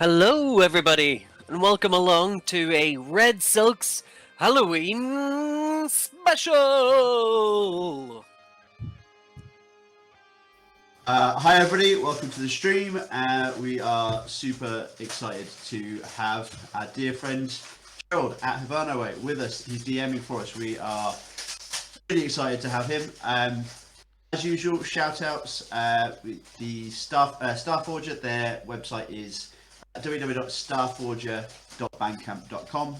Hello, everybody, and welcome along to a Red Silks Halloween special. Hi everybody, welcome to the stream. We are super excited to have our dear friend Gerald at HibernoWay with us. He's DMing for us. We are really excited to have him. As usual, shout outs. The Starforger, their website is www.starforger.bandcamp.com.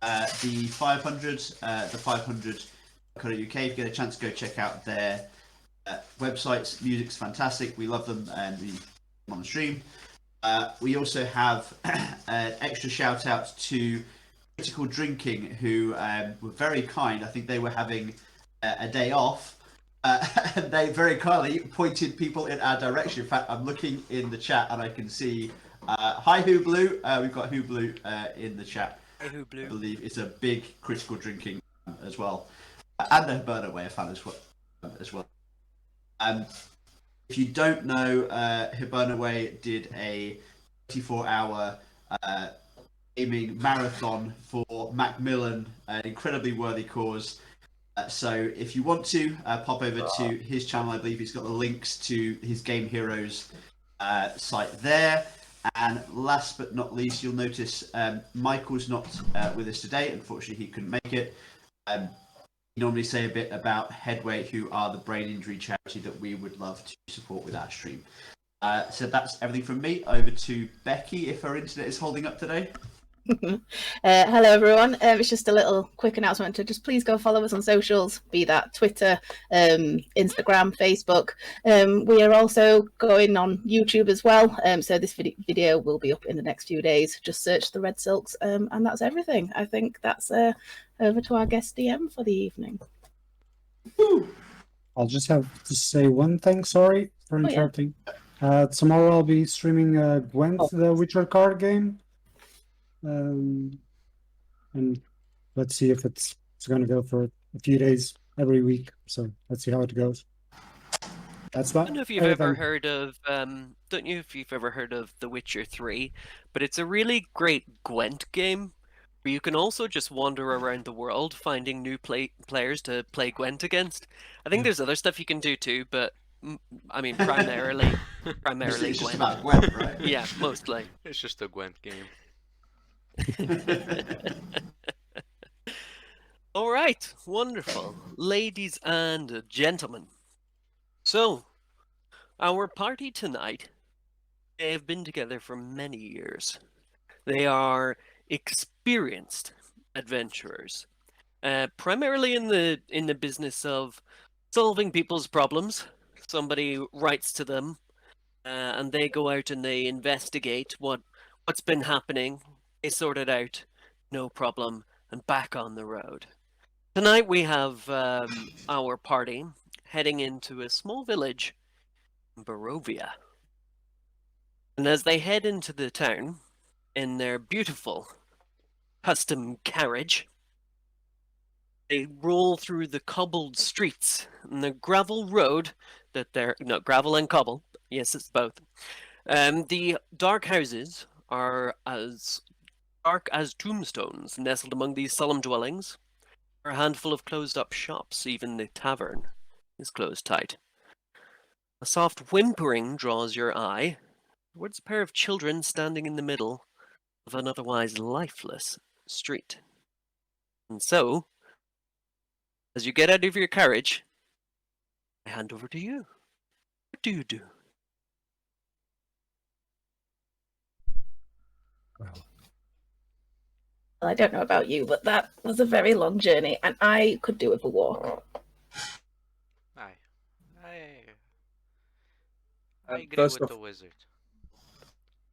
The 500.co.uk. If you get a chance to go check out their websites, music's fantastic. We love them and we on the stream. We also have an extra shout out to Critical Drinking, who were very kind. I think they were having a day off. And they very kindly pointed people in our direction. In fact, I'm looking in the chat and I can see hi Who Blue. We've got Who Blue in the chat. Hey, Who Blue. I believe it's a big Critical Drinking as well, and a HibernoWay fan as well. If you don't know, HibernoWay did a 24-hour gaming marathon for Macmillan, an incredibly worthy cause. So if you want to, pop over to his channel. I believe he's got the links to his Game Heroes site there. And last but not least, you'll notice Michael's not with us today. Unfortunately, he couldn't make it. Normally say a bit about Headway, who are the brain injury charity that we would love to support with our stream. So that's everything from me. Over to Becky, if her internet is holding up today. Hello everyone. It's just a little quick announcement to just please go follow us on socials, be that Twitter, Instagram, Facebook. We are also going on YouTube as well, so this video will be up in the next few days. Just search the Red Silks, and that's everything. I think that's over to our guest DM for the evening. I'll just have to say one thing, sorry for interrupting. Tomorrow I'll be streaming Gwent, the Witcher card game. And let's see if it's going to go for a few days every week. So let's see how it goes. That's that. I don't know if you've ever heard of The Witcher 3, but it's a really great Gwent game where you can also just wander around the world finding new players to play Gwent against. I think there's other stuff you can do too, but I mean primarily It's Gwent. just about Gwent, right? Yeah, mostly. It's just a Gwent game. All right, wonderful. Ladies and gentlemen. So, our party tonight, they have been together for many years. They are experienced adventurers, primarily in the business of solving people's problems. Somebody writes to them, and they go out and they investigate what's been happening. They sort it out, no problem, and back on the road. Tonight we have our party heading into a small village in Barovia. And as they head into the town in their beautiful custom carriage, they roll through the cobbled streets and the gravel road gravel and cobble. Yes, it's both. The dark houses are as dark as tombstones nestled among these solemn dwellings. There are a handful of closed-up shops. Even the tavern is closed tight. A soft whimpering draws your eye towards a pair of children standing in the middle of an otherwise lifeless street. And so, as you get out of your carriage, I hand over to you. What do you do? Well, I don't know about you, but that was a very long journey, and I could do with a walk. I agree with the wizard.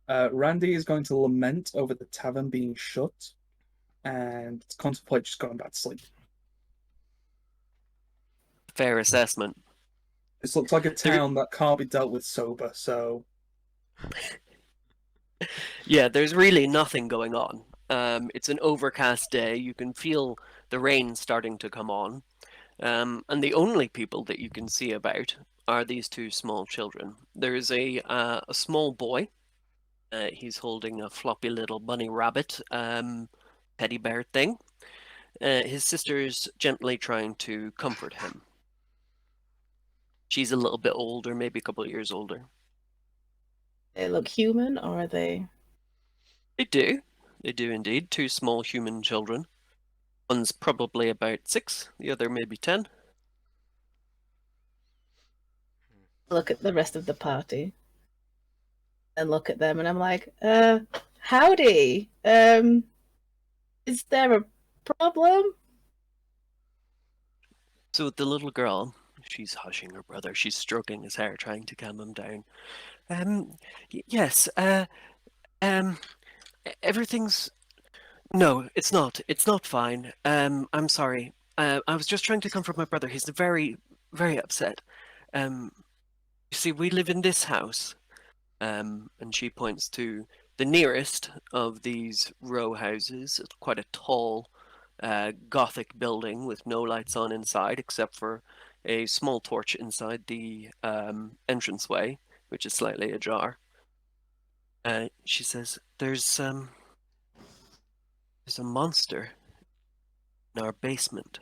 Randy is going to lament over the tavern being shut and contemplate just going back to sleep. Fair assessment. This looks like a town that can't be dealt with sober, so... Yeah, there's really nothing going on. It's an overcast day. You can feel the rain starting to come on. And the only people that you can see about are these two small children. There's a small boy He's holding a floppy little bunny rabbit teddy bear thing. His sister's gently trying to comfort him. She's a little bit older, maybe a couple of years older. They look human, or are they? They do. They do indeed. Two small human children. One's probably about 6, the other maybe 10. Look at the rest of the party and look at them, and I'm like, howdy. Is there a problem? So the little girl, she's hushing her brother. She's stroking his hair, trying to calm him down. Yes, everything's... No, it's not. It's not fine. I'm sorry. I was just trying to comfort my brother. He's very, very upset. You see, we live in this house. And she points to the nearest of these row houses. It's quite a tall, Gothic building with no lights on inside, except for a small torch inside the entranceway, which is slightly ajar. She says, there's a monster in our basement.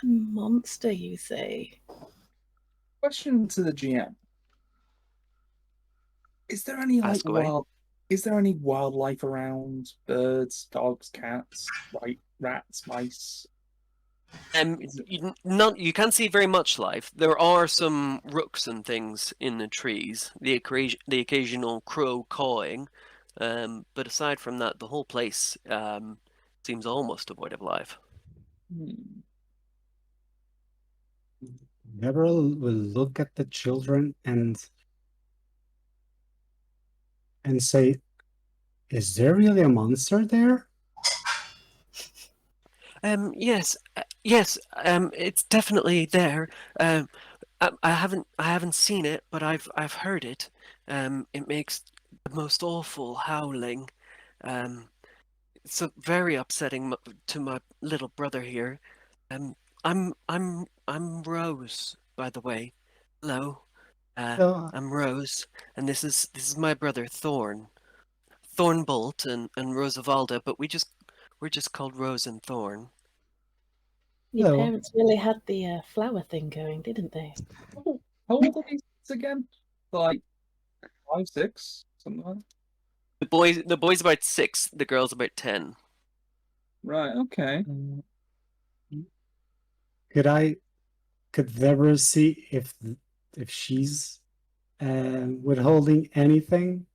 A monster, you say? Question to the GM: Is there any like Ask away. Is there any wildlife around? Birds, dogs, cats, rats, mice? You can't see very much life. There are some rooks and things in the trees, the occasional crow cawing, but aside from that, the whole place seems almost devoid of life. Deborah will look at the children and say, "Is there really a monster there?" Yes, it's definitely there. I haven't seen it, but I've heard it. It makes the most awful howling. It's very upsetting to my little brother here. I'm Rose, by the way. Hello, So, I'm Rose, and this is my brother Thorn, Thornbolt and Rosavalda, but we're just called Rose and Thorn. Your hello. parents really had the flower thing going, didn't they? How old are these kids again? Like 5, 6, something like that? The boy's about 6, the girl's about 10. Right. Okay. Could Deborah see if she's withholding anything?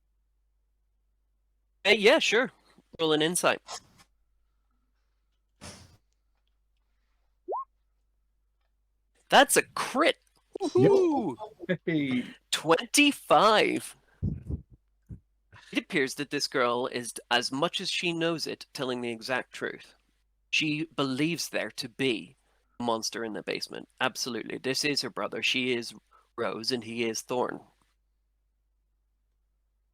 Yeah, sure. Roll an insight. That's a crit. Woohoo! Hey. 25. It appears that this girl is, as much as she knows it, telling the exact truth. She believes there to be a monster in the basement. Absolutely. This is her brother. She is Rose and he is Thorn.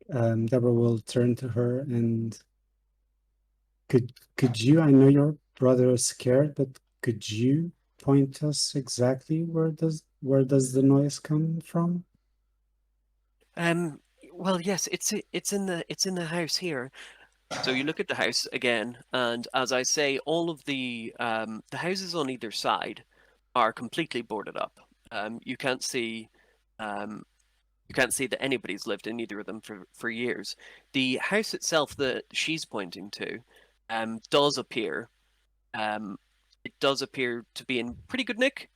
Deborah will turn to her and could you? I know your brother is scared, but could you point us exactly where does the noise come from? Well, yes, it's in the house here. So you look at the house again, and as I say, all of the houses on either side are completely boarded up. You can't see that anybody's lived in either of them for years. The house itself that she's pointing to does appear it does appear to be in pretty good nick.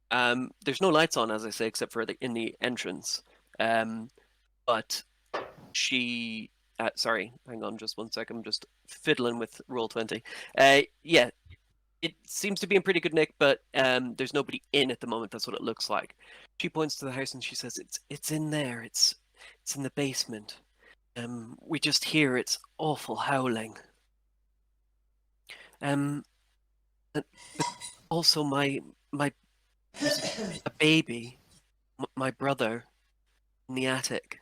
There's no lights on, as I say, except for in the entrance. But she sorry, hang on just one second. I'm just fiddling with Roll20. Yeah, it seems to be in pretty good nick, but there's nobody in at the moment. That's what it looks like. She points to the house and she says, "It's in there. It's in the basement. We just hear its awful howling. But also there's a baby, my brother, in the attic.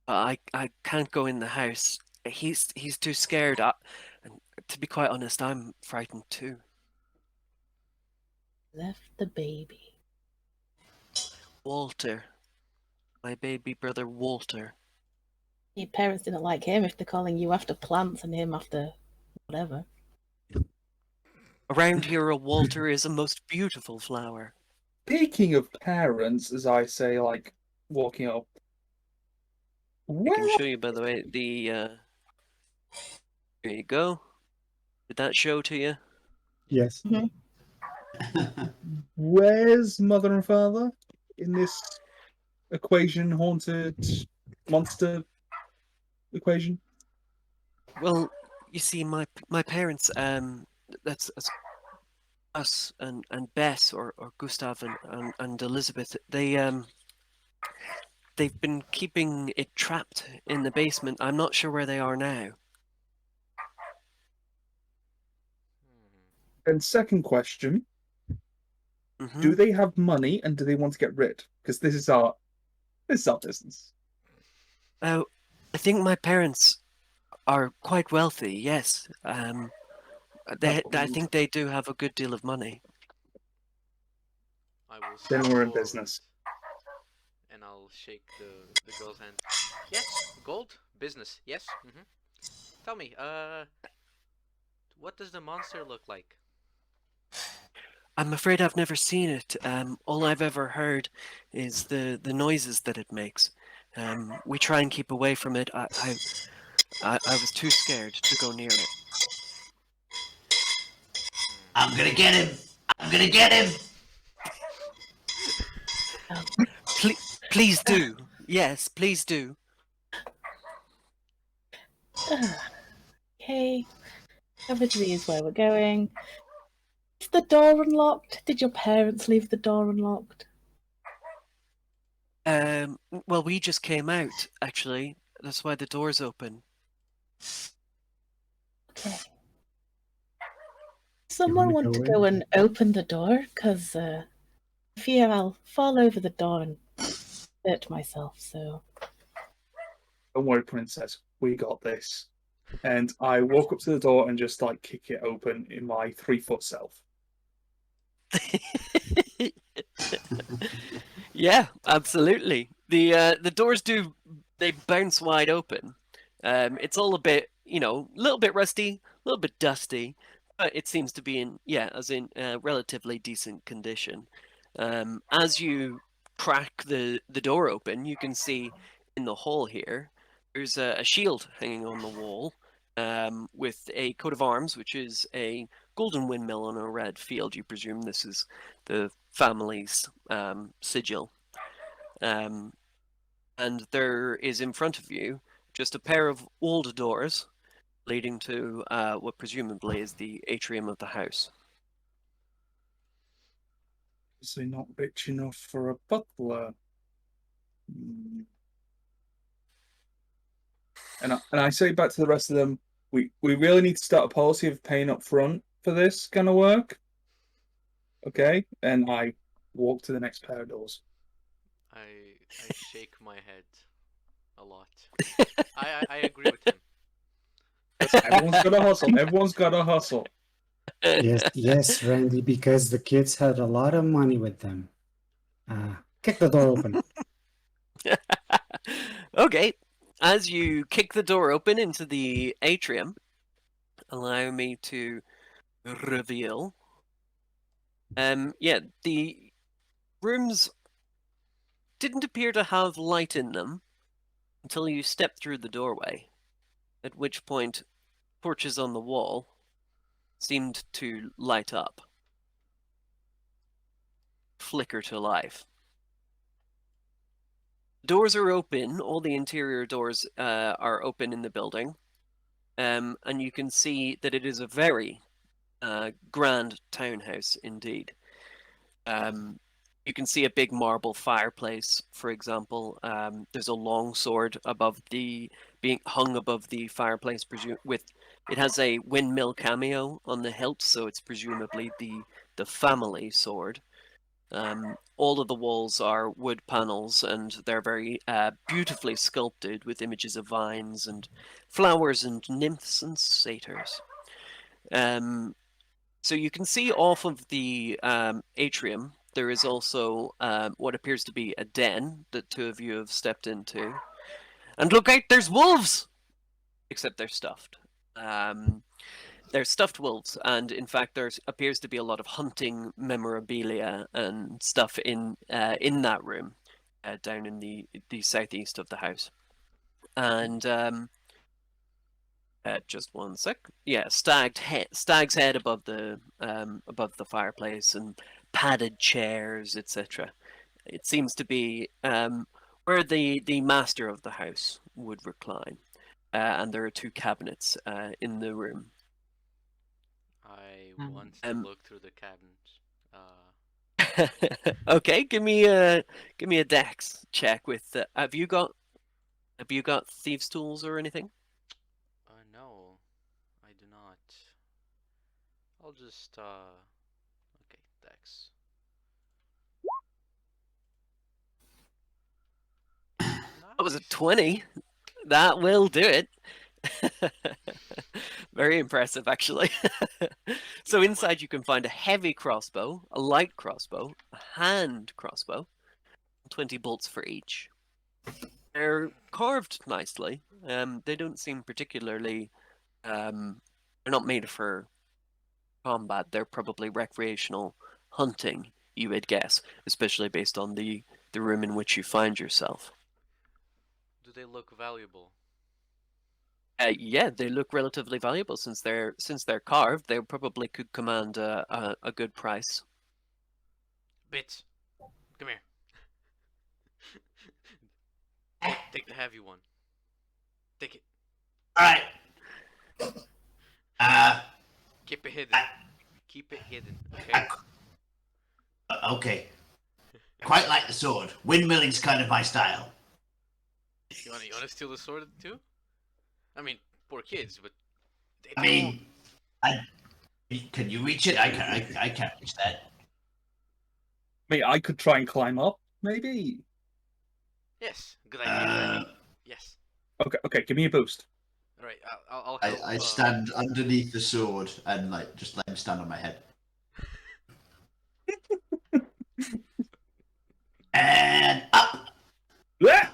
But I can't go in the house. He's too scared. And to be quite honest, I'm frightened too." Left the baby. Walter. my baby brother Walter. Your parents didn't like him if they're calling you after plants and him after whatever. Around here, a Walter is a most beautiful flower. Speaking of parents, as I say, like walking up. I can Where, show you, by the way, Here you go. Did that show to you? Yes. where's mother and father in this equation, haunted monster equation? Well, you see, my parents, that's us and Bess or Gustav and Elizabeth. They've been keeping it trapped in the basement. I'm not sure where they are now. And second question, Mhm. do they have money and do they want to get rid? Because this is our business. Oh, I think my parents are quite wealthy. Yes. I think they do have a good deal of money. I will Then step we're in forward, business. and I'll shake the girl's hand. Yes, gold business. Yes. Tell me, what does the monster look like? I'm afraid I've never seen it. All I've ever heard is the noises that it makes. We try and keep away from it. I was too scared to go near it. I'm gonna get him! I'm gonna get him! Please do. Yes, please do. Okay, obviously is where we're going. Is the door unlocked? Did your parents leave the door unlocked? Well, we just came out, actually. That's why the door's open. Okay. Someone wanna want go to in? go and open the door? Because I fear I'll fall over the door and hurt myself, so... Don't worry, princess, we got this. And I walk up to the door and just like kick it open in my 3-foot self. Yeah, absolutely. The doors they bounce wide open. It's all a bit, a little bit rusty, a little bit dusty, but it seems to be in relatively decent condition. As you crack the door open, you can see in the hall here, there's a shield hanging on the wall, with a coat of arms, which is a golden windmill on a red field. You presume this is the family's sigil. And there is in front of you just a pair of old doors leading to what presumably is the atrium of the house. Is he not rich enough for a butler? And I say back to the rest of them, we really need to start a policy of paying up front for this kind of work. Okay? And I walk to the next pair of doors. I shake my head a lot. I agree with him. Everyone's got to hustle. Everyone's got to hustle. Yes, Randy, because the kids had a lot of money with them. Kick the door open. Okay, as you kick the door open into the atrium, allow me to reveal. The rooms didn't appear to have light in them until you stepped through the doorway, at which point torches on the wall seemed to light up, flicker to life. Doors are open, all the interior doors are open in the building, and you can see that it is a very grand townhouse indeed. You can see a big marble fireplace, for example. There's a long sword being hung above the fireplace, it has a windmill cameo on the hilt, so it's presumably the family sword. All of the walls are wood panels, and they're very beautifully sculpted with images of vines and flowers and nymphs and satyrs. So you can see off of the atrium, there is also what appears to be a den that two of you have stepped into. And look out, there's wolves! Except they're stuffed. They're stuffed wolves, and in fact, there appears to be a lot of hunting memorabilia and stuff in that room, down in the southeast of the house. And just one sec. Yeah, stag's head above the fireplace, and padded chairs, etc. It seems to be where the master of the house would recline. And there are two cabinets in the room. I want to look through the cabinets. Okay, give me a dex check with. Have you got thieves' tools or anything? No, I do not. I'll just okay, Dex. That was a Nice. 20. That will do it. Very impressive, actually. So inside you can find a heavy crossbow, a light crossbow, a hand crossbow, 20 bolts for each. They're carved nicely. They don't seem particularly. They're not made for combat. They're probably recreational hunting, you would guess, especially based on the room in which you find yourself. Do they look valuable? Yeah, they look relatively valuable since they're carved. They probably could command a good price. Bits, come here. Take the heavy one. Take it. All right. Keep it hidden. Keep it hidden. Okay. Okay. Quite like the sword. Windmilling's kind of my style. You wanna steal the sword too? I mean, poor kids, but. Can you reach it? I can't reach that. I could try and climb up, maybe. Yes, good idea. Yes. Okay, give me a boost. All right, I'll help. I stand underneath the sword and just let him stand on my head. And up. Yeah!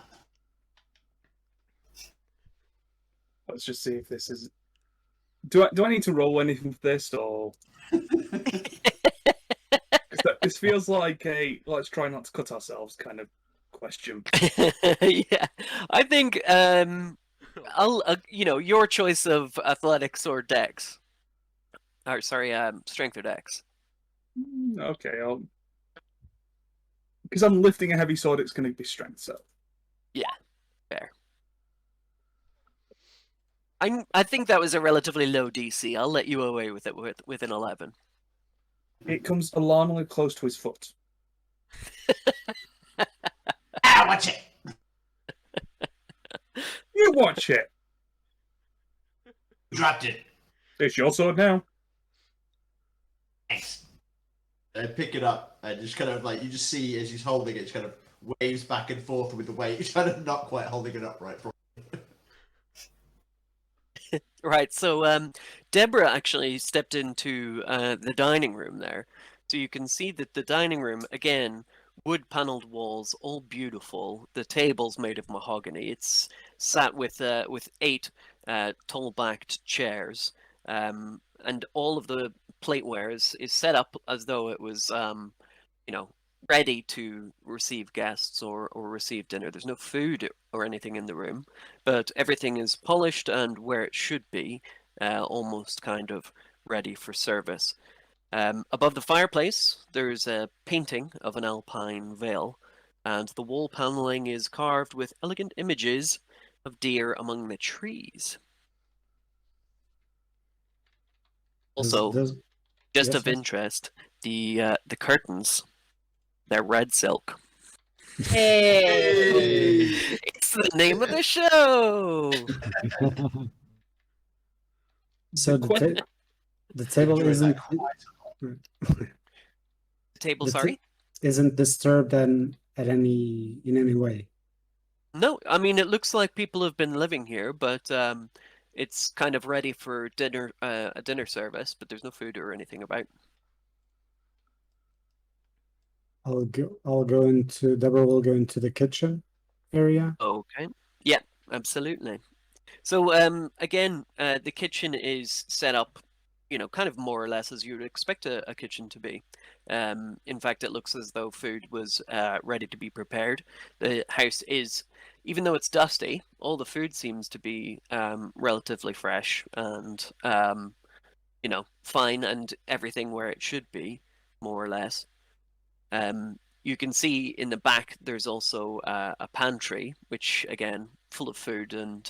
Let's just see if this is. Do I need to roll anything for this, or? This feels like a let's try not to cut ourselves kind of question. Yeah, I think I'll your choice of athletics or dex. Or sorry, strength or dex. Okay, because I'm lifting a heavy sword, it's going to be strength. So yeah, fair. I think that was a relatively low DC. I'll let you away with it with an 11. It comes alarmingly close to his foot. Watch it. You watch it. Dropped it. It's your sword now. Thanks. I pick it up and just kind of you just see as he's holding it, kind of waves back and forth with the weight. He's kind of not quite holding it upright. Right, so Deborah actually stepped into the dining room there. So you can see that the dining room, again, wood-paneled walls, all beautiful. The table's made of mahogany. It's sat with 8 tall-backed chairs, and all of the plateware is set up as though it was, ready to receive guests or receive dinner. There's no food or anything in the room, but everything is polished and where it should be, almost kind of ready for service. Above the fireplace, there's a painting of an alpine vale, and the wall paneling is carved with elegant images of deer among the trees. Also, just of interest, the curtains, they're red silk. Hey. It's the name of the show. So the table isn't Table, sorry? Isn't disturbed in any way. No, I mean, it looks like people have been living here, but it's kind of ready for dinner, a dinner service, but there's no food or anything about. I'll go into. Deborah will go into the kitchen area. Okay. Yeah, absolutely. So again, the kitchen is set up, kind of more or less as you would expect a kitchen to be. In fact, it looks as though food was ready to be prepared. The house is, even though it's dusty, all the food seems to be relatively fresh and fine and everything where it should be, more or less. You can see in the back there's also a pantry, which again, full of food and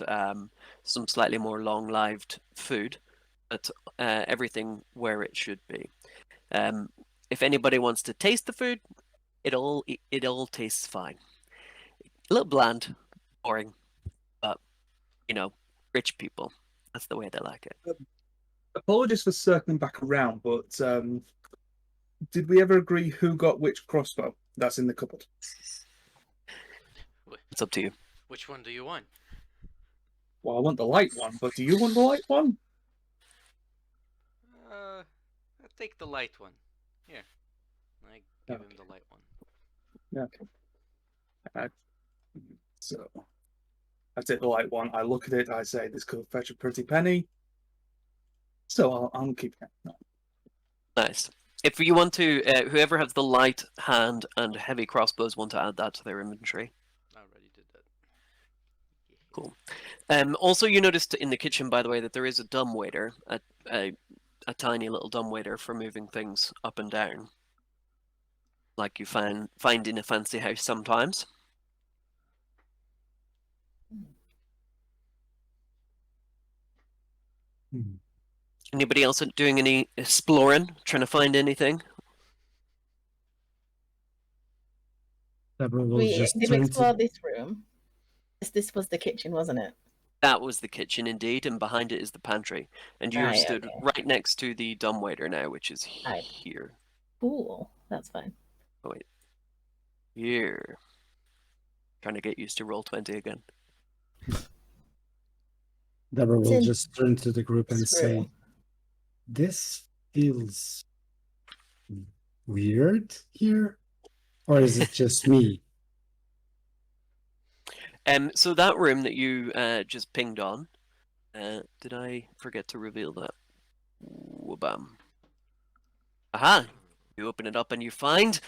some slightly more long-lived food, but everything where it should be. If anybody wants to taste the food, it all tastes fine. A little bland, boring, but rich people. That's the way they like it. Apologies for circling back around, but did we ever agree who got which crossbow that's in the cupboard? It's up to you. Which one do you want? Well, I want the light one, but do you want the light one? I'll take the light one. Here. I give him the light one. Yeah. Okay. So I take the light one. I look at it. I say, "This could fetch a pretty penny." So I'll keep it. No. Nice. If you want to, whoever has the light hand and heavy crossbows want to add that to their inventory. I already did that. Cool. Also, you noticed in the kitchen, by the way, that there is a dumbwaiter, a tiny little dumbwaiter for moving things up and down, like you find in a fancy house sometimes. Anybody else doing any exploring, trying to find anything? Deborah will We just did turn explore to. this room. This was the kitchen, wasn't it? That was the kitchen indeed, and behind it is the pantry. And you're Right, stood okay. right next to the dumbwaiter now, which is Right. here. Cool. That's fine. Oh wait. Here. Trying to get used to Roll20 again. Deborah will in just turn to the group and this say, room. "This feels weird here, or is it just me?" So that room that you just pinged on, did I forget to reveal that? Wabam. Aha! You open it up and you find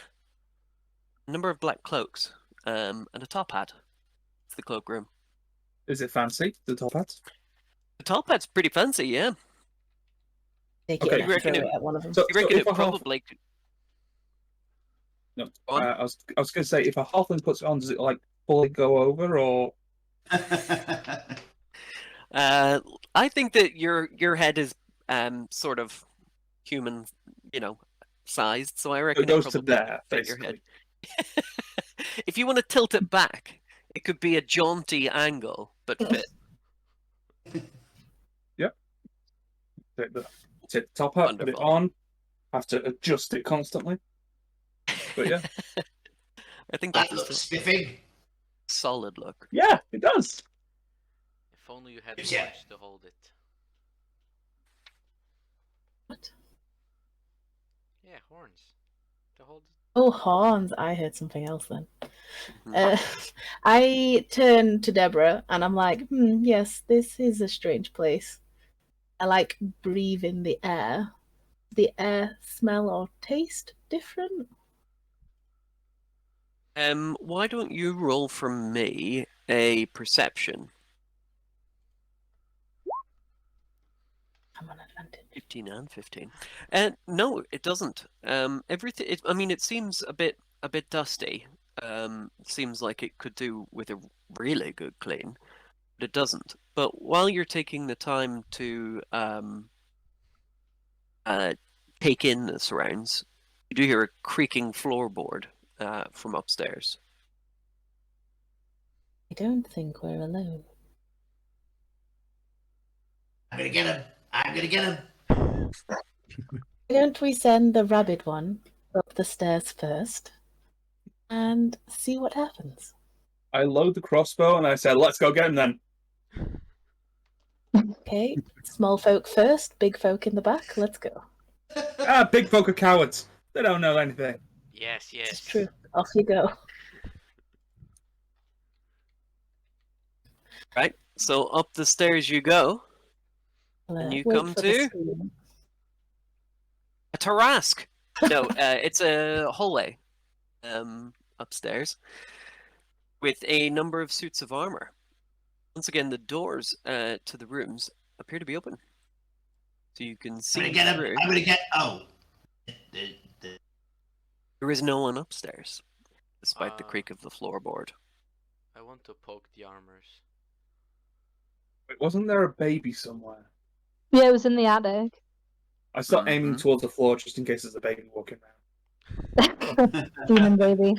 a number of black cloaks and a top hat. It's the cloakroom. Is it fancy, the top hat? The top hat's pretty fancy, yeah. Take Okay, it You and reckon throw it- it at one of them. So, You reckon if it a half, probably could... no, Go on. I was going to say, if a halfling puts it on, does it like fully go over, or I think that your head is sort of human, sized, so I reckon it goes to probably there, fit your head. basically? If you want to tilt it back, it could be a jaunty angle, but fit. Take the top hat, put it Wonderful. on. Have to adjust it constantly. But yeah, I think That that's looks a spiffing. solid look. yeah, it does. If only you had Yeah. horns to hold it. What? Yeah, horns. To hold it. Oh, horns. I heard something else then. Mhm. I turn to Deborah and I'm like, yes, this is a strange place. I like breathing the air. The air smell or taste different? Why don't you roll from me a perception? I'm on advantage. 15 and 15. No, it doesn't. Everything. It seems a bit dusty. Seems like it could do with a really good clean, but it doesn't. But while you're taking the time to take in the surrounds, you do hear a creaking floorboard from upstairs. I don't think we're alone. I'm gonna get him. I'm gonna get him. Why don't we send the rabid one up the stairs first and see what happens? I load the crossbow and I said, "Let's go get him then." Okay, small folk first, big folk in the back. Let's go. Big folk are cowards. They don't know anything. Yes, yes. It's true. Off you go. Right. So up the stairs you go. And you Wait come for the to scene. a Tarask. No, it's a hallway upstairs with a number of suits of armor. Once again, the doors to the rooms appear to be open, so you can see through. I'm gonna get. Oh. There is no one upstairs, despite the Uh, creak of the floorboard. I want to poke the armors. Wait, wasn't there a baby somewhere? Yeah, it was in the attic. I start aiming Mhm. towards the floor just in case there's a baby walking around. Demon baby.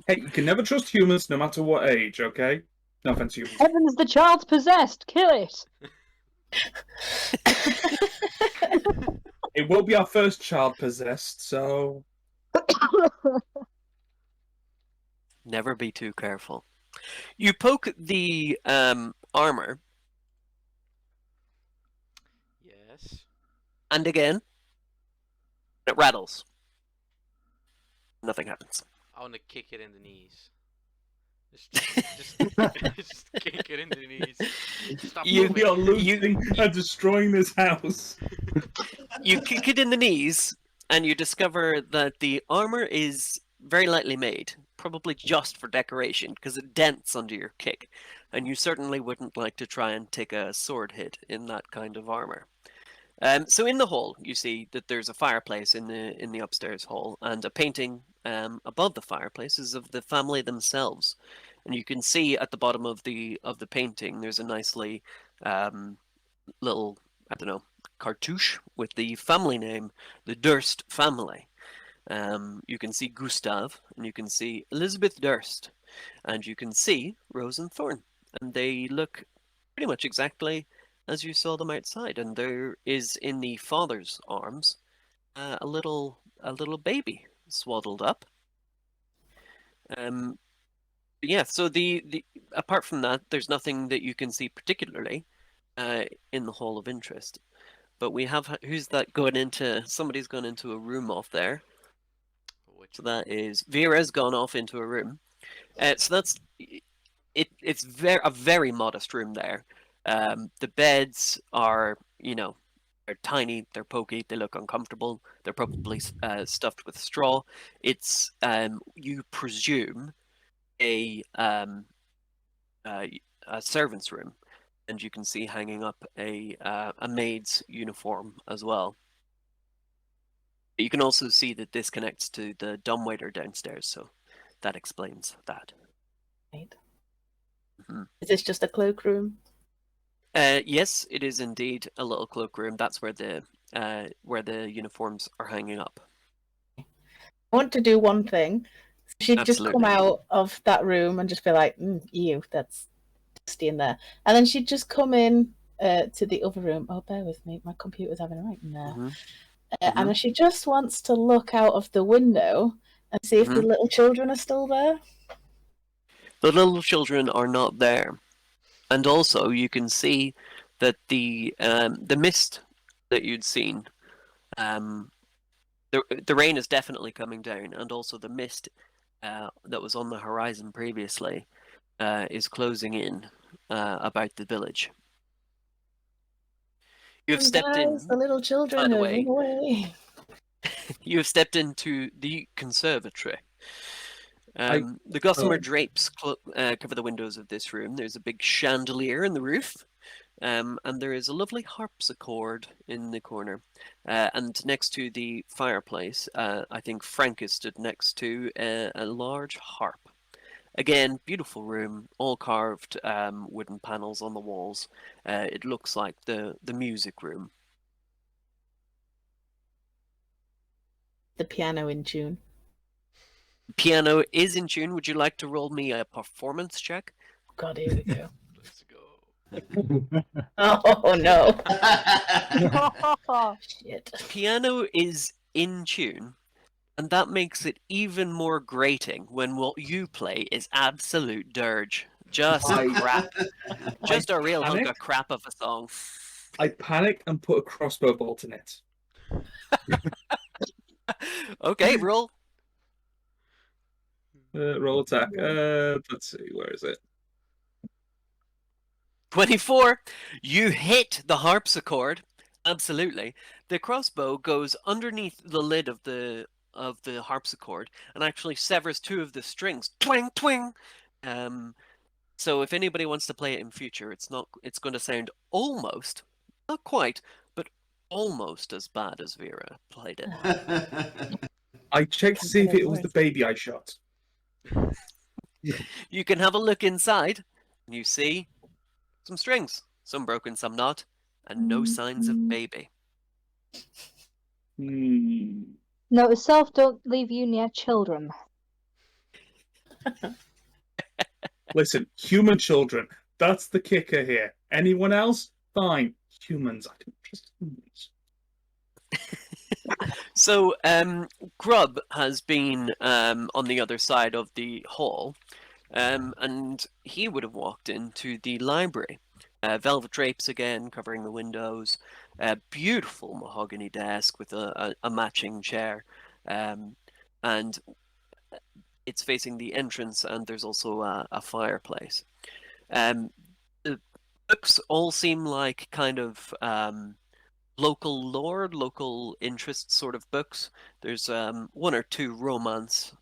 Hey, you can never trust humans no matter what age, okay? No offense to humans. Heavens, the child's possessed. Kill it. It will be our first child possessed, so Never be too careful. You poke the armor, Yes. and again, it rattles. Nothing happens. I want to kick it in the knees. Just kick it in the knees. Stop You- we are moving. looting and destroying this house. You kick it in the knees, and you discover that the armor is very lightly made, probably just for decoration, because it dents under your kick, and you certainly wouldn't like to try and take a sword hit in that kind of armor. So in the hall, you see that there's a fireplace in the upstairs hall, and a painting above the fireplace is of the family themselves, and you can see at the bottom of the painting there's a nicely little, I don't know, cartouche with the family name, the Durst family. You can see Gustav, and you can see Elizabeth Durst, and you can see Rose and Thorn, and they look pretty much exactly as you saw them outside. And there is in the father's arms a little baby swaddled up. Yeah. So the apart from that, there's nothing that you can see particularly in the Hall of Interest. But we have who's that going into? Somebody's gone into a room off there. Which So that is Vera's gone off into a room. So that's it. It's a very modest room there. The beds are, they're tiny, they're pokey, they look uncomfortable. They're probably stuffed with straw. It's you presume a servant's room, and you can see hanging up a maid's uniform as well. You can also see that this connects to the dumbwaiter downstairs, so that explains that. Right. Mhm. Is this just a cloakroom? Yes, it is indeed a little cloakroom. That's where the uniforms are hanging up. I want to do one thing. She'd just come Absolutely. out of that room and just be like, ew, that's dusty in there. And then she'd just come in to the other room. Oh, bear with me. My computer's having a nightmare. Mhm. And she just wants to look out of the window and see if the little children are still there. The little children are not there, and also you can see that the mist that you'd seen, the rain is definitely coming down, and also the mist that was on the horizon previously is closing in about the village. You have stepped in. The little children By the have way, run away. you have stepped into the conservatory. The gossamer drapes cover the windows of this room. There's a big chandelier in the roof, and there is a lovely harpsichord in the corner. And next to the fireplace, I think Frank is stood next to a large harp. Again, beautiful room, all carved wooden panels on the walls. It looks like the music room. The piano in tune. Piano is in tune. Would you like to roll me a performance check? God, here we go. Let's go. Oh no. Shit. Piano is in tune, and that makes it even more grating when what you play is absolute dirge. Just crap. Just a real hunk of crap of a song. I panic and put a crossbow bolt in it. Okay, roll. Roll attack. Let's see, where is it? 24. You hit the harpsichord. Absolutely. The crossbow goes underneath the lid of the harpsichord and actually severs two of the strings. Twang twang. So if anybody wants to play it in future, it's going to sound almost, not quite, but almost as bad as Vera played it. I checked to see if it was the baby I shot. You can have a look inside, and you see some strings, some broken, some not, and no signs of baby. Note to self: don't leave you near children. Listen, human children. That's the kicker here. Anyone else? Fine. Humans. I don't trust humans. So, Grub has been on the other side of the hall, and he would have walked into the library. Velvet drapes again, covering the windows. Beautiful mahogany desk with a matching chair, and it's facing the entrance, and there's also a fireplace. The books all seem like kind of local lore, local interest sort of books. There's one or two romance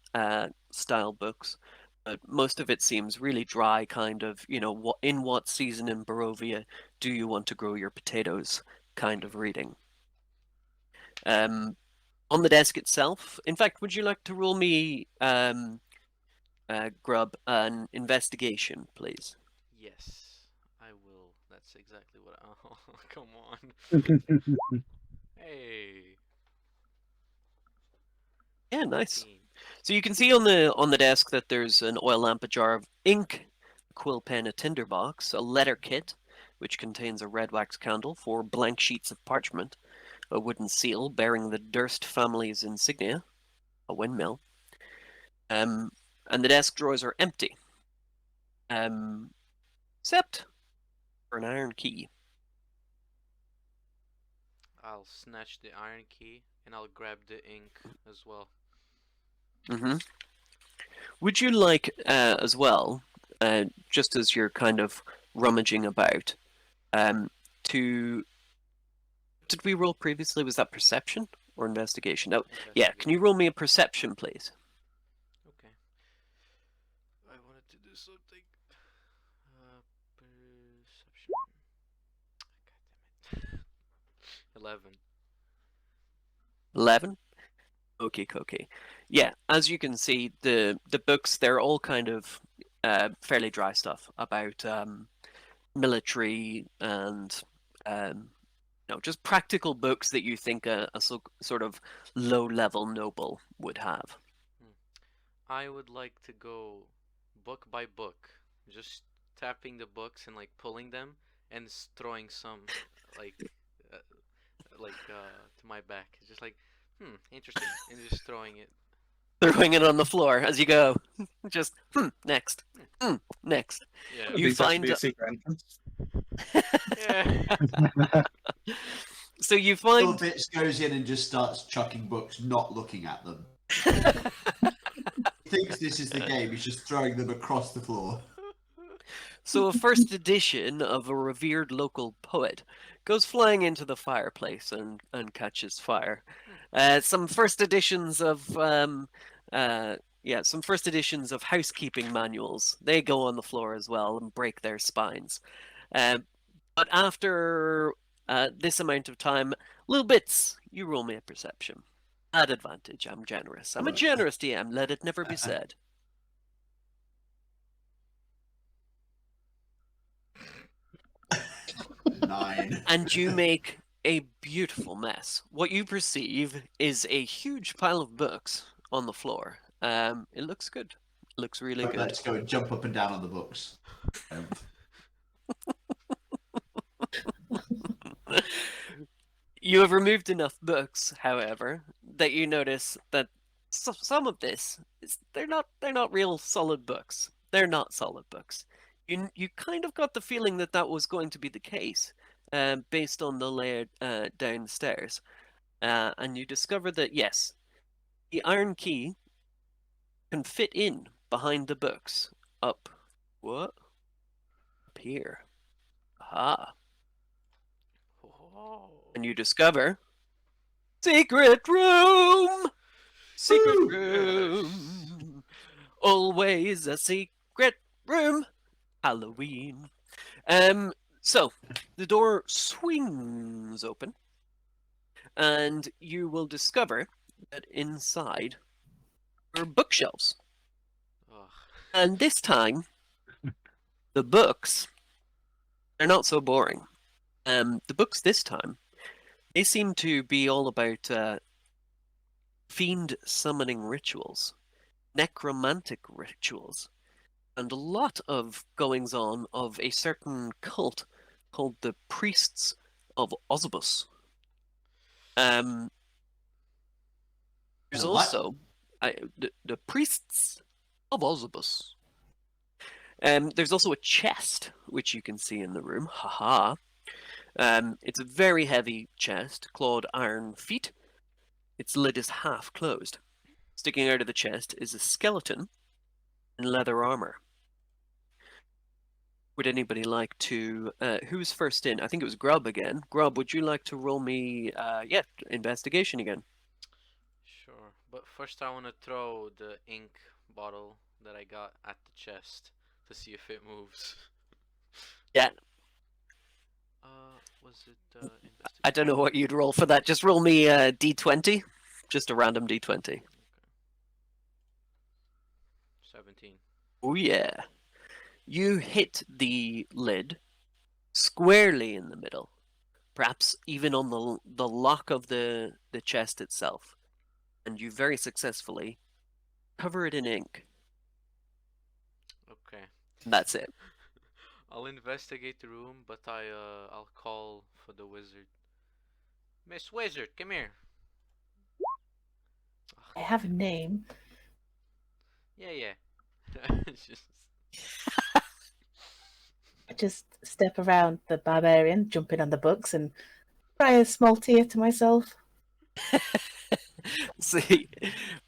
style books, but most of it seems really dry, kind of, in what season in Barovia do you want to grow your potatoes kind of reading. On the desk itself, in fact, would you like to roll me, Grub, an investigation, please? Yes, I will. That's exactly what. Oh, come on. Hey. Yeah, nice. 14. So you can see on the desk that there's an oil lamp, a jar of ink, a quill pen, a tinderbox, a letter kit, which contains a red wax candle, 4 blank sheets of parchment, a wooden seal bearing the Durst family's insignia, a windmill, and the desk drawers are empty, except for an iron key. I'll snatch the iron key and I'll grab the ink as well. Mm-hmm. Would you like, as well, just as you're kind of rummaging about, to... Did we roll previously? Was that perception or investigation? No. Yeah, can you roll me a perception, please? Okay. I wanted to do something. Perception. God damn it. 11. 11? Okay. Yeah, as you can see, the books, they're all kind of fairly dry stuff about military and just practical books that you think a sort of low-level noble would have. I would like to go book by book, just tapping the books and like pulling them and throwing some like uh, to my back. It's just like, interesting, and just throwing it. Throwing it on the floor as you go. Just, next. Next. Yeah. You These have to find... be a secret entrance. Yeah. So you Little find... Bits goes in and just starts chucking books, not looking at them. He thinks this is the game. He's just throwing them across the floor. So a first edition of a revered local poet goes flying into the fireplace and catches fire. Some first editions of some first editions of housekeeping manuals, they go on the floor as well and break their spines. But after this amount of time, little bits, you roll me a perception. At advantage, I'm generous. I'm a generous DM, let it never be said. 9. And you make a beautiful mess. What you perceive is a huge pile of books on the floor. It looks good. It looks really good. Let's go and jump up and down on the books. You have removed enough books, however, that you notice that some of this they're not real solid books. They're not solid books. You kind of got the feeling that was going to be the case, based on the layout downstairs, and you discover that yes, The iron key can fit in behind the books. Up. What? Up here. Aha. Oh. And you discover secret room. Secret Woo! room. Always a secret room. Halloween. So the door swings open, and you will discover that inside are bookshelves. Ugh. And this time, the books are not so boring. The books this time, they seem to be all about fiend summoning rituals, necromantic rituals, and a lot of goings on of a certain cult called the Priests of Ozibus. There's The what? also the Priests of Ozibus. There's also a chest, which you can see in the room. Haha. It's a very heavy chest, clawed iron feet. Its lid is half closed. Sticking out of the chest is a skeleton in leather armor. Would anybody like to... who's first in? I think it was Grub again. Grub, would you like to roll me... investigation again? Sure, but first I want to throw the ink bottle that I got at the chest to see if it moves. Yeah. Was it investigation? I don't know what you'd roll for that. Just roll me a d20. Just a random d20. Okay. 17. Oh yeah. You hit the lid squarely in the middle, perhaps even on the lock of the chest itself, and you very successfully cover it in ink. Okay. That's it. I'll investigate the room, but I'll call for the wizard. Miss Wizard, come here. I have a name. Yeah. It's just... I just step around the barbarian, jumping on the books, and cry a small tear to myself. See,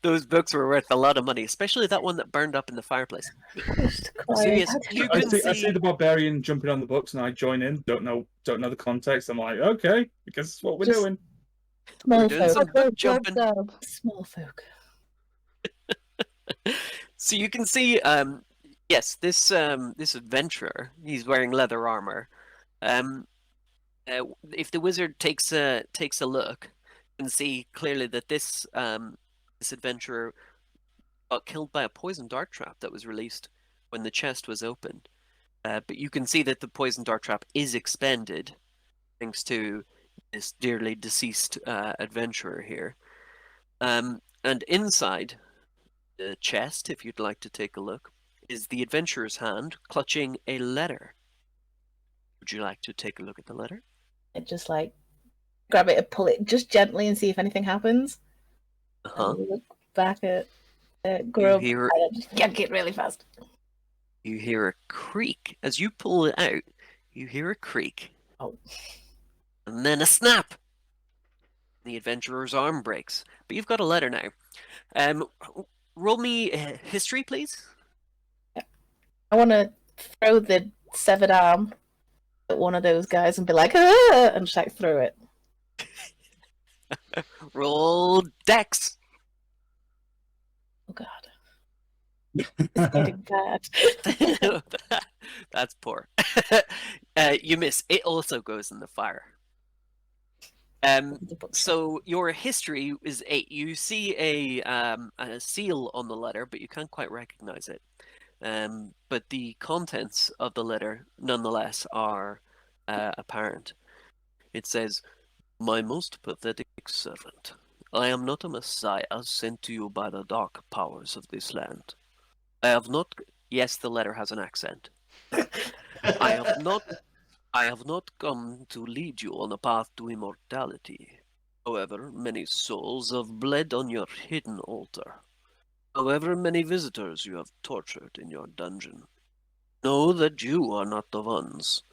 those books were worth a lot of money, especially that one that burned up in the fireplace. Just So crying. yes, you I can see the barbarian jumping on the books, and I join in. Don't know the context. I'm like, okay, because it's what we're Just- doing. we're Small doing folk. some book jumping. Small folk. So you can see, yes, this adventurer, he's wearing leather armor. If the wizard takes a look, you can see clearly that this adventurer got killed by a poison dart trap that was released when the chest was opened. But you can see that the poison dart trap is expended thanks to this dearly deceased adventurer here. And inside the chest, if you'd like to take a look, is the adventurer's hand clutching a letter. Would you like to take a look at the letter? And just like grab it and pull it just gently and see if anything happens. Uh-huh. And look back at Grub hear- and just yank it really fast. You hear a creak. As you pull it out, you hear a creak. Oh. And then a snap. The adventurer's arm breaks. But you've got a letter now. Roll me history, please. I want to throw the severed arm at one of those guys and be like, ah! And just like throw it. Roll dex. Oh god. It's getting bad. That's poor. You miss. It also goes in the fire. So your history is 8. You see a seal on the letter, but you can't quite recognize it. But the contents of the letter, nonetheless, are apparent. It says, "My most pathetic servant, I am not a messiah sent to you by the dark powers of this land. I have not..." Yes, the letter has an accent. I have not come to lead you on a path to immortality. However, many souls have bled on your hidden altar. However many visitors you have tortured in your dungeon. Know that you are not the ones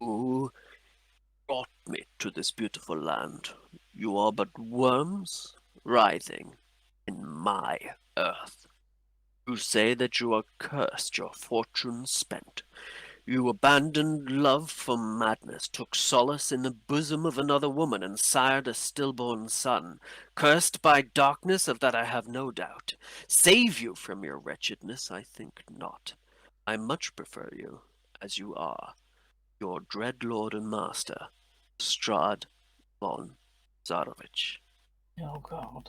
who brought me to this beautiful land. You are but worms writhing in my earth. You say that you are cursed, your fortune spent. You abandoned love for madness, took solace in the bosom of another woman, and sired a stillborn son. Cursed by darkness, of that I have no doubt. Save you from your wretchedness, I think not. I much prefer you, as you are, your dread lord and master, Strad von Zarovich. Oh God.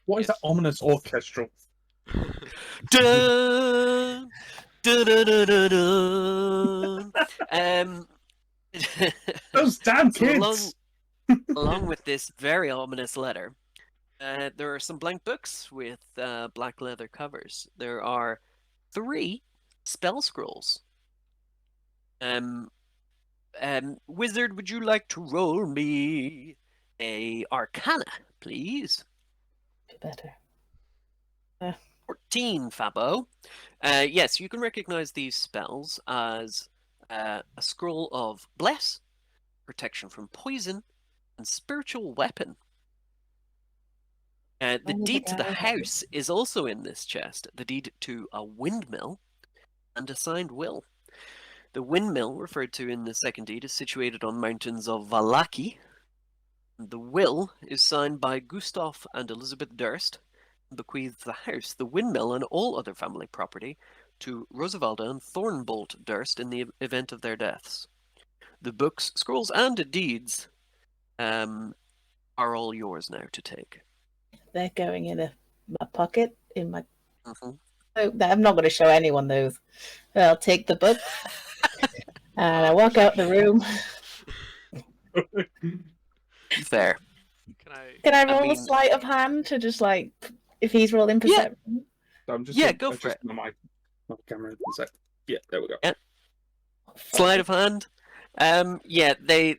What is that ominous orchestral? Dun, dun, dun, dun, dun, dun. Those damn So kids! along with this very ominous letter, there are some blank books with black leather covers. There are 3 spell scrolls. Wizard, would you like to roll me a Arcana, please? Better. 14, Fabo. Yes, you can recognize these spells as a scroll of Bless, protection from poison, and spiritual weapon. The Oh, deed to the yeah. house is also in this chest. The deed to a windmill and a signed will. The windmill, referred to in the second deed, is situated on mountains of Valaki. The will is signed by Gustav and Elizabeth Durst, and bequeaths the house, the windmill, and all other family property to Rosavalda and Thornbolt Durst in the event of their deaths. The books, scrolls, and deeds are all yours now to take. They're going in my pocket in my. Mm-hmm. Oh, I'm not going to show anyone those. I'll take the book and I walk out the room. Fair. Can I roll mean- a sleight of hand to just like if he's rolling Yeah. perception? I'm just Yeah, go for it. My camera in a sec. Yeah, there we go. Yeah. Sleight of hand. Yeah, they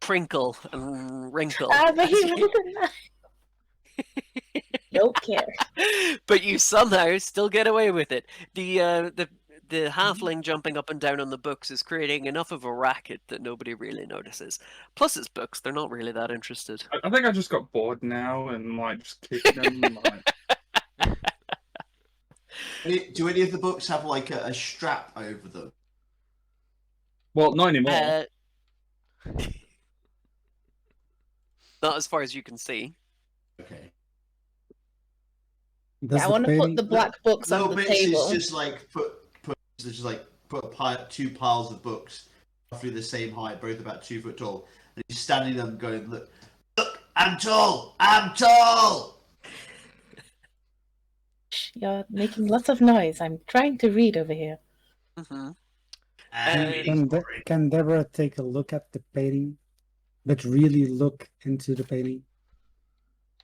crinkle and wrinkle. But as he you- wouldn't. Don't care. but you somehow still get away with it. The halfling jumping up and down on the books is creating enough of a racket that nobody really notices. Plus, it's books; they're not really that interested. I think I just got bored now and like just kicking them. Like... Do any of the books have like a strap over them? Well, not anymore. Not as far as you can see. Okay. Does I the want to put painting- the black books on Little the bits table. is just like put two piles of books roughly the same height, both about 2 foot tall, and he's standing there going, "Look, I'm tall, I'm tall." You're making lots of noise. I'm trying to read over here. Mm-hmm. Can Deborah take a look at the painting, but really look into the painting?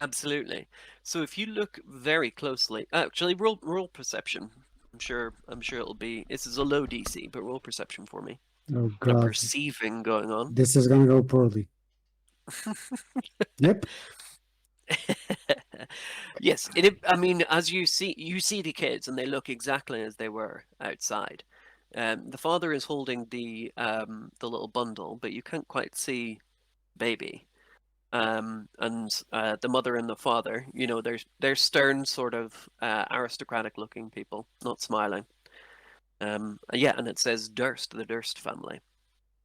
Absolutely. So if you look very closely, actually roll perception. I'm sure it'll be. This is a low DC, but roll perception for me. Oh The god, perceiving going on. this is gonna go poorly. Yep. Yes, I mean, as you see the kids, and they look exactly as they were outside. The father is holding the little bundle, but you can't quite see baby. And the mother and the father, you know, they're stern, sort of aristocratic-looking people, not smiling. Yeah, and it says Durst, the Durst family,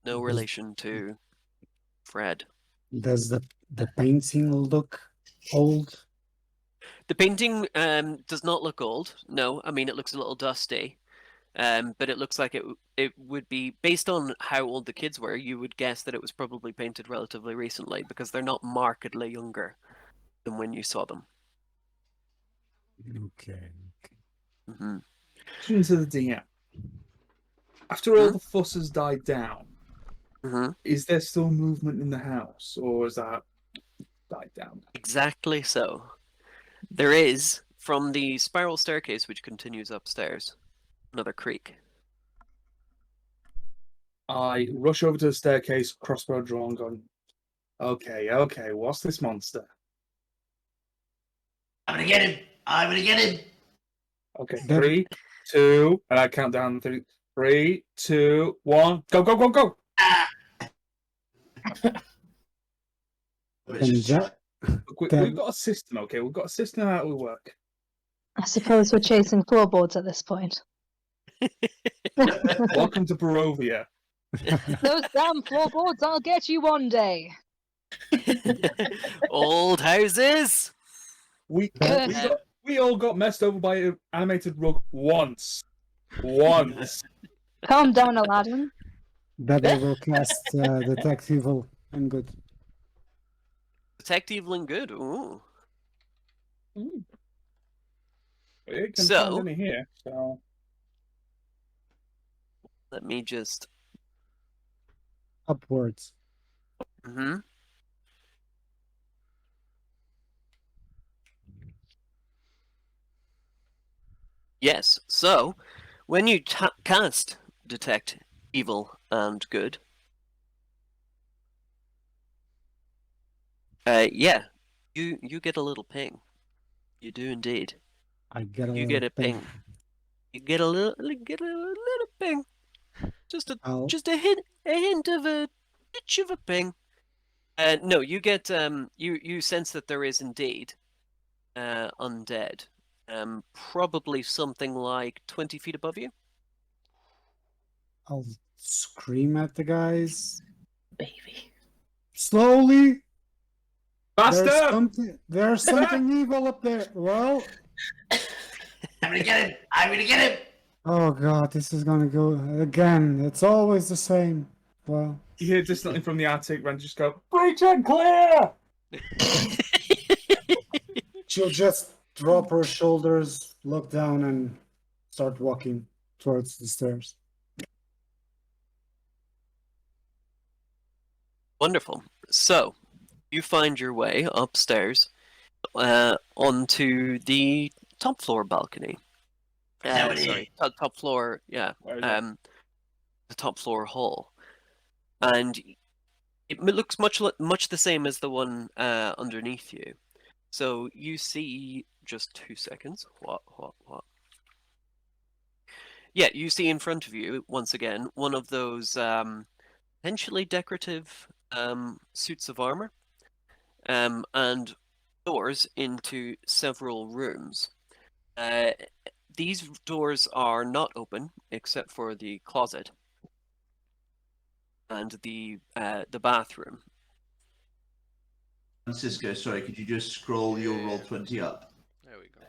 no relation to Fred. Does the painting look old? The painting does not look old. No, I mean it looks a little dusty, but it looks like it would be based on how old the kids were. You would guess that it was probably painted relatively recently because they're not markedly younger than when you saw them. Okay. Mm-hmm. Question to the DM. After all the fuss has died down, is there still movement in the house, or has that died down? Exactly so. There is, from the spiral staircase which continues upstairs, another creak. I rush over to the staircase, crossbow drawn, going, okay, what's this monster? I'm gonna get him. I'm gonna get him. Okay, Then- 3, 2, and I count down 3, 2, 1, go, go, go, go! But it's And just Jack- Look, we've Then got a system, okay? We've got a system how we work. I suppose we're chasing floorboards at this point. Welcome to Barovia. Those damn floorboards, I'll get you one day. Old houses. We Cursed. we all got messed over by an animated rug once. Once. Calm down, Aladdin. that I will cast Detect Evil and Good. Detect evil and good. Ooh. It can So- find any here, so Let me just. Upwards. Hmm. Yes. So, when you cast detect evil and good, yeah, you get a little ping. You do indeed. I get a You little get a thing. ping. You get a little ping. Just I'll- a hint of a itch of a ping. No, you get you sense that there is indeed undead. Probably something like 20 feet above you. I'll scream at the guys Baby. slowly. faster! There's something evil up there. Well, I'm gonna get him! I'm gonna get him! oh god, this is gonna go again. It's always the same. Well, You hear distantly from the attic, Ren just go, breach and clear! she'll just drop her shoulders, look down, and start walking towards the stairs. Wonderful. So, you find your way upstairs onto the top floor balcony. Sorry, top floor. Yeah, Where is that? the top floor hall, and it looks much the same as the one underneath you. So you see, just 2 seconds. What? Yeah, you see in front of you once again one of those potentially decorative suits of armor, and doors into several rooms. These doors are not open except for the closet and the bathroom. Francisco, sorry, could you just scroll your roll 20 up? There we go.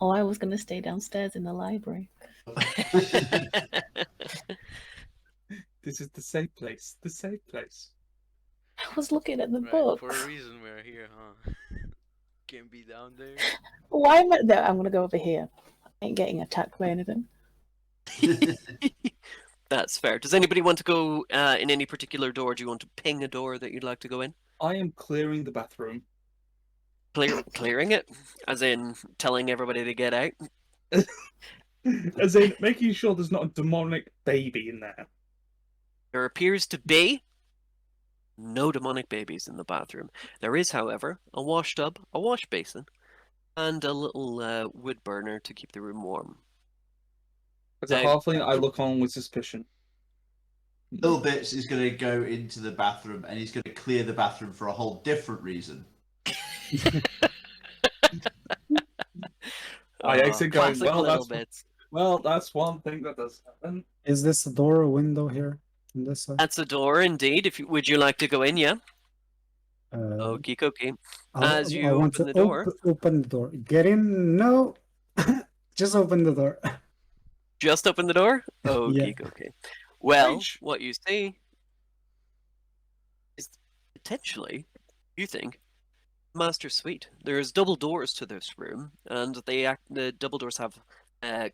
Oh, I was going to stay downstairs in the library. This is the safe place. The safe place. I was looking at the Right, books. for a reason we're here, huh? Can't be down there. Why am I there? I'm going to go over here. I ain't getting attacked by anything. That's fair. Does anybody want to go in any particular door? Do you want to ping a door that you'd like to go in? I am clearing the bathroom. Clearing it, as in telling everybody to get out. As in, making sure there's not a demonic baby in there. There appears to be no demonic babies in the bathroom. There is, however, a wash tub, a wash basin, and a little wood burner to keep the room warm. As a halfling, I look on with suspicion. Little Bits is going to go into the bathroom and he's going to clear the bathroom for a whole different reason. I exit going, classic well, Little that's Bits. well, that's one thing that does happen. Is this a door or window here on this side? That's a door, indeed. Would you like to go in? Yeah. Okie dokie. As you I want open to the door, open the door. Get in? No, just open the door. just open the door. Okie dokie. Well, Preach. what you see is potentially, you think, master suite. There's double doors to this room, and the double doors have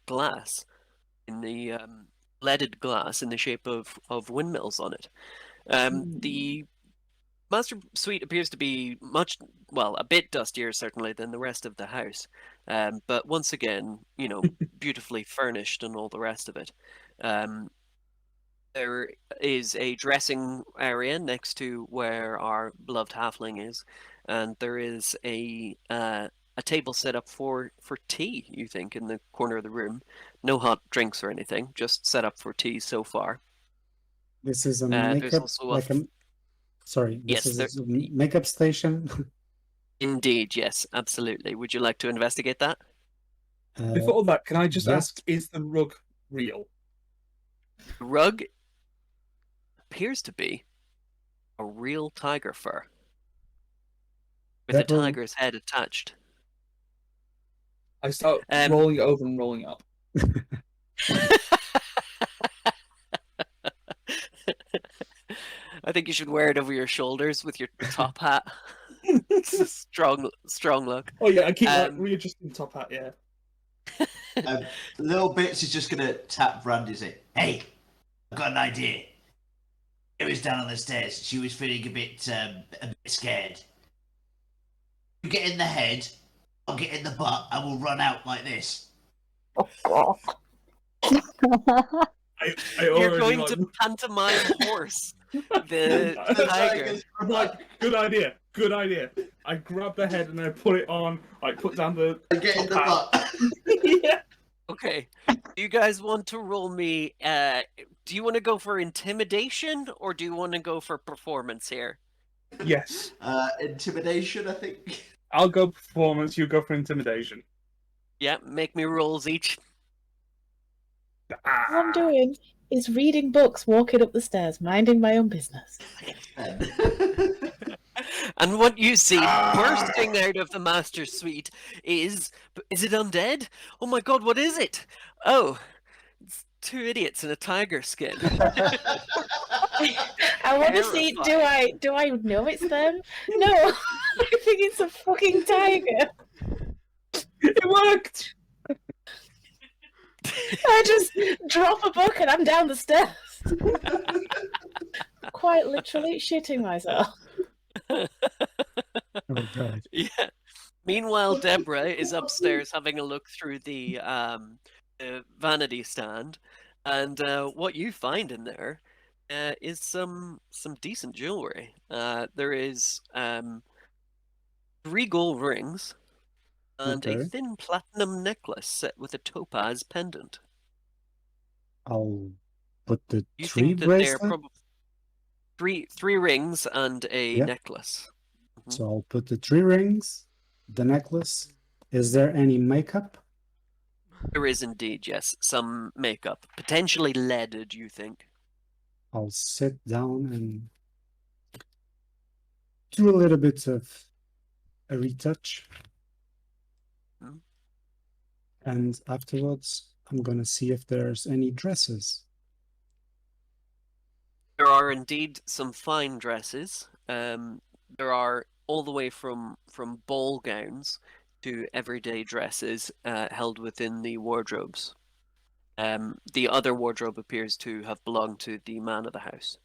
glass in the leaded glass in the shape of windmills on it. The master suite appears to be a bit dustier certainly than the rest of the house, but once again, beautifully furnished and all the rest of it. There is a dressing area next to where our beloved halfling is, and there is a table set up for tea, you think, in the corner of the room. No hot drinks or anything, just set up for tea so far. This is a There's makeup, also like a Sorry, this Yes, is a makeup station. indeed, yes, absolutely. Would you like to investigate that? Before that, can I just yes. ask, is the rug real? The rug appears to be a real tiger fur with a Deborah, tiger's head attached. I start Um, rolling it over and rolling up. I think you should wear it over your shoulders with your top hat. Strong look. Oh yeah, I keep like Um, readjusting the top hat. Yeah. Little Bits is just gonna tap Brandy and say, "Hey, I've got an idea." It was down on the stairs. She was feeling a bit scared. You get in the head, I'll get in the butt, and we'll run out like this. Oh god. I you're already going like, to pantomime horse the The tiger. tiger's I'm like, good idea, good idea. I grab the head and I put it on. I put down the and get in the top butt. yeah. Okay. Do you guys want to roll me? Do you want to go for intimidation or do you want to go for performance here? Yes, Intimidation, I think. I'll go performance. You go for intimidation. Yeah, make me rolls each. All I'm doing is reading books, walking up the stairs, minding my own business. And what you see bursting out of the master suite is it undead? Oh my god, what is it? Oh, it's two idiots in a tiger skin. I want to see. Do I know it's them? No, I think it's a fucking tiger. It worked. I just drop a book and I'm down the stairs. Quite literally shitting myself. Oh god. Yeah. Meanwhile, Deborah is upstairs having a look through the vanity stand, and what you find in there is some decent jewelry. There is 3 gold rings and a Okay. thin platinum necklace set with a topaz pendant. I'll put the You tree think that they're bracelet. probably three rings and a Yep. necklace. So I'll put the 3 rings, the necklace. Is there any makeup? There is indeed, yes, some makeup, potentially leaded. You think? I'll sit down and do a little bit of a retouch. Hmm. And afterwards, I'm gonna see if there's any dresses. There are indeed some fine dresses. There are all the way from ball gowns to everyday dresses held within the wardrobes. The other wardrobe appears to have belonged to the man of the house.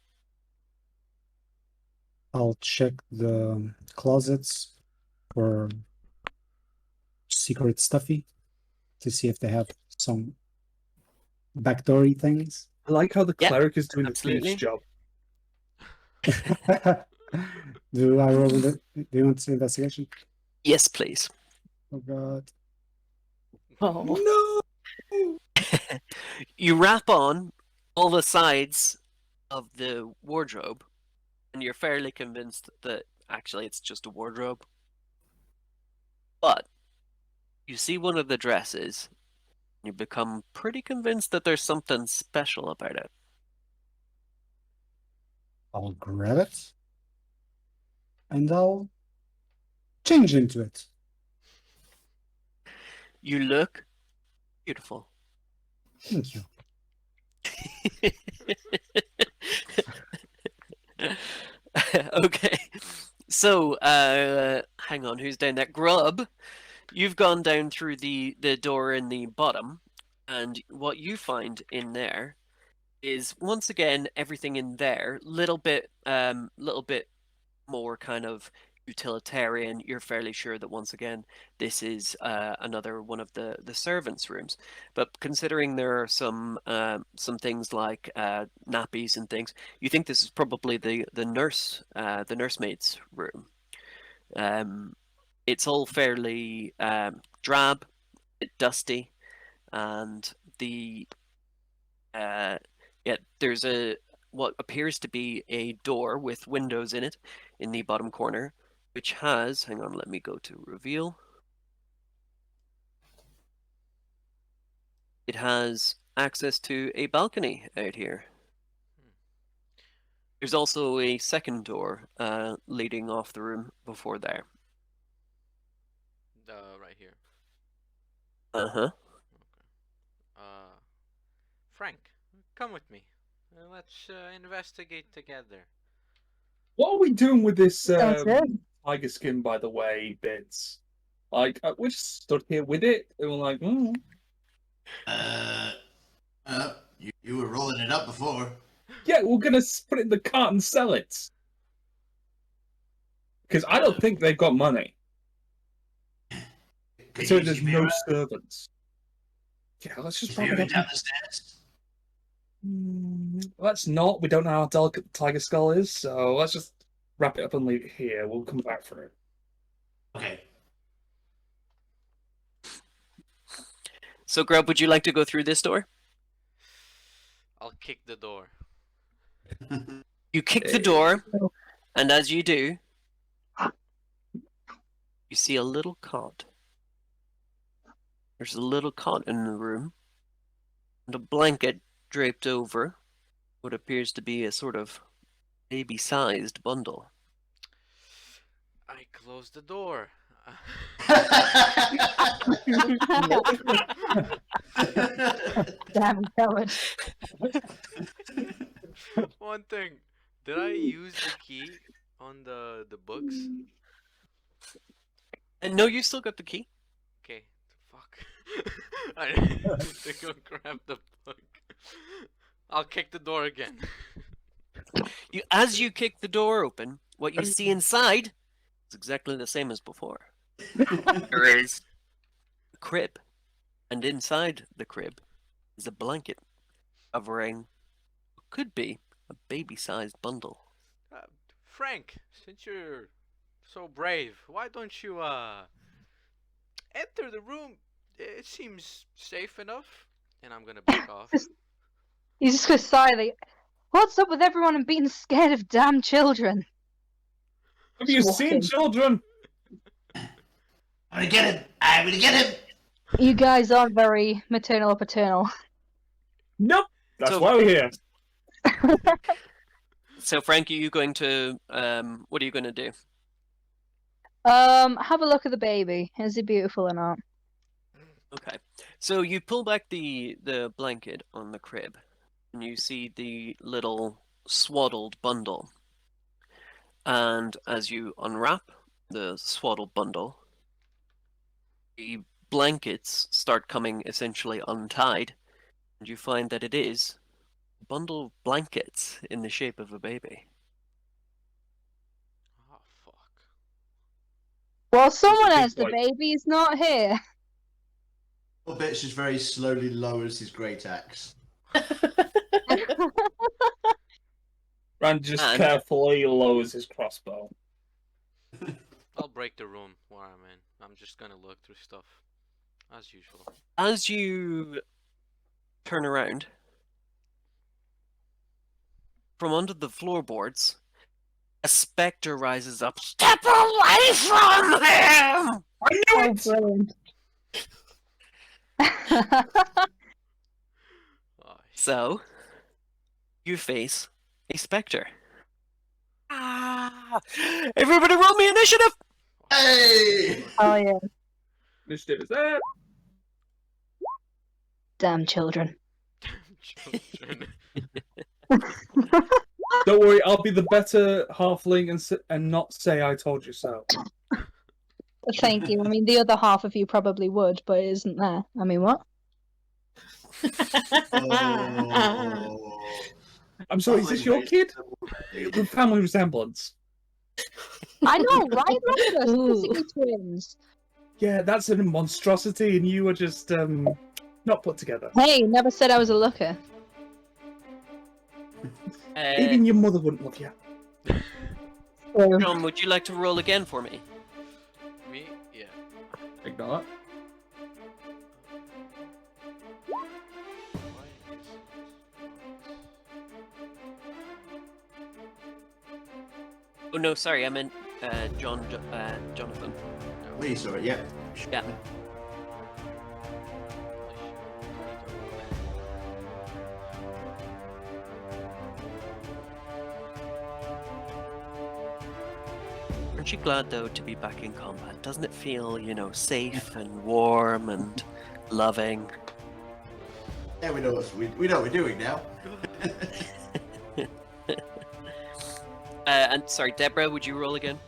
I'll check the closets for secret stuffy to see if they have some backdoory things. I like how the Yeah, cleric is doing absolutely. the thief's job. Do I roll the? Do you want to see investigation? Yes, please. Oh god! Oh, No! You wrap on all the sides of the wardrobe, and you're fairly convinced that actually it's just a wardrobe. But you see one of the dresses, you become pretty convinced that there's something special about it. I'll grab it and I'll change into it. You look beautiful. Thank you. Okay. So, hang on, who's down there? Grub, you've gone down through the door in the bottom, and what you find in there is once again everything in there, little bit more kind of utilitarian. You're fairly sure that once again this is another one of the servants' rooms. But considering there are some things like nappies and things, you think this is probably the nursemaid's room. It's all fairly drab, a bit dusty, and the yeah, there's a what appears to be a door with windows in it in the bottom corner, which has, hang on, let me go to reveal. It has access to a balcony out here. There's also a second door leading off the room before there. Right here. Uh-huh. Frank, come with me. Let's investigate together. What are we doing with this Sounds good. tiger skin, by the way, bits? Like, we just stood here with it, and we're like, You were rolling it up before. yeah, we're gonna put it in the cart and sell it. Because I don't think they've got money. So there's no servants. Yeah, let's just wrap it up. Down the stairs. Let's not. We don't know how delicate the tiger skull is, so let's just wrap it up and leave it here. We'll come back for it. Okay. So, Grub, would you like to go through this door? I'll kick the door. You kick the door, and as you do, you see a little cot. There's a little cot in the room, and a blanket draped over what appears to be a sort of baby-sized bundle. I closed the door. Damn coward. One thing, did I use the key on the books? And no, you still got the key. Okay, fuck. I need to go grab the book. I'll kick the door again. As you kick the door open, what you see inside is exactly the same as before. There is a crib, and inside the crib is a blanket covering what could be a baby-sized bundle. Frank, since you're so brave, why don't you enter the room? It seems safe enough. And I'm gonna back off. He's just gonna sigh like, what's up with everyone and being scared of damn children? Have you Just seen walking. children? I'm gonna get him. I'm gonna get him. You guys aren't very maternal or paternal. Nope. That's So- why we're here. So, Frank, are you going to, what are you going to do? Have a look at the baby. Is he beautiful or not? Okay. So you pull back the blanket on the crib, and you see the little swaddled bundle. And as you unwrap the swaddled bundle, the blankets start coming essentially untied, and you find that it is a bundle of blankets in the shape of a baby. Oh fuck. Well, someone big has the boy. baby. He's not here. Little bitch just very slowly lowers his great axe. Rand just And- carefully lowers his crossbow. I'll break the room where I'm in. I'm just gonna look through stuff. As usual. As you turn around, from under the floorboards, a specter rises up. Step away from him! I knew Oh, it! brilliant. Oh, So, you face a specter. Ah! Everybody roll me initiative! Hey! Oh yeah. Initiative is there. Damn children. children. Don't worry, I'll be the better halfling and not say I told you so. Thank you. I mean, the other half of you probably would, but it isn't there. I mean, what? Oh. I'm sorry, is this your kid? The family resemblance. I know, right? Look at us, Ooh. basically twins. Yeah, that's a monstrosity, and you were just not put together. Hey, never said I was a looker. Even your mother wouldn't love you. So, John, would you like to roll again for me? Me? Yeah. Ignore that. Why is Oh no, sorry, I meant Jonathan. Lee, sorry, yeah. Yeah. Aren't you glad though to be back in combat? Doesn't it feel, safe and warm and loving? Yeah, we know what we're doing now. And sorry, Deborah, would you roll again?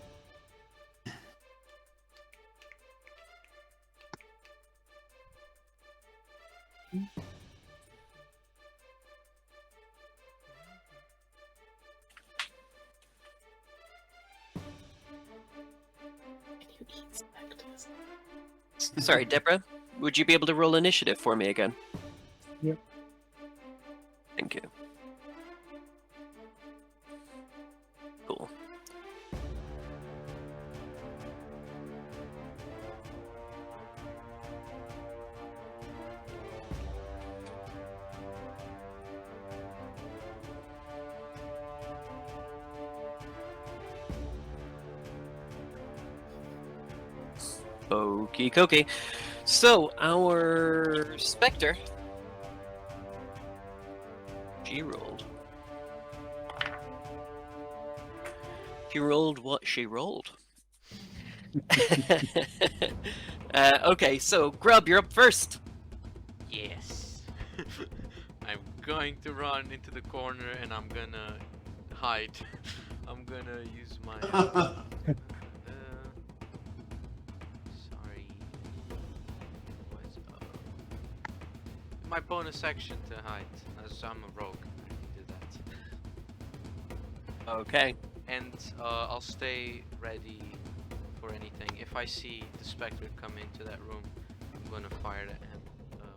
Sorry, Deborah, would you be able to roll initiative for me again? Yep. Thank you. Cool. Okie dokie. So, our Spectre. She rolled. She rolled what she rolled. Okay, so Grub, you're up first. Yes. I'm going to run into the corner and I'm gonna hide. I'm gonna use my. Sorry. What's my bonus action to hide, as I'm a rogue. I can do that. Okay. And I'll stay ready for anything. If I see the Spectre come into that room, I'm gonna fire at him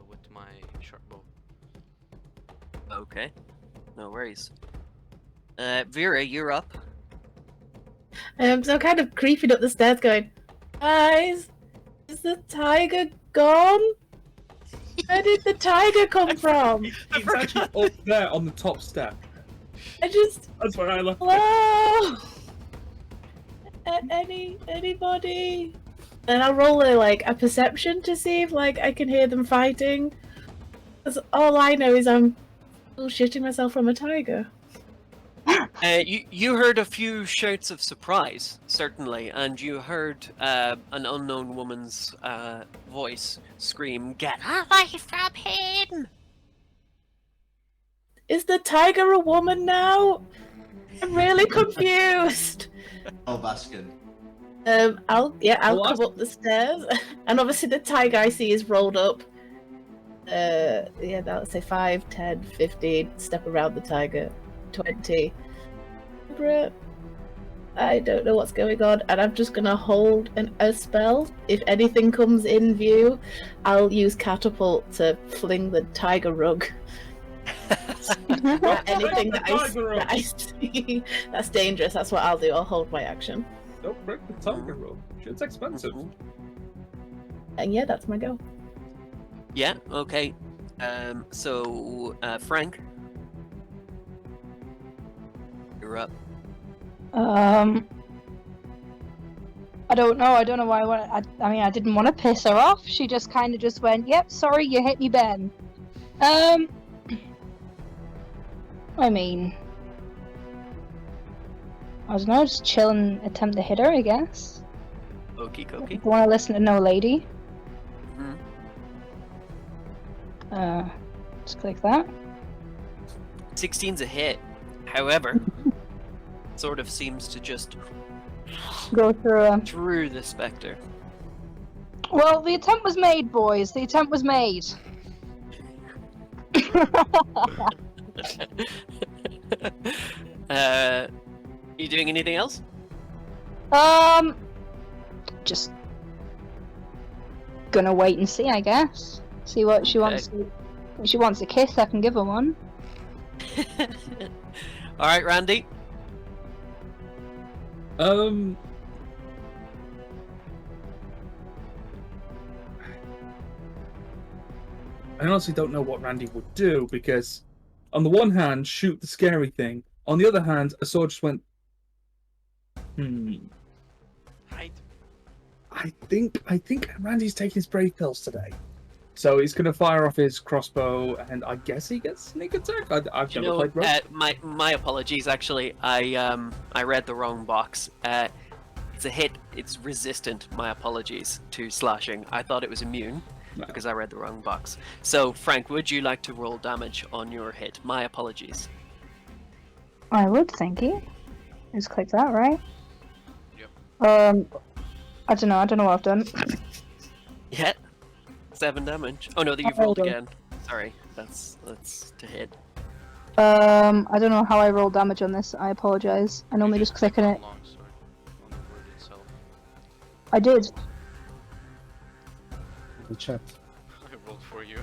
with my short bow. Okay. No worries. Vera, you're up. So kind of creeping up the stairs going, guys, is the tiger gone? Where did the tiger come from? It's actually up there on the top step. That's where I left it. hello? Anybody? And I'll roll a perception to see if I can hear them fighting. 'Cause all I know is I'm shitting myself from a tiger. You heard a few shouts of surprise, certainly, and you heard an unknown woman's voice scream, "Get away from him!" Is the tiger a woman now? I'm really confused. Oh, Baskin. I'll come up the stairs, and obviously the tiger I see is rolled up. That'll say 5, 10, 15. Step around the tiger. 20. I don't know what's going on, and I'm just gonna hold a spell. If anything comes in view, I'll use catapult to fling the tiger rug. Anything that I see that's dangerous, that's what I'll do. I'll hold my action. Don't break the tiger rope. Shit's expensive. And yeah, that's my go. Yeah, okay. So, Frank, you're up. I don't know. I don't know why. I mean, I didn't want to piss her off. She just kind of just went, "Yep, sorry, you hit me, Ben." I mean, I don't know. Just chill and attempt to hit her, I guess. Okie dokie. If you want to listen to no lady, Mhm. Just click that. 16's a hit. However, sort of seems to just Go through. through the Spectre. Well, the attempt was made, boys. The attempt was made. You doing anything else? Just gonna wait and see, I guess. See what she wants. If she wants a kiss, I can give her one. All right, Randy. I honestly don't know what Randy would do, because on the one hand, shoot the scary thing. On the other hand, a sword just went Hide. I think Randy's taking his brave pills today. So he's going to fire off his crossbow, and I guess he gets sneak attack. I've You never know, played rogue. my apologies. Actually, I read the wrong box. It's a hit. It's resistant. My apologies to slashing. I thought it was immune No. because I read the wrong box. So, Frank, would you like to roll damage on your hit? My apologies. I would, thank you. Just click that, right? Yep. I don't know what I've done. Yeah. 7 damage. Oh no, you've rolled again. Sorry, that's to hit. I don't know how I roll damage on this. I apologize. I normally just click on it. Longsword on the word itself. I did. The chat. I rolled for you.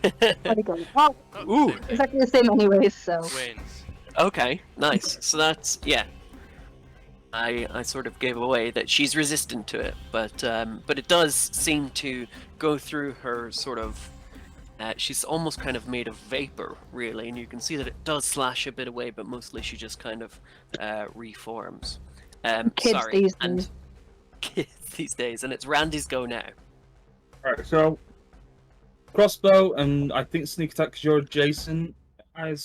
There we go. Oh, Ooh. Same thing. exactly the same anyways, so. Wins. Okay, nice. So that's yeah. I sort of gave away that she's resistant to it, but it does seem to go through her sort of. She's almost kind of made of vapor, really, and you can see that it does slash a bit away, but mostly she just kind of reforms. Kids sorry, these and days. kids these days, and it's Randy's go now. Alright, so crossbow, and I think sneak attack because you're adjacent. I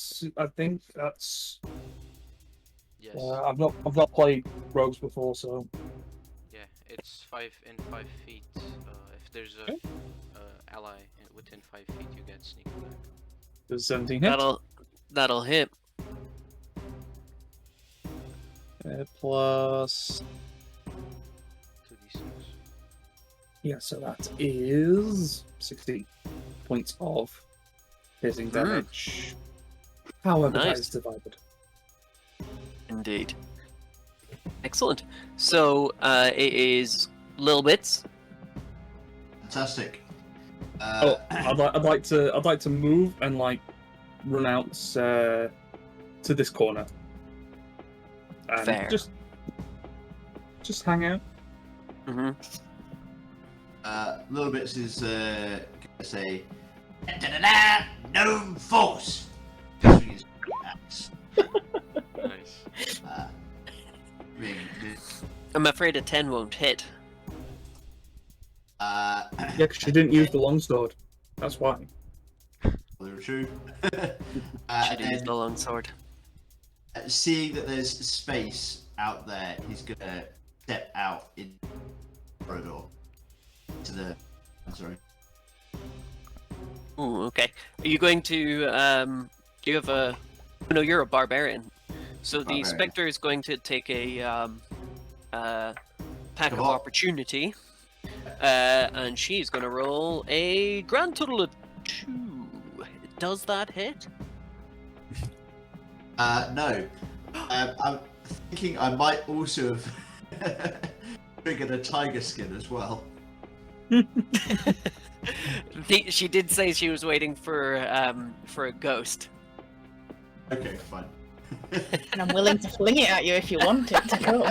think that's. Yes. I've not played rogues before, so Yeah, it's 5 feet. If there's a ally within 5 feet, you get sneak attack. there's 17 hit. That'll hit. Plus. 2d6. Yeah, so that is 60 points of piercing damage. However, that Nice. is divided. Indeed. Excellent. So it is little bits. Fantastic. I'd like to move and like run out to this corner. And Fair. Just hang out. Mm-hmm. Little Bits is gonna say, "Da-da-da, no force." Just with his axe. Nice. Ring. I'm afraid a 10 won't hit. Yeah, because she didn't use the longsword. That's why. Very true. Should use and the longsword. seeing that there's space out there, he's gonna step out in the corridor to the. I'm sorry. Ooh, okay. Are you going to? Do you have a? No, you're a barbarian. So the Barbarian. specter is going to take a pack Come of on. opportunity, and she's going to roll a grand total of 2. Does that hit? No. I'm thinking I might also have triggered a tiger skin as well. She did say she was waiting for a ghost. Okay, fine. And I'm willing to fling it at you if you want it to come.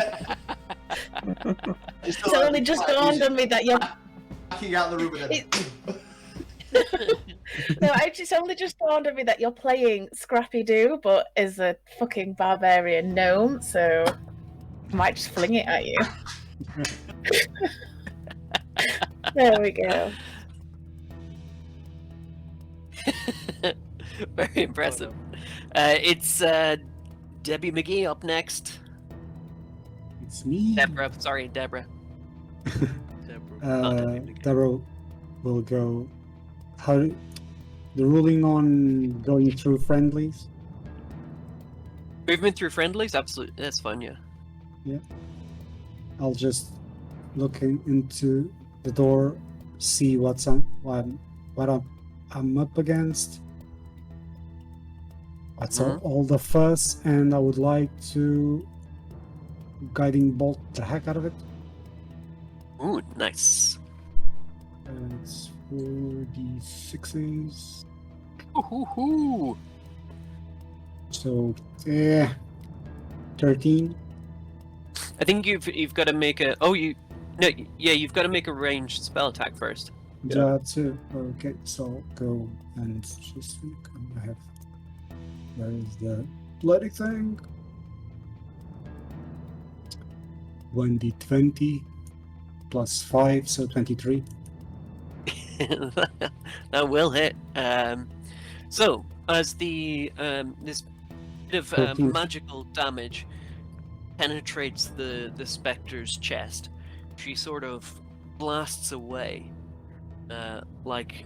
It's only just dawned on me that you're. Backing out the room and then. No, it's only just dawned on me that you're playing Scrappy Doo, but as a fucking barbarian gnome, so I might just fling it at you. There we go. Very impressive. It's Debbie McGee up next. It's me. Deborah, sorry, Deborah. Deborah will go. How the ruling on going through friendlies? Movement through friendlies, absolutely. That's fun, yeah. I'll just look into the door, see what I'm up against. What's all the fuss, and I would like to guiding bolt the heck out of it. Ooh, nice. It's 4d6s. Ooh. So, 13. I think you've got to make a. You've got to make a ranged spell attack first. That's it. Okay, so I'll go and just I have. Where is the bloody thing? 1d20 plus 5, so 23. That will hit. So, as the this bit of 13. magical damage penetrates the specter's chest, she sort of blasts away, like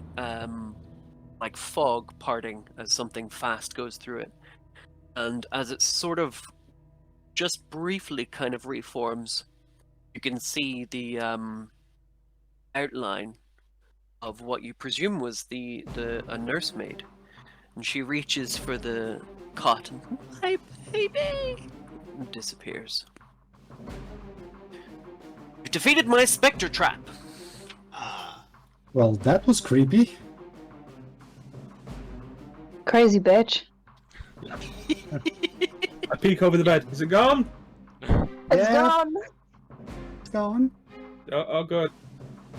fog parting as something fast goes through it. And as it sort of just briefly kind of reforms, you can see the outline of what you presume was a nursemaid, and she reaches for the cot and "Hi, baby," and disappears. You defeated my specter trap. Ah. Well, that was creepy. Crazy bitch. I peek over the bed. Is it gone? It's Yeah. gone. It's gone. Oh, good.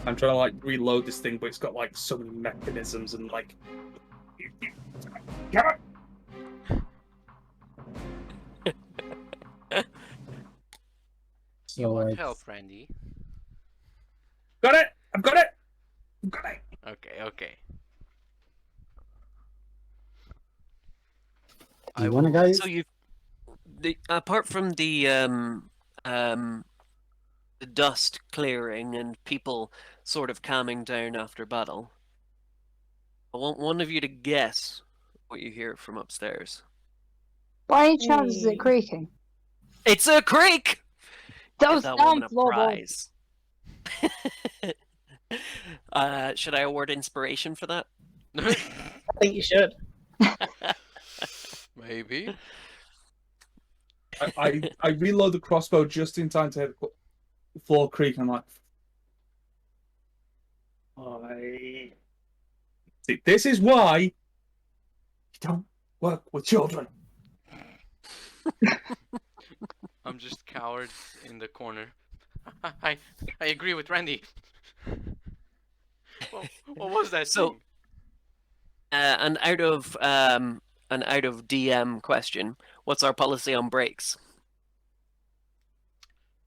I'm trying to like reload this thing, but it's got like so many mechanisms and like. You So want it's- help, Randy? Got it! I've got it! I've got it! Okay. You wanna, guys? So apart from the dust clearing and people sort of calming down after battle, I want one of you to guess what you hear from upstairs. By any chance, is Hey. it creaking? It's a creak! Give Those that damn woman a floorboards. prize. Should I award inspiration for that? I think you should. Maybe. I reload the crossbow just in time to hit the floor creak, and I'm like, See, this is why you don't work with children. I'm just cowered in the corner. I agree with Randy. What was that So- thing? An out of DM question. What's our policy on breaks?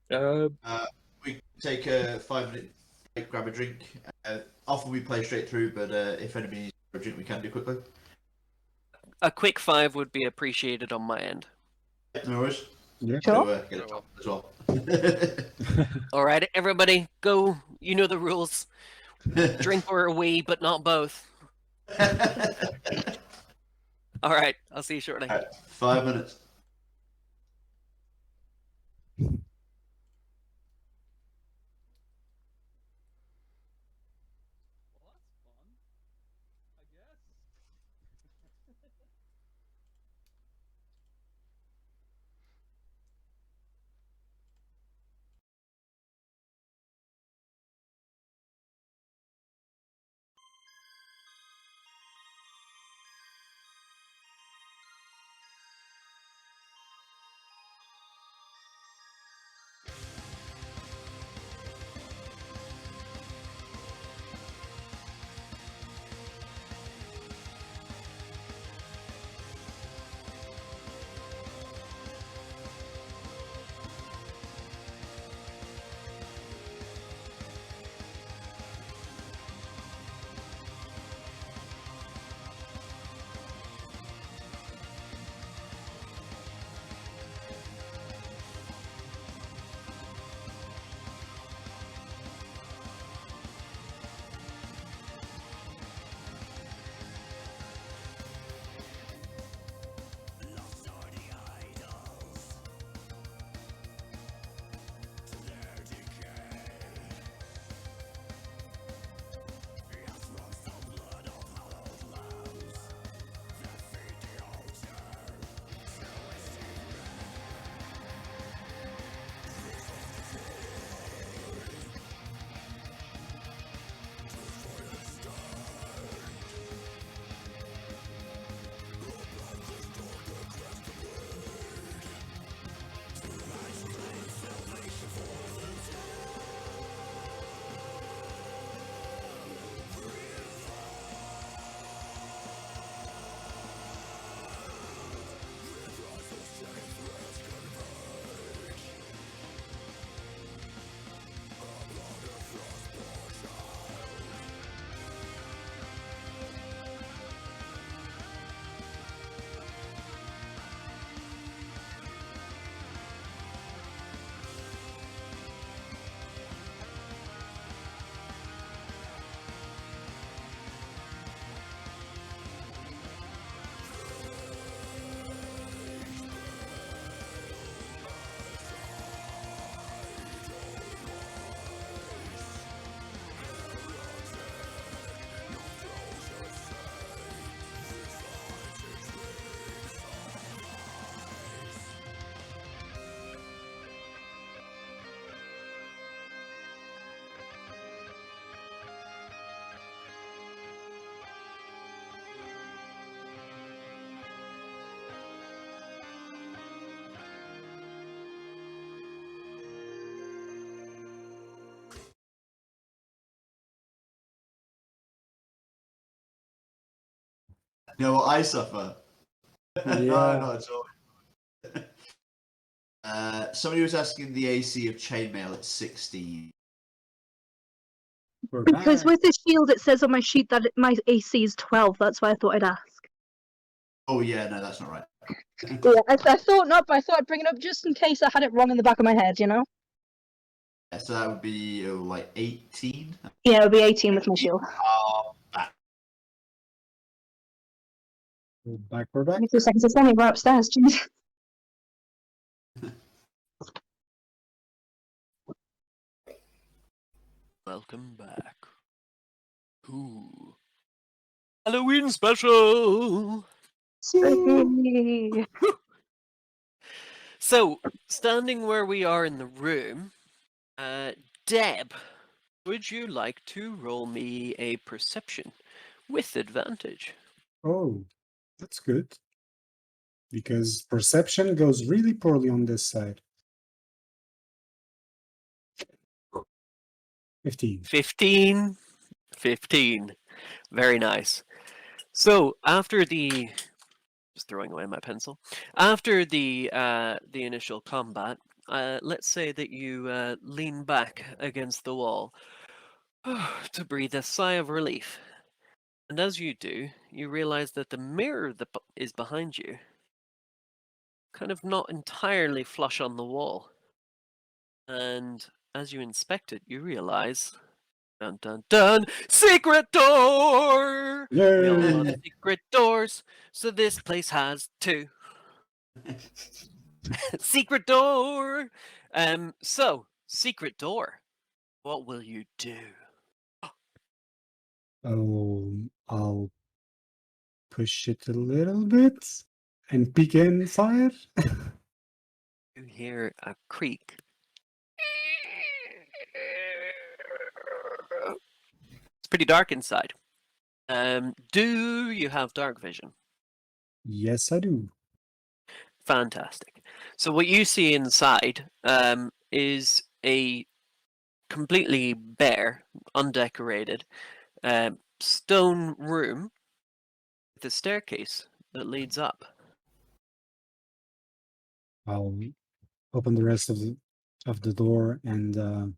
We take a 5-minute break, grab a drink. Often we play straight through, but if anybody needs a drink, we can do quickly. A quick 5 would be appreciated on my end. No worries. Yeah. Sure. So, get a top as well. All right, everybody, go. You know the rules. Drink or a wee, but not both. All right, I'll see you shortly. Alright, 5 minutes. You know what I suffer? No, Yeah. not at all. Somebody was asking the AC of chainmail at 16. We're Because back. with the shield, it says on my sheet that my AC is 12. That's why I thought I'd ask. Oh yeah, no, that's not right. Yeah, I thought not, but I thought I'd bring it up just in case I had it wrong in the back of my head, you know? Yeah, so that would be like 18. Yeah, it would be 18 with my shield. We're back. We're back. Give me 2 seconds, it's only right upstairs, jeez. Welcome back. Ooh. Halloween special! Spooky. So, standing where we are in the room, Deb, would you like to roll me a perception with advantage? Oh, that's good. Because perception goes really poorly on this side. 15. 15. 15. Very nice. So, after the... Just throwing away my pencil. After the initial combat, let's say that you lean back against the wall to breathe a sigh of relief. And as you do, you realize that the mirror that is behind you, kind of not entirely flush on the wall. And as you inspect it, you realize, dun dun dun, secret door! We all love Yay! secret doors, so this place has two. Secret door! So, secret door, what will you do? Oh, I'll push it a little bit and peek inside. You hear a creak. It's pretty dark inside. Do you have dark vision? Yes, I do. Fantastic. So what you see inside is a completely bare, undecorated stone room with a staircase that leads up. I'll open the rest of the door and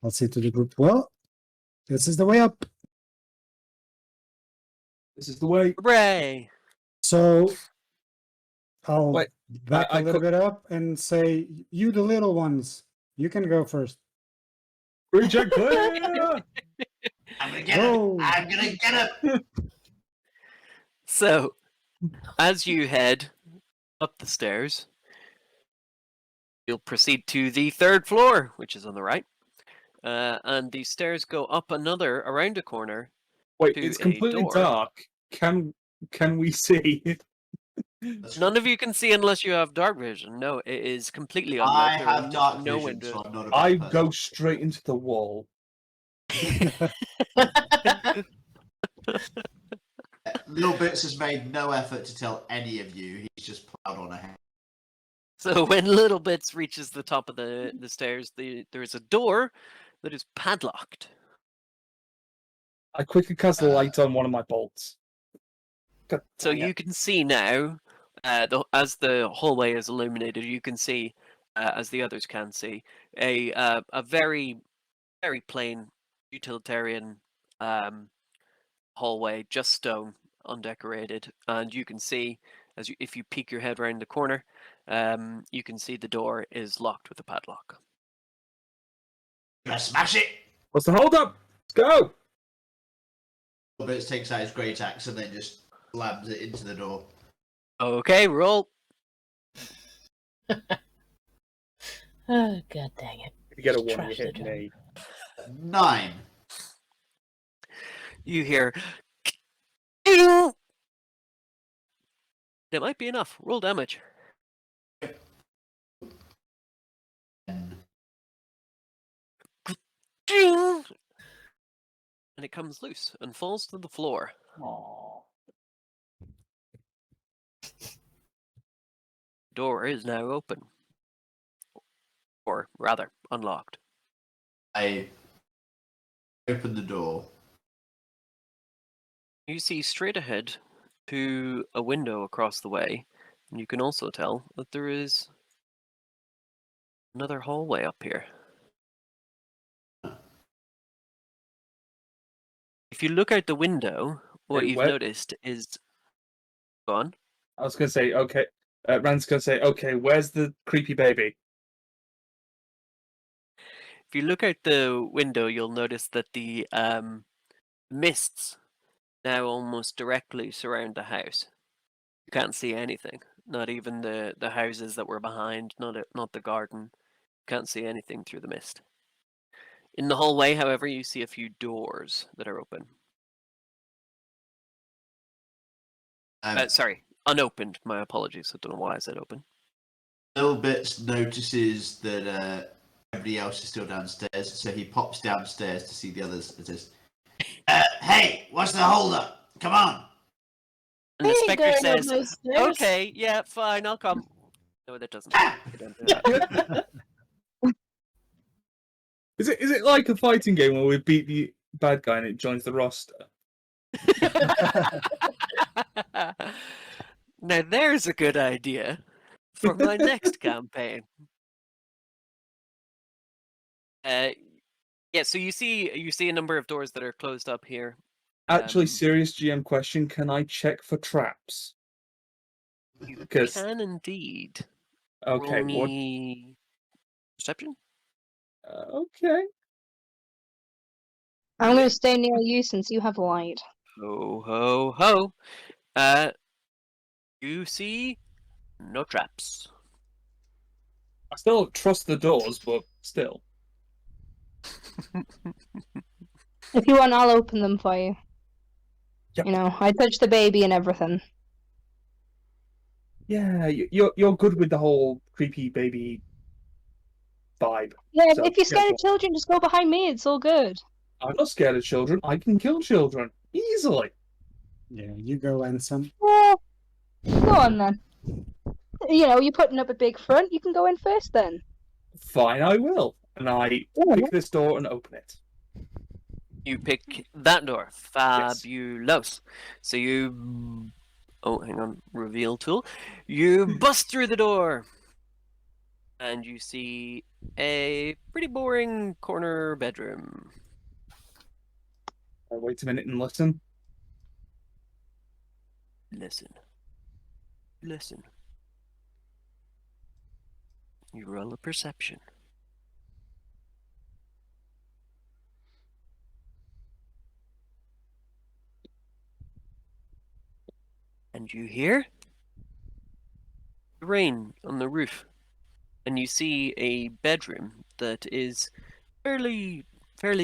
I'll say to the group, well, this is the way up. This is the way. Hooray! So I'll Wait, back I a little could- bit up and say, you the little ones, you can go first. Green check clear! I'm gonna get Go! him! I'm gonna get him! So, as you head up the stairs, you'll proceed to the third floor, which is on the right. And the stairs go up another, around a corner. Wait, To it's a completely door. dark. Can we see? That's None true. of you can see unless you have dark vision. No, it is completely unlit. I There are have dark no vision, windows. so I'm not a I bad person. go straight into the wall. Little Bits has made no effort to tell any of you. He's just plowed on ahead. So when Little Bits reaches the top of the stairs, there is a door that is padlocked. I quickly cast the light on one of my bolts. God So dang it. you can see now, as the hallway is illuminated, you can see, as the others can see, a very, very plain utilitarian hallway, just stone, undecorated, and you can see, if you peek your head around the corner, you can see the door is locked with a padlock. Gonna smash it! What's the hold up? Let's go! Little Bits takes out his great axe and then just slams it into the door. Okay, roll. Oh, god dang it. You get a Just one, you trashed hit the me. 9. You hear. Ding! It might be enough. Roll damage. 10. Ding! And it comes loose and falls to the floor. Aww. Door is now open. Or rather, unlocked. I open the door. You see straight ahead to a window across the way, and you can also tell that there is another hallway up here. If you look out the window, what Hey, you've where- noticed is... Go on. I was going to say, okay. Rand's going to say, okay, where's the creepy baby? If you look out the window, you'll notice that the mists now almost directly surround the house. You can't see anything, not even the houses that were behind, not the garden. You can't see anything through the mist. In the hallway, however, you see a few doors that are open. Sorry, unopened. My apologies. I don't know why I said open. Little Bits notices that everybody else is still downstairs, so he pops downstairs to see the others and says, hey, what's the holdup? Come on. And the Hey, spectre going up says, those stairs. okay, yeah, fine, I'll come. No, that doesn't. I don't do that. Is it like a fighting game where we beat the bad guy and it joins the roster? Now there's a good idea for my next campaign. Yeah, so you see a number of doors that are closed up here. Actually, serious GM question: can I check for traps? You Because can indeed. okay, Roll what? me perception. Okay. I'm going to stay near you since you have light. Ho ho ho. You see no traps. I still don't trust the doors, but still. If you want, I'll open them for you. Yep. You know, I touched the baby and everything. Yeah, you're good with the whole creepy baby vibe. Yeah, So, if you're yeah, scared go of children, just go behind me. It's all good. I'm not scared of children. I can kill children easily. Yeah, you go, Ansem. Well, go on then. You know, you're putting up a big front. You can go in first then. Fine, I will. And I pick this door and open it. You pick that door. Fabulous. So you... Oh, hang on. Reveal tool. You bust through the door. And you see a pretty boring corner bedroom. I wait a minute and listen. Listen. Listen. You roll a perception. And you hear the rain on the roof. And you see a bedroom that is fairly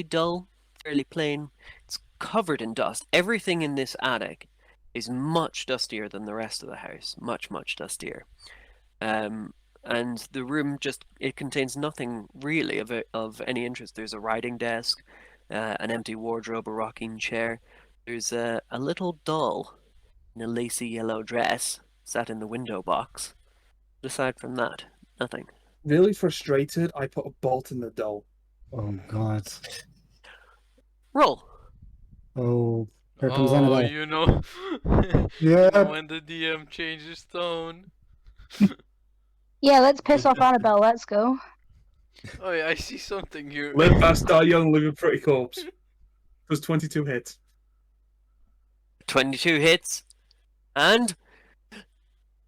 dull, fairly plain. It's covered in dust. Everything in this attic is much dustier than the rest of the house. Much dustier. And the room it contains nothing really of any interest. There's a writing desk, an empty wardrobe, a rocking chair. There's a little doll in a lacy yellow dress sat in the window box. Aside from that, nothing. Really frustrated, I put a bolt in the doll. Oh God. Roll. Oh, here comes Oh, Annabelle. you know, Yeah. you know when the DM changes tone. Yeah, let's piss off Annabelle. Let's go. Oh yeah, I see something here. Live fast, die young, live a pretty corpse. It was 22 hits. 22 hits. And...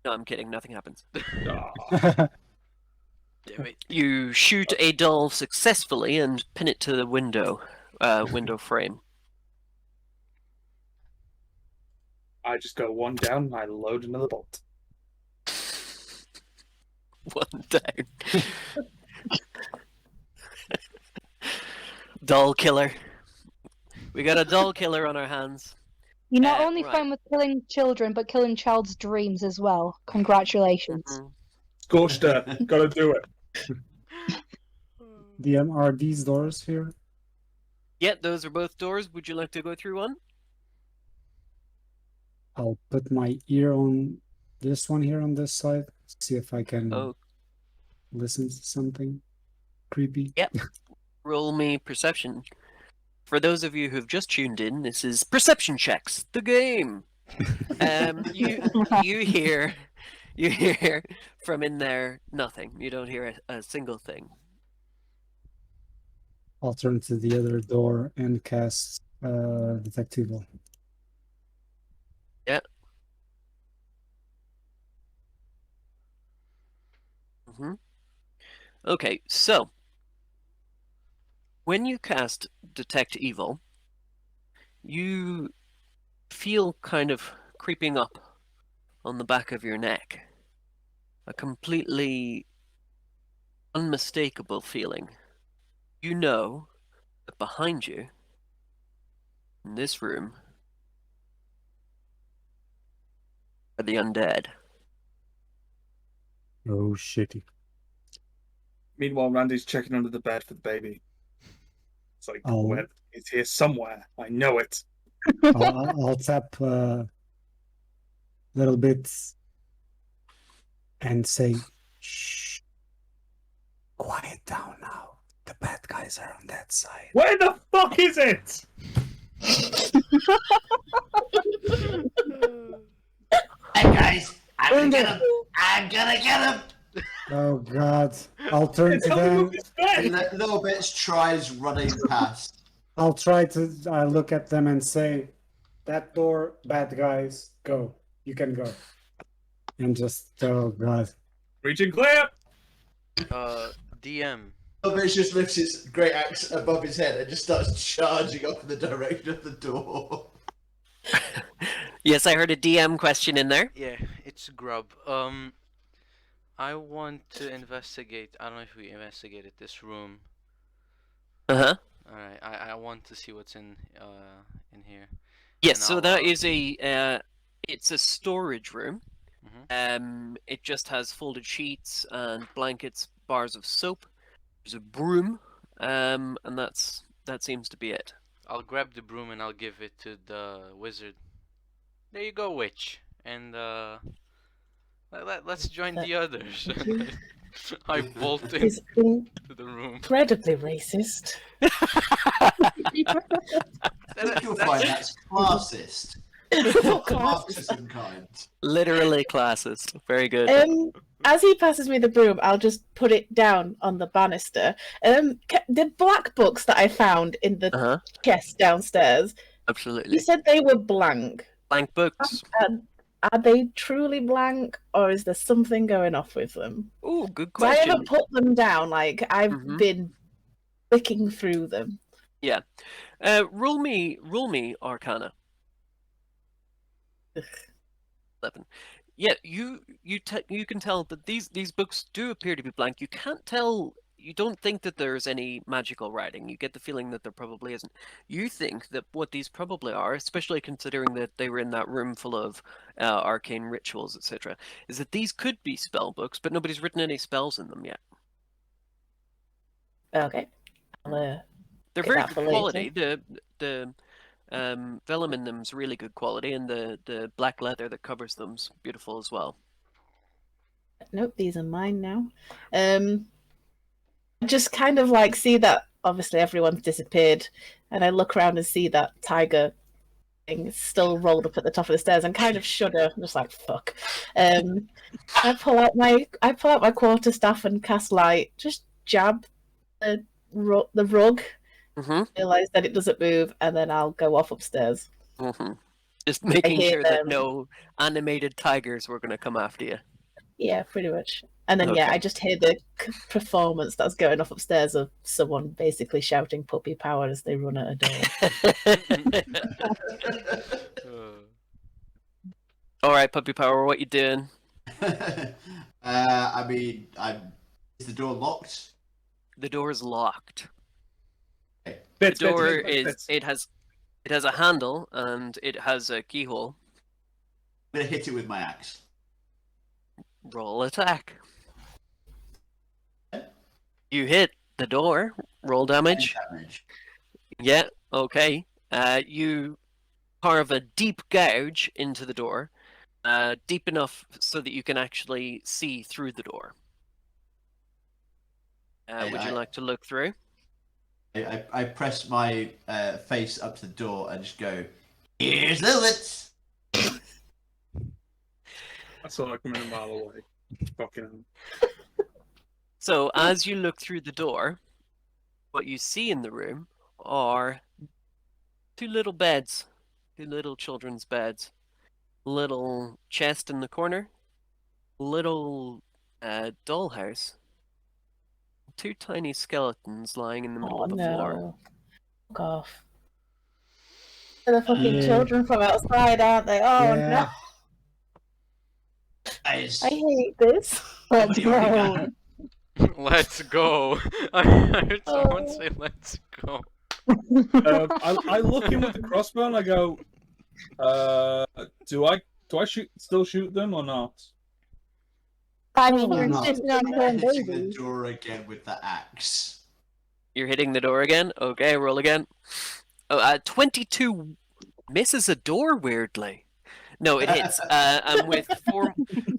No, I'm kidding. Nothing happens. Ah. Damn it. You shoot a doll successfully and pin it to the window frame. I just go one down and I load another bolt. One down. Doll killer. We got a doll killer on our hands. You're not Uh, only right. fine with killing children, but killing child's dreams as well. Congratulations. Mhm. Scorched her. Gotta do it. DM, are these doors here? Yeah, those are both doors. Would you like to go through one? I'll put my ear on this one here on this side. See if I can Oh, listen to something creepy. Yep. Roll me perception. For those of you who've just tuned in, this is Perception Checks, the game. You hear from in there nothing. You don't hear a single thing. I'll turn to the other door and cast Detect Evil. Yeah. Mm-hmm. Okay, so when you cast Detect Evil, you feel kind of creeping up on the back of your neck. A completely unmistakable feeling. You know that behind you, in this room, are the undead. Oh, shitty. Meanwhile, Randy's checking under the bed for the baby. It's like, Oh. well, it's here somewhere. I know it. I'll tap a little bit and say, shh, quiet down now. The bad guys are on that side. Where the fuck is it? Hey guys, I'm gonna get him. I'm gonna get him. Oh, God. I'll turn to Tell me them. who this bed. Little bits tries running past. I'll try to look at them and say, that door, bad guys, go. You can go. And just, oh, God. Reaching clear. DM. Little bits just lifts his great axe above his head and just starts charging up in the direction of the door. Yes, I heard a DM question in there. Yeah, it's Grub. I want to investigate. I don't know if we investigated this room. Uh-huh. All right, I want to see what's in here. Yes, And so I'll, that is it's a storage room. Mhm. It just has folded sheets and blankets, bars of soap. There's a broom, and that seems to be it. I'll grab the broom and I'll give it to the wizard. There you go, witch. And let's join the others. I bolt He's into the room. incredibly racist. You'll find that's classist. Marxism kind. Literally classist. Very good. As he passes me the broom, I'll just put it down on the banister. The black books that I found in the Uh-huh. chest downstairs, Absolutely. you said they were blank. Blank books. Are they truly blank, or is there something going off with them? Oh, good 'Cause I question. haven't put them down. Like I've Mhm. been flicking through them. Yeah. Roll me Arcana. 11. Yeah, you can tell that these books do appear to be blank. You can't tell. You don't think that there's any magical writing. You get the feeling that there probably isn't. You think that what these probably are, especially considering that they were in that room full of arcane rituals, etc., is that these could be spell books, but nobody's written any spells in them yet. Okay. They're Get very that good for quality. later. The vellum in them's really good quality, and the black leather that covers them's beautiful as well. Nope, these are mine now. I just kind of like see that obviously everyone's disappeared, and I look around and see that tiger thing still rolled up at the top of the stairs, and kind of shudder. I'm just like fuck. I pull out my quarterstaff and cast light. Just jab the rug. Mm-hmm. Realize that it doesn't move, and then I'll go off upstairs. Mm-hmm. Just making hear sure that them. no animated tigers were going to come after you. Yeah, pretty much. And then yeah, Okay. I just hear the performance that's going off upstairs of someone basically shouting puppy power as they run at a door. All right, puppy power, what you doing? I mean, is the door locked? The door is locked. Bits, The door bits. it has a handle and it has a keyhole. I'm gonna hit it with my axe. Roll attack. You hit the door. Roll damage. Damage. Yeah, okay. You carve a deep gouge into the door, deep enough so that you can actually see through the door. Would you like to look through? I press my face up to the door and just go, "Here's Lilith." I saw that coming a mile away. Fucking. So as you look through the door, what you see in the room are two little beds, two little children's beds, little chest in the corner, little dollhouse, two tiny skeletons lying in the middle Oh of the floor. no. Fuck off. They're the fucking Yeah. children from outside, aren't they? Oh Yeah. no. Guys, I hate this. Oh Somebody already no. got- Let's go. I heard someone Oh. say, "Let's go." I look in with the crossbow and I go, do I still shoot them or not? I mean, Oh, you're no. insisting on killing hitting the babies. door again with the axe. You're hitting the door again. Okay, roll again. Oh, 22 misses a door weirdly. No, it hits. And with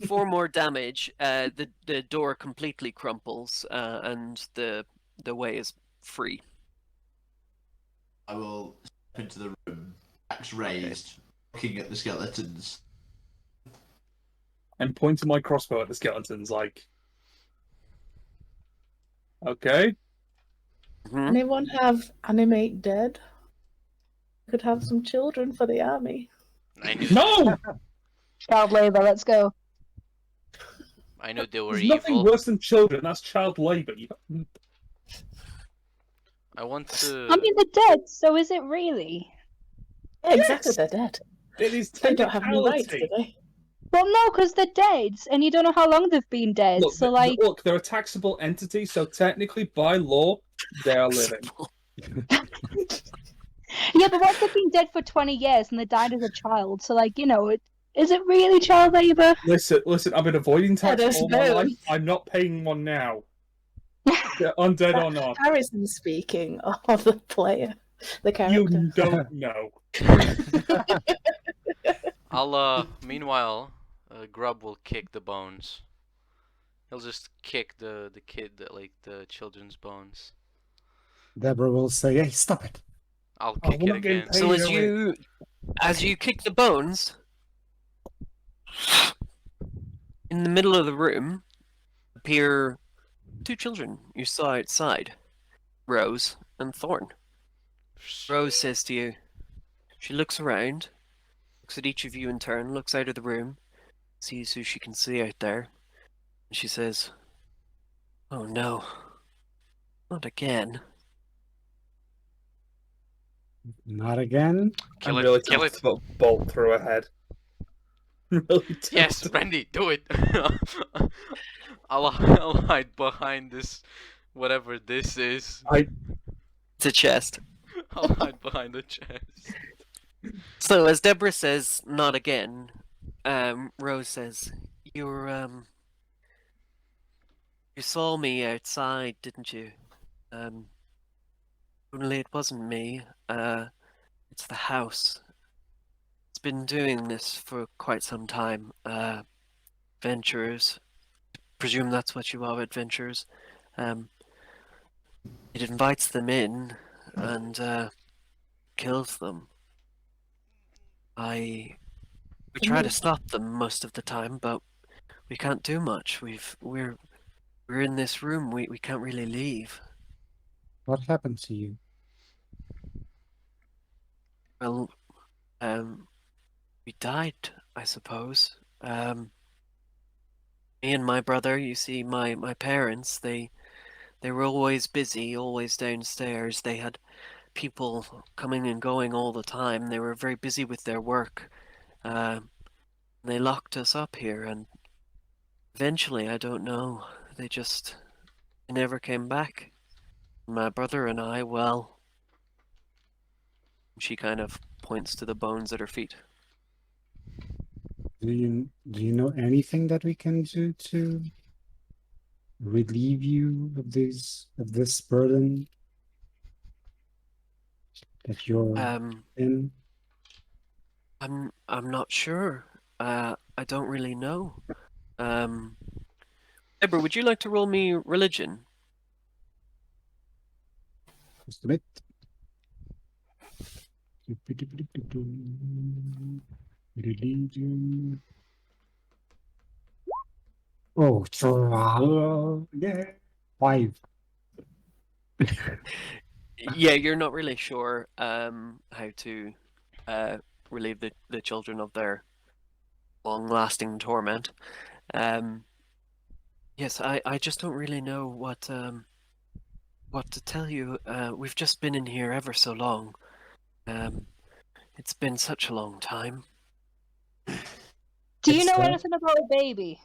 four more damage, the door completely crumples, and the way is free. I will step into the room, axe raised, looking at the skeletons. And pointing my crossbow at the skeletons, like, okay. Mhm. Anyone have animate dead? Could have some children for the army. I knew. No! Child labor, let's go. I knew they were There's nothing evil. worse than children. That's child labor. I want to. I mean, they're dead, so is it really? Yeah, exactly, Yes. they're dead. It is They don't have any rights, do technicality. they? Well, no, because they're dead, and you don't know how long they've been dead. Look, so, like, look, they're a taxable entity, so technically, by law, they are living. yeah, but what if they've been dead for 20 years and they died as a child? So, like, you know, is it really child labor? Listen, I've been avoiding tax there's all my life. both. I'm not paying one now. They're undead or not. Harrison speaking of the player, the character. You don't know. I'll. Meanwhile, Grub will kick the bones. He'll just kick the children's bones. Deborah will say, "Hey, stop it." I'll Oh, kick we're it not getting again. paid. So Hey, as you kick the bones, in the middle of the room appear two children you saw outside, Rose and Thorn. Rose says to you, she looks around, looks at each of you in turn, looks out of the room, sees who she can see out there, and she says, "Oh no, not again." Not again. Kill I'm it! really Kill tempted it! to put a bolt through her head. Really Yes, tempted. Randy, do it! I'll hide behind this, whatever this is. It's a chest. I'll hide behind the chest. So as Deborah says, "Not again," Rose says, You saw me outside, didn't you? Only it wasn't me. It's the house. It's been doing this for quite some time. Adventurers. Presume that's what you are, adventurers. It invites them in and kills them. We try to stop them most of the time, but we can't do much. We're in this room. We can't really leave. What happened to you? Well, we died, I suppose. Me and my brother, you see, my parents, they were always busy, always downstairs. They had people coming and going all the time. They were very busy with their work. They locked us up here, and eventually, I don't know, they never came back. My brother and I, well, she kind of points to the bones at her feet. Do you know anything that we can do to relieve you of this burden that you're in? I'm not sure. I don't really know. Deborah, would you like to roll me religion? Just a bit. Religion. Oh, yeah. 5. Yeah, you're not really sure how to relieve the children of their long-lasting torment. Yes, I just don't really know what to tell you. We've just been in here ever so long. It's been such a long time. Do you It's know the- anything about a baby?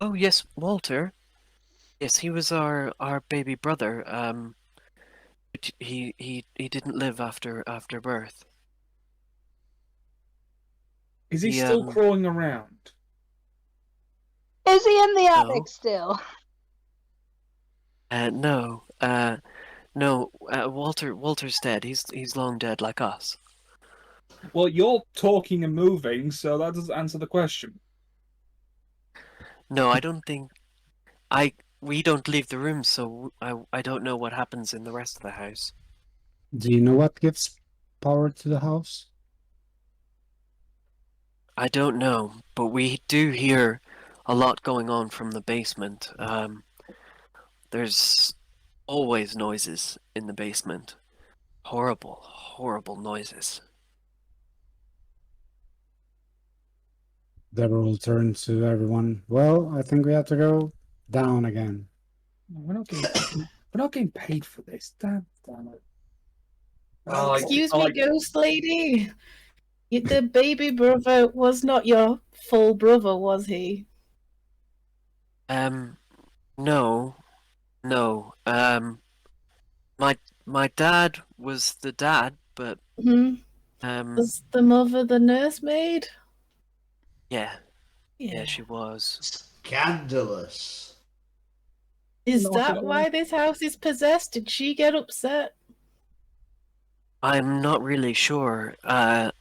Oh yes, Walter. Yes, he was our baby brother. But he didn't live after birth. Is he He still crawling around? Is he in the No. attic still? No. No. Walter's dead. He's long dead like us. Well, you're talking and moving, so that doesn't answer the question. No, I don't think we don't leave the room, so I don't know what happens in the rest of the house. Do you know what gives power to the house? I don't know, but we do hear a lot going on from the basement. There's always noises in the basement. Horrible, horrible noises. Deborah will turn to everyone. Well, I think we have to go down again. We're not getting paid for this. Damn it. Oh, Excuse me, ghost lady. The baby brother was not your full brother, was he? No, no. My dad was the dad, but Hmm. um, Was the mother the nursemaid? yeah, she was. Scandalous. Is Not that at all. why this house is possessed? Did she get upset? I'm not really sure. I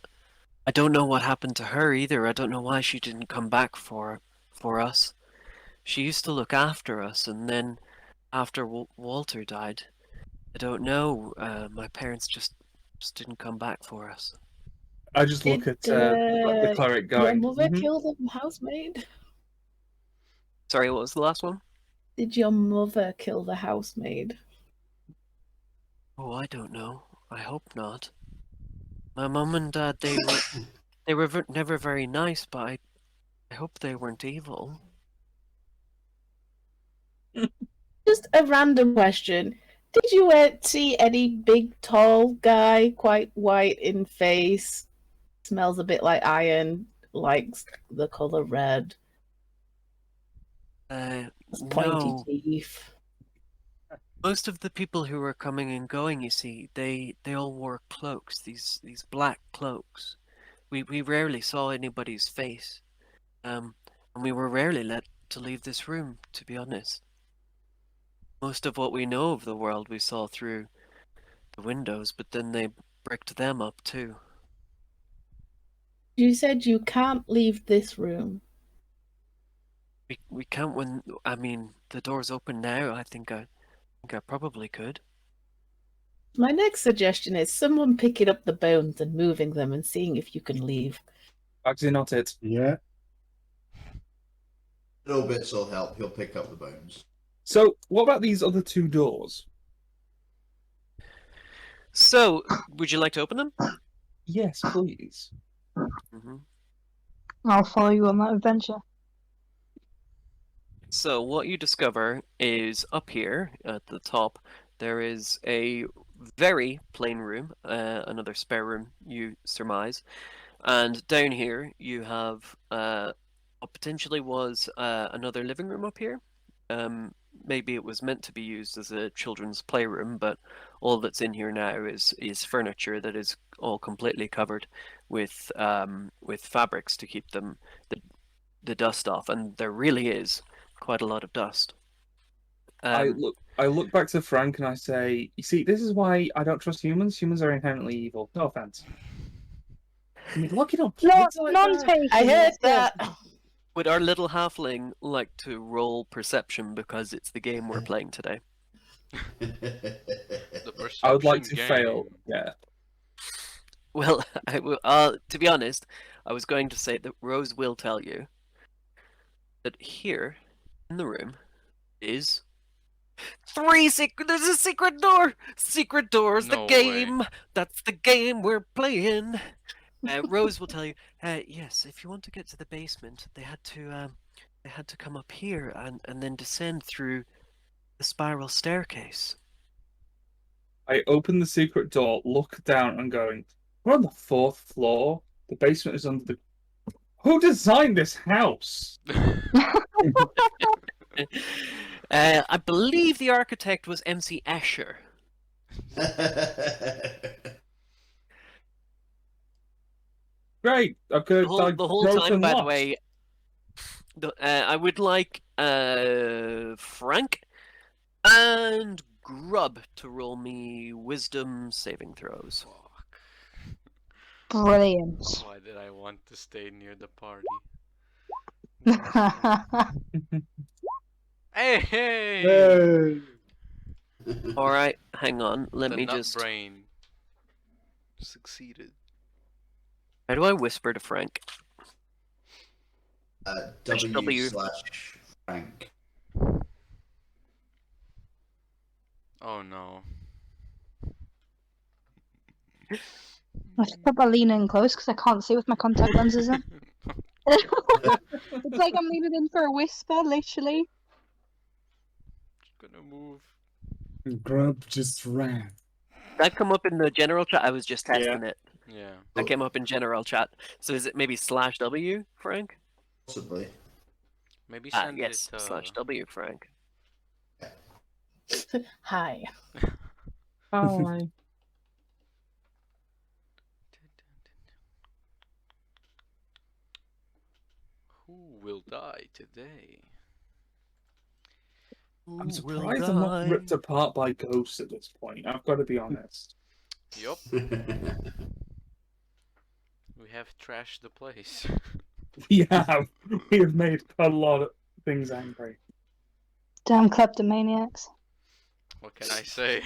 don't know what happened to her either. I don't know why she didn't come back for us. She used to look after us, and then after Walter died, I don't know. My parents just didn't come back for us. I just look Did at the cleric your going. mother "Mhm." kill the housemaid? Sorry, what was the last one? Did your mother kill the housemaid? Oh, I don't know. I hope not. My mum and dad, they were never very nice, but I hope they weren't evil. Just a random question. Did you see any big, tall guy, quite white in face, smells a bit like iron, likes the color red, has pointy No. teeth? Most of the people who were coming and going, you see, they all wore cloaks, these black cloaks. We rarely saw anybody's face. And we were rarely let to leave this room, to be honest. Most of what we know of the world we saw through the windows, but then they bricked them up too. You said you can't leave this room. We can't when I mean the door's open now. I think I probably could. My next suggestion is someone picking up the bones and moving them and seeing if you can leave. Actually, not it. Yeah. Little bits will help. He'll pick up the bones. So, what about these other 2 doors? So, would you like to open them? Yes, please. Mm-hmm. I'll follow you on that adventure. So what you discover is up here at the top, there is a very plain room, another spare room you surmise, and down here you have what potentially was another living room up here. Maybe it was meant to be used as a children's playroom, but all that's in here now is furniture that is all completely covered with fabrics to keep the dust off, and there really is quite a lot of dust. I look back to Frank and I say, "You see, this is why I don't trust humans. Humans are inherently evil. No offense. I mean, look, No, kids like none that. taken. I heard let's go. that. Would our little halfling like to roll perception because it's the game we're playing today? The I would like perception to game. fail. Yeah. Well, to be honest, I was going to say that Rose will tell you. that here in the room is there's a secret door. Secret door's No the way. game. That's the game we're playing. Rose will tell you. Yes, if you want to get to the basement, they had to come up here and then descend through the spiral staircase. I open the secret door, look down, and going, we're on the 4th floor. The basement is under the. Who designed this house? I believe the architect was MC Escher. Great. Okay, The whole time, by the way, I would like Frank and Grub to roll me wisdom saving throws. Fuck. Brilliant. Why did I want to stay near the party? Hey, hey! Hey. All right, hang on. Let The me nut just. brain succeeded. How do I whisper to Frank? W / Frank. Oh no. I should probably lean in close because I can't see with my contact lenses in. It's like I'm leaning in for a whisper, literally. Gonna move. Grub just ran. That come up in the general chat. I was just testing it. Yeah. That came up in general chat. So is it maybe /W, Frank? Possibly. Maybe Ah, send yes, it. /W, Frank. Hi. Oh. Who will die today? I'm surprised I'm not ripped apart by ghosts at this point. I've got to be honest. Yup. We have trashed the place. We have made a lot of things angry. Damn kleptomaniacs. What can I say?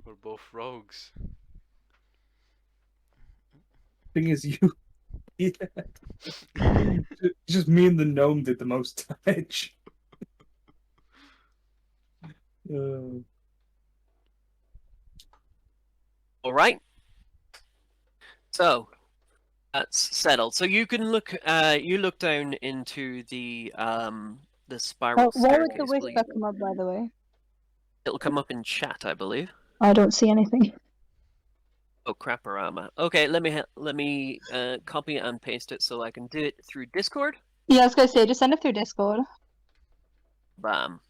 We're both rogues. Thing is, just me and the gnome did the most damage. All right. So that's settled. So you can look. You look down into the spiral Where would staircase. the will whisper you? come up, by the way? It'll come up in chat, I believe. I don't see anything. Oh, craporama. Okay, let me copy and paste it so I can do it through Discord. Yeah, I was gonna say, just send it through Discord. Bam.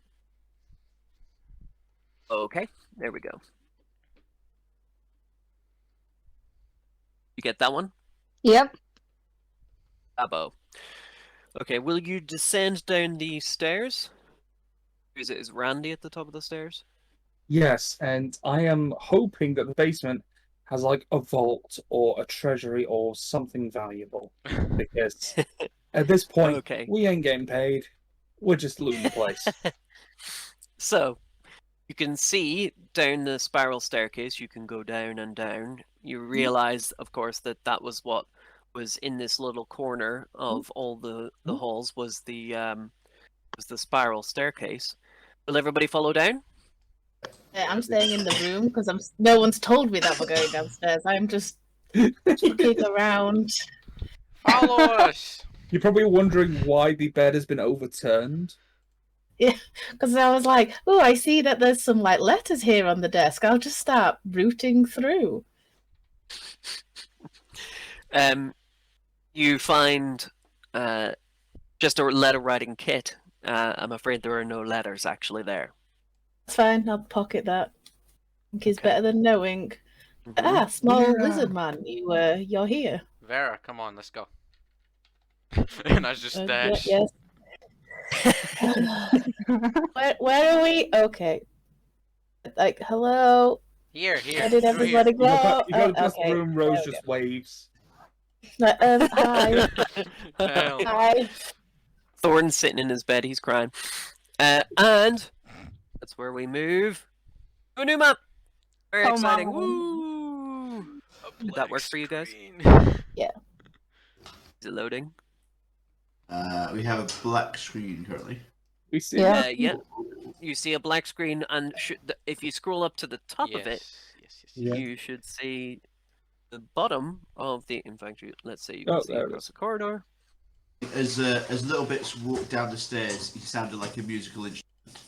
Okay, there we go. You get that one? Yep. Abo. Okay, will you descend down the stairs? Is Randy at the top of the stairs? Yes, and I am hoping that the basement has like a vault or a treasury or something valuable. Because at this point, Okay. we ain't getting paid. We're just looting the place. So, you can see down the spiral staircase, you can go down and down. You realize, of course, that that was what was in this little corner of all the halls was the spiral staircase. Will everybody follow down? I'm staying in the room because no one's told me that we're going downstairs. I'm just looking around. Follow us! You're probably wondering why the bed has been overturned. Yeah, because I was like, oh, I see that there's some like letters here on the desk. I'll just start rooting through. You find just a letter writing kit. I'm afraid there are no letters actually there. It's fine. I'll pocket that. I think it's Okay. better than knowing. Mhm. Ah, small Yeah. lizard man, you're here. Vera, come on, let's go. And I just dash. Yes. Where are we? Okay. Like, hello. Here, Where did through everybody here. go? You go Oh, past okay. the room, Rose There we just waves. Hi. Hell. Hi. Thorn's sitting in his bed, he's crying. And that's where we move to a new map. Very Oh, exciting. Mama. Woo! A Did that blank work for you guys? screen. Yeah. Is it loading? We have a black screen currently. We see. Yeah. Yeah. You see a black screen, and if you scroll up to the top of it, Yes. Yeah. you should see the bottom of the. In fact, let's say you Oh, can see there it across is. the corridor. As little bits walked down the stairs, he sounded like a musical instrument,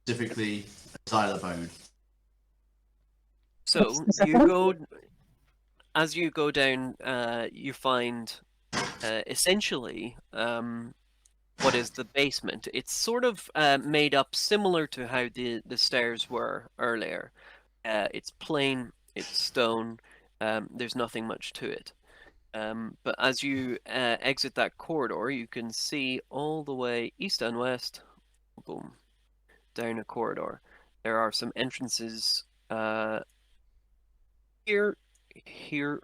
specifically a xylophone. So That's the you second. go as you go down. You find essentially what is the basement. It's sort of made up similar to how the stairs were earlier. It's plain. It's stone. There's nothing much to it. But as you exit that corridor, you can see all the way east and west, boom, down a corridor. There are some entrances here, here,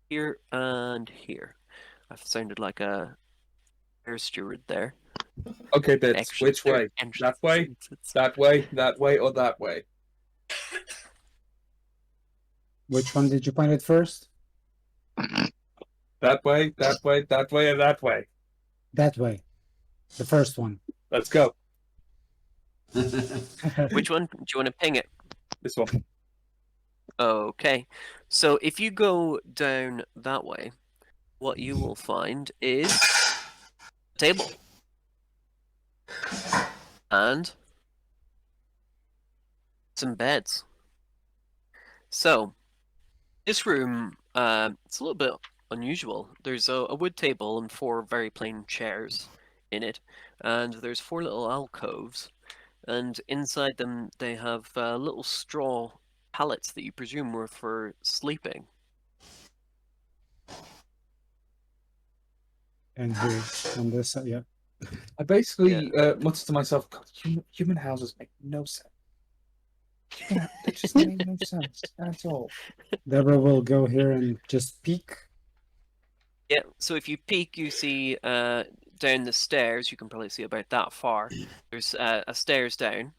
here, and here. I've sounded like a air steward there. Okay, bits. Exit- Which way? entrances, That way? exits. That way? That way? Or that way? Which one did you find it first? That way? That way? That way? Or that way? That way. The first one. Let's go. Which one? Do you want to ping it? This one. Okay. So if you go down that way, what you will find is a table. And some beds. So this room, it's a little bit unusual. There's a wood table and 4 very plain chairs in it, and there's 4 little alcoves, and inside them they have little straw pallets that you presume were for sleeping. And here on this side, yeah. I basically muttered to myself, God, human houses make no sense. Yeah, they just make no sense at all. Deborah will go here and just peek. Yeah, so if you peek, you see down the stairs, you can probably see about that far. There's a stairs down.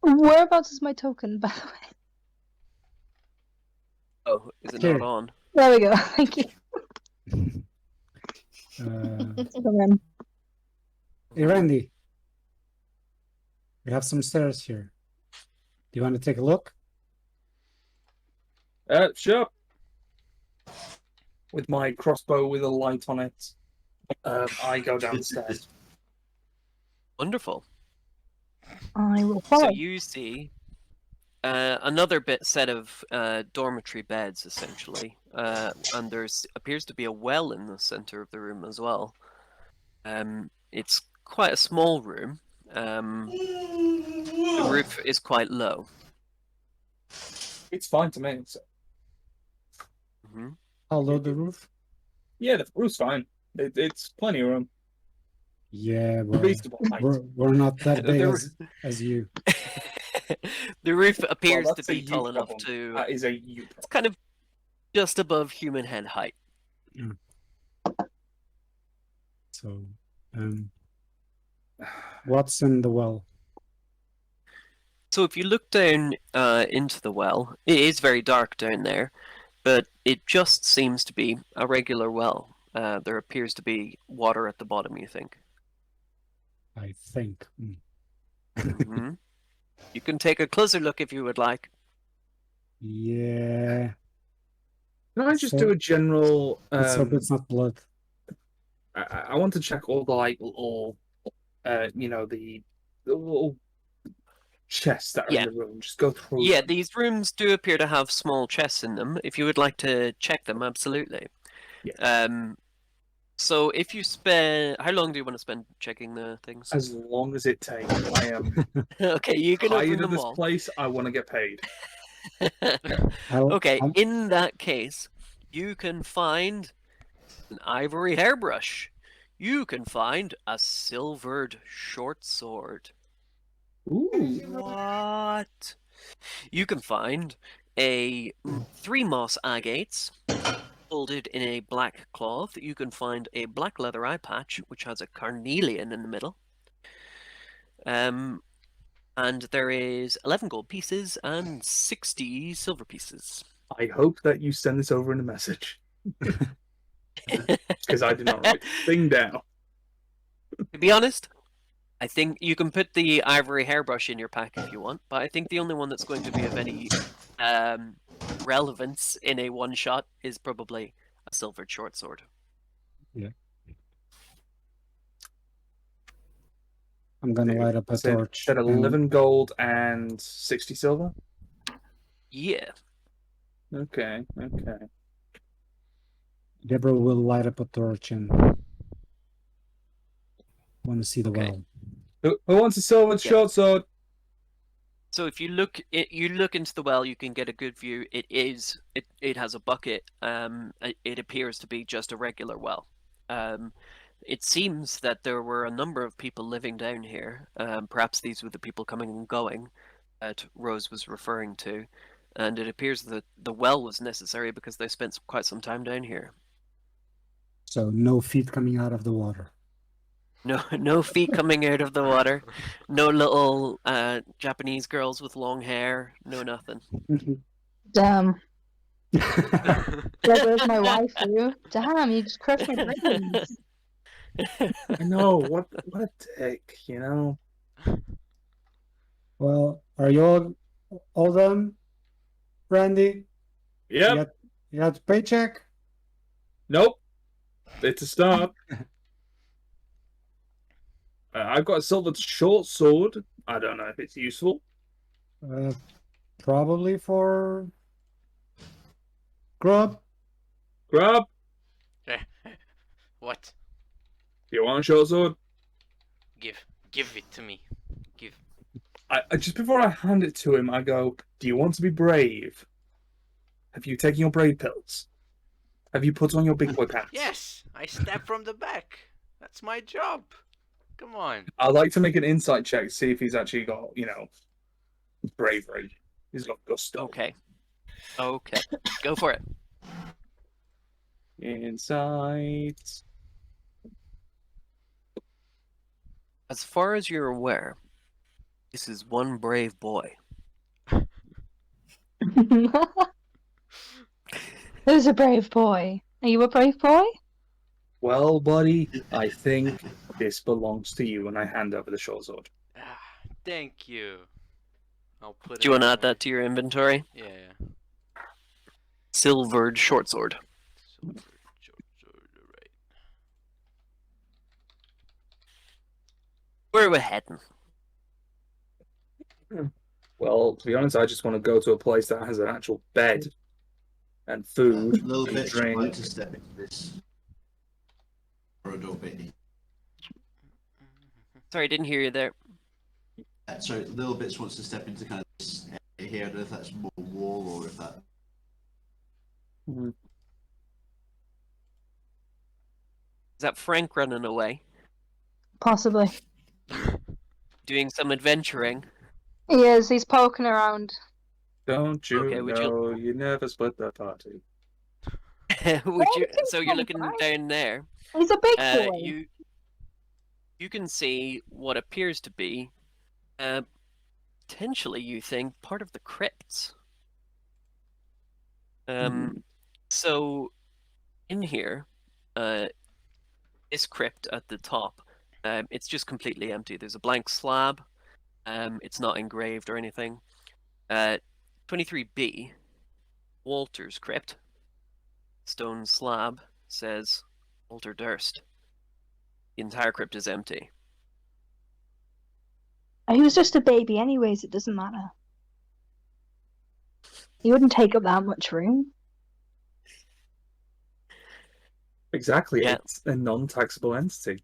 Whereabouts is my token, by the way? Oh, is it Here. not on? There we go. Thank you. Come in. Hey, Randy. We have some stairs here. Do you want to take a look? Sure. With my crossbow with a light on it, I go downstairs. Wonderful. I will So follow. you see another set of dormitory beds, essentially, and there's appears to be a well in the center of the room as well. It's quite a small room. The roof is quite low. It's fine to me. So. Hmm. How low the roof? Yeah, the roof's fine. It's plenty of room. Yeah, well, Reasonable height. we're not that big The as you. The roof appears Well, to that's a be you tall enough problem. to. That is a you It's problem. kind of just above human head height. So, what's in the well? So if you look down into the well, it is very dark down there, but it just seems to be a regular well. There appears to be water at the bottom, you think. I think. Hmm. You can take a closer look if you would like. Yeah. Can I just So- do a general? Let's hope it's not blood. I want to check all the like little, the little chests that are Yeah. in the room. Just go through. Yeah, them. these rooms do appear to have small chests in them. If you would like to check them, absolutely. Yeah. So if you spend, how long do you want to spend checking the things? As long as it takes. I am Okay, you can hired open at them this all. place. I want to get paid. Okay, How- in that case, you can find an ivory hairbrush. You can find a silvered short sword. Ooh. What? You can find 3 moss agates folded in a black cloth. You can find a black leather eye patch which has a carnelian in the middle. And there is 11 gold pieces and 60 silver pieces. I hope that you send this over in a message. Because I did not write the thing down. To be honest, I think you can put the ivory hairbrush in your pack if you want, but I think the only one that's going to be of any relevance in a one-shot is probably a silvered short sword. I'm gonna light up a torch. Said 11 gold and 60 silver. Yeah. Okay. Deborah will light up a torch and want to see the Okay. well. Who wants a silver short sword? So if you look into the well, you can get a good view. It has a bucket. It appears to be just a regular well. It seems that there were a number of people living down here. Perhaps these were the people coming and going that Rose was referring to, and it appears that the well was necessary because they spent quite some time down here. So no feet coming out of the water. No feet coming out of the water. No little Japanese girls with long hair. No nothing. Damn. There goes my waifu. Damn, you just crushed my dreams. I know. What a dick, you know? Well, are you all done, Randy? Yep. You got the paycheck? Nope. It's a start. I've got a silver short sword. I don't know if it's useful. Probably for grub. Grab. What? You want a short sword? Give it to me. Give. I just before I hand it to him, I go, "Do you want to be brave? Have you taken your brave pills? Have you put on your big boy pants?" Yes, I stab from the back. That's my job. Come on. I'd like to make an insight check to see if he's actually got, bravery. He's got gusto. Okay. Go for it. Insight. As far as you're aware, this is one brave boy. Who's a brave boy? Are you a brave boy? Well, buddy, I think this belongs to you when I hand over the short sword. Thank you. I'll put Do you want to add that to your inventory? Yeah. Silvered short sword. Silver short sword, right. Where are we heading? Well, to be honest, I just want to go to a place that has an actual bed and food A little and bit drink. like to step into this corridor bit. Sorry, I didn't hear you there. So Little Bits wants to step into kind of this area here. I don't know if that's more wall or if that. Is that Frank running away? Possibly. Doing some adventuring? He is. He's poking around. Don't you Okay, would you- know you never split the party? So you're looking down there. He's a big boy. You can see what appears to be potentially, you think, part of the crypts. So in here, this crypt at the top, it's just completely empty. There's a blank slab. It's not engraved or anything. 23B, Walter's crypt. Stone slab says Walter Durst. The entire crypt is empty. He was just a baby anyways, it doesn't matter. He wouldn't take up that much room. Exactly. Yeah. It's a non-taxable entity.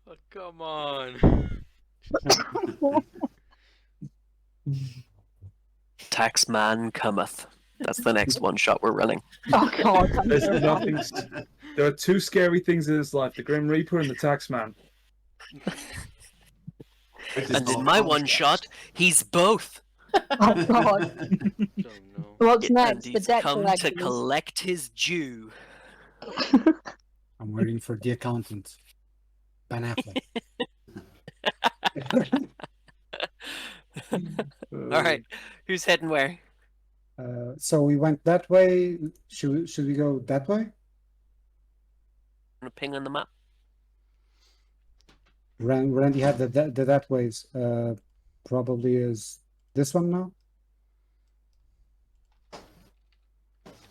Oh, come on. Taxman cometh. That's the next one shot we're running. Oh god. There's nothing. There are two scary things in this life: the Grim Reaper and the Taxman. And in my one shot, he's both. Oh god. Don't know. What's And next? The he's debt come to collectors. collect his due. I'm waiting for the accountant. Ben Affleck. All right, who's heading where? So we went that way. Should we go that way? A ping on the map. Randy had the that ways. Probably is this one now.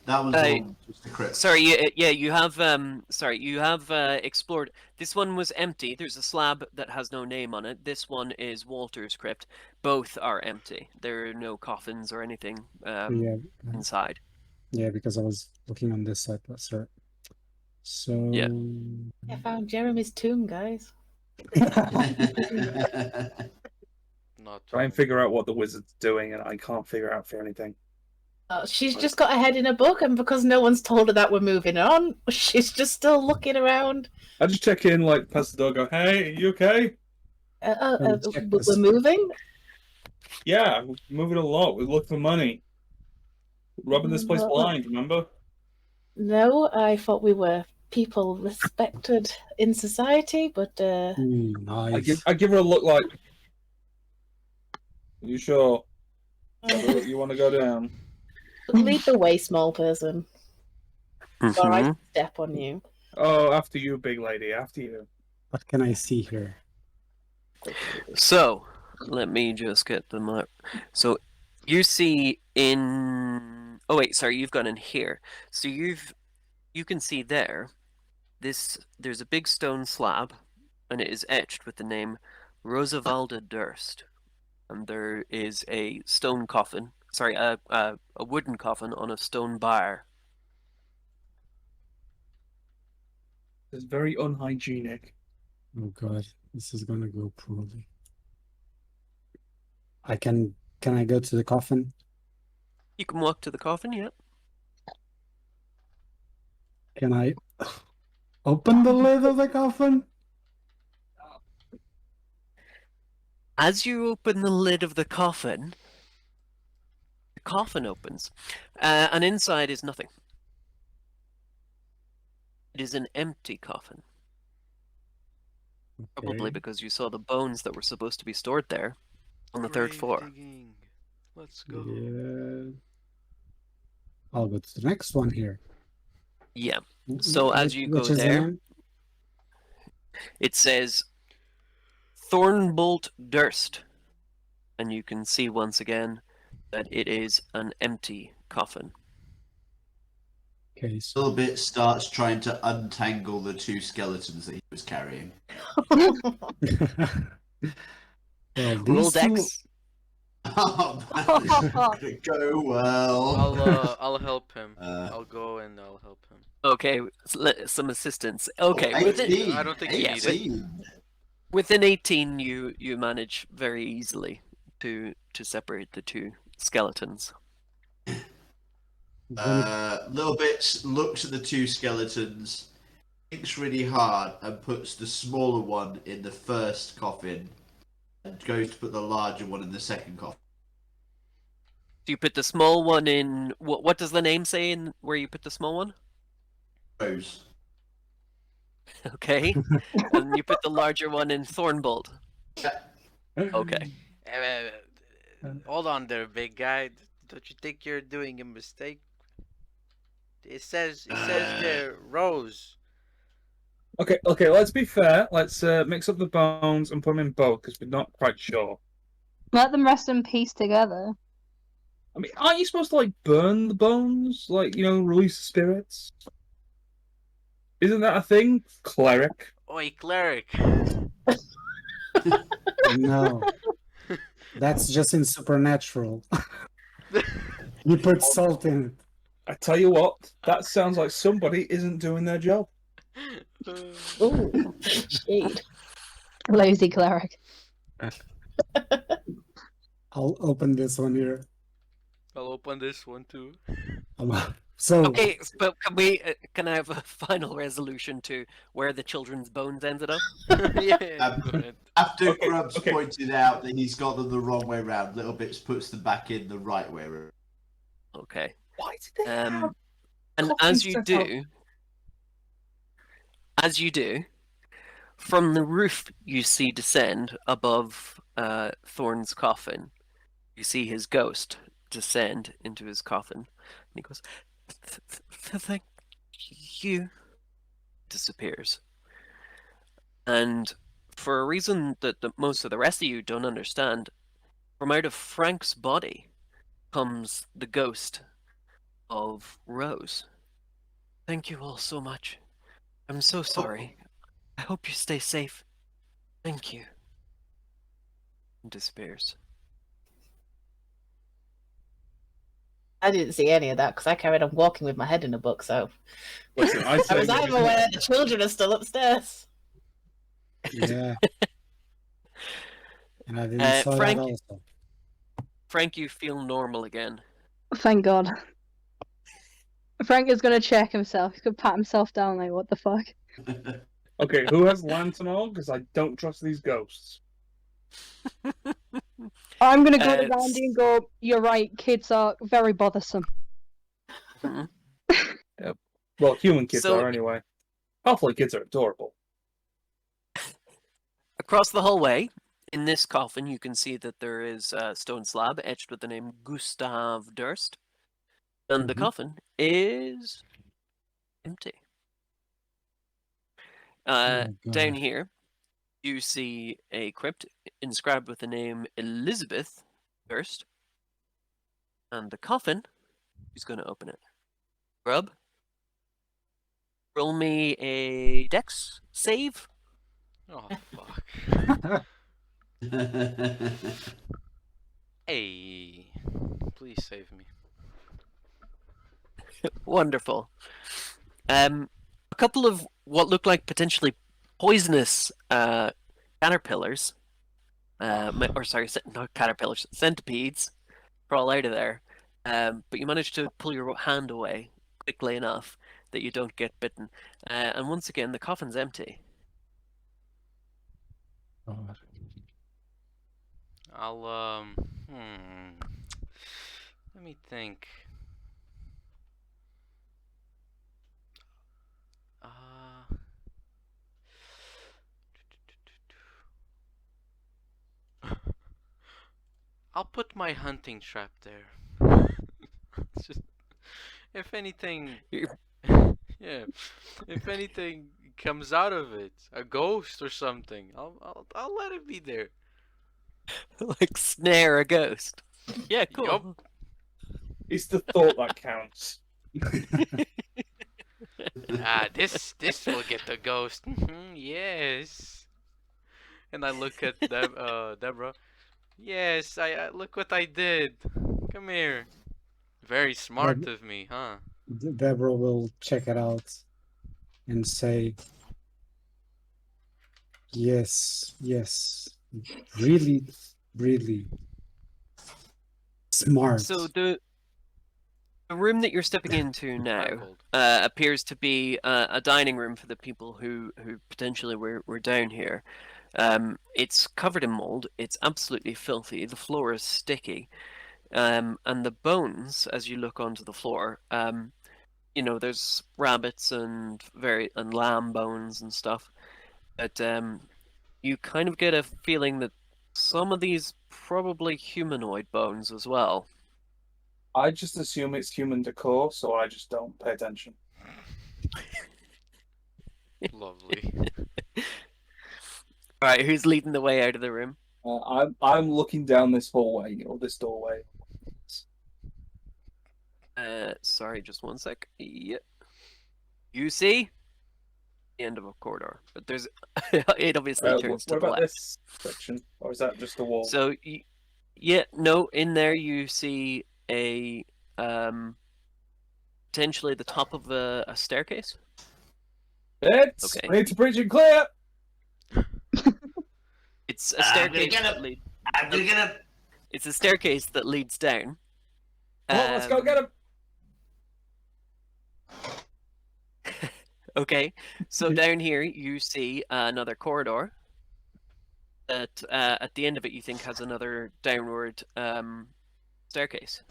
That was the one, just the crypt. Sorry, you have sorry, you have explored. This one was empty. There's a slab that has no name on it. This one is Walter's crypt. Both are empty. There are no coffins or anything Yeah, inside. yeah, because I was looking on this side. That's right. So Yeah. I found Jeremy's tomb, guys. Not Try and figure out what the wizard's doing, and I can't figure out for anything. She's just got her head in a book, and because no one's told her that we're moving on, she's just still looking around. I just check in, like, past the door, go, hey, are you okay? check this. We're moving? Yeah, we're moving a lot. We look for money. Robbing this place Well, blind, remember? No, I thought we were people respected in society, but Nice. I give her a look like, are you sure? You want to go down? lead the way, small person. Or I Mhm. step on you. Oh, after you, big lady, after you. What can I see here? So, let me just get the map. So, you see in. Oh wait, sorry, you've gone in here. So you can see there. There's a big stone slab, and it is etched with the name Rosavalda Durst, and there is a stone coffin. Sorry, a wooden coffin on a stone bar. It's very unhygienic. Oh god, this is gonna go poorly. Can I go to the coffin? You can walk to the coffin, yeah. Can I open the lid of the coffin? As you open the lid of the coffin opens, and inside is nothing. It is an empty coffin. Probably Okay. because you saw the bones that were supposed to be stored there on the third Grave floor. digging. Let's go. Yeah. I'll go to the next one here. Yeah. So as you go Which is the there, name? it says Thornbolt Durst. And you can see once again that it is an empty coffin. Okay, so Little starts trying to untangle the two skeletons that he was carrying. well, Roll these two. dex. Oh, man, this is gonna go well. I'll help him. Uh, I'll go and I'll help him. Okay, some assistance. Okay, within, 18. I don't think you need it. 18. within 18 you manage very easily to separate the two skeletons. Little Bits looks at the two skeletons, thinks really hard, and puts the smaller one in the first coffin, and goes to put the larger one in the second coffin. Do you put the small one in? What does the name say in where you put the small one? Rose. Okay, and you put the larger one in Thornbolt. Okay. Hold on there, big guy. Don't you think you're doing a mistake? It says there, Rose. Okay, let's be fair. Let's mix up the bones and put them in both, because we're not quite sure. Let them rest in peace together. I mean, aren't you supposed to, like, burn the bones? Like, release the spirits? Isn't that a thing? Cleric. Oi, cleric. No, that's just in Supernatural. You put salt in it. I tell you what, that sounds like somebody isn't doing their job. Ooh, shade. Lazy cleric. I'll open this one here. I'll open this one too. So Okay, but can I have a final resolution to where the children's bones ended up? Yeah, Um, go ahead. After Okay, Grubs okay. pointed out that he's got them the wrong way round, Little Bits puts them back in the right way round. Okay. Why did they have And coffins as you set up? do, from the roof you see descend above Thorn's coffin. You see his ghost descend into his coffin. And he goes, Thank you. Disappears. And for a reason that most of the rest of you don't understand, from out of Frank's body comes the ghost of Rose. Thank you all so much. I'm so sorry. I hope you stay safe. Thank you. And disappears. I didn't see any of that because I carried on walking with my head in a book, so Listen, I I was aware the children are still upstairs. Yeah. And I didn't saw Frank, that also. Frank, you feel normal again. Thank God. Frank is gonna check himself. He's gonna pat himself down like, what the fuck? Okay, who has lantern on? Because I don't trust these ghosts. I'm gonna go to Uh, Randy and go, you're right, kids are very bothersome. Mhm. Well, human kids So- are anyway. Hopefully kids are adorable. Across the hallway, in this coffin, you can see that there is a stone slab etched with the name Gustav Durst. And the Mhm. coffin is empty. Oh, Down God. here, you see a crypt inscribed with the name Elizabeth Durst. And the coffin, who's going to open it? Grub? Roll me a dex save. Oh fuck. Hey, please save me. Wonderful. A couple of what look like potentially poisonous caterpillars, or sorry, not caterpillars, centipedes, crawl out of there. But you manage to pull your hand away quickly enough that you don't get bitten. And once again, the coffin's empty. God. I'll let me think. I'll put my hunting trap there. It's just, if anything, You're- yeah, if anything comes out of it, a ghost or something, I'll let it be there. like snare a ghost. Yeah, cool. Yup. It's the thought that counts. This will get the ghost. Yes. And I look at Deborah. Yes, I look what I did. Come here. Very smart of me, huh? Deborah will check it out and say, yes, yes, really, really smart. So the room that you're stepping into now Baffled. appears to be a dining room for the people who potentially were down here. It's covered in mold. It's absolutely filthy. The floor is sticky. And the bones, as you look onto the floor, there's rabbits and lamb bones and stuff. But you kind of get a feeling that some of these probably humanoid bones as well. I just assume it's human decor, so I just don't pay attention. Lovely. All right, who's leading the way out of the room? I'm looking down this hallway or this doorway. Sorry, just one sec. Yeah. You see? The end of a corridor, but there's it obviously turns to What the about left. this section, or is that just a wall? So, yeah, no, in there you see a potentially the top of a staircase. It's Okay. we need to preach and clear. It's a staircase get that him. leads. I'm gonna get him. It's a staircase that leads down. Come on, let's go get him. Okay, so down here you see another corridor that at the end of it you think has another downward staircase.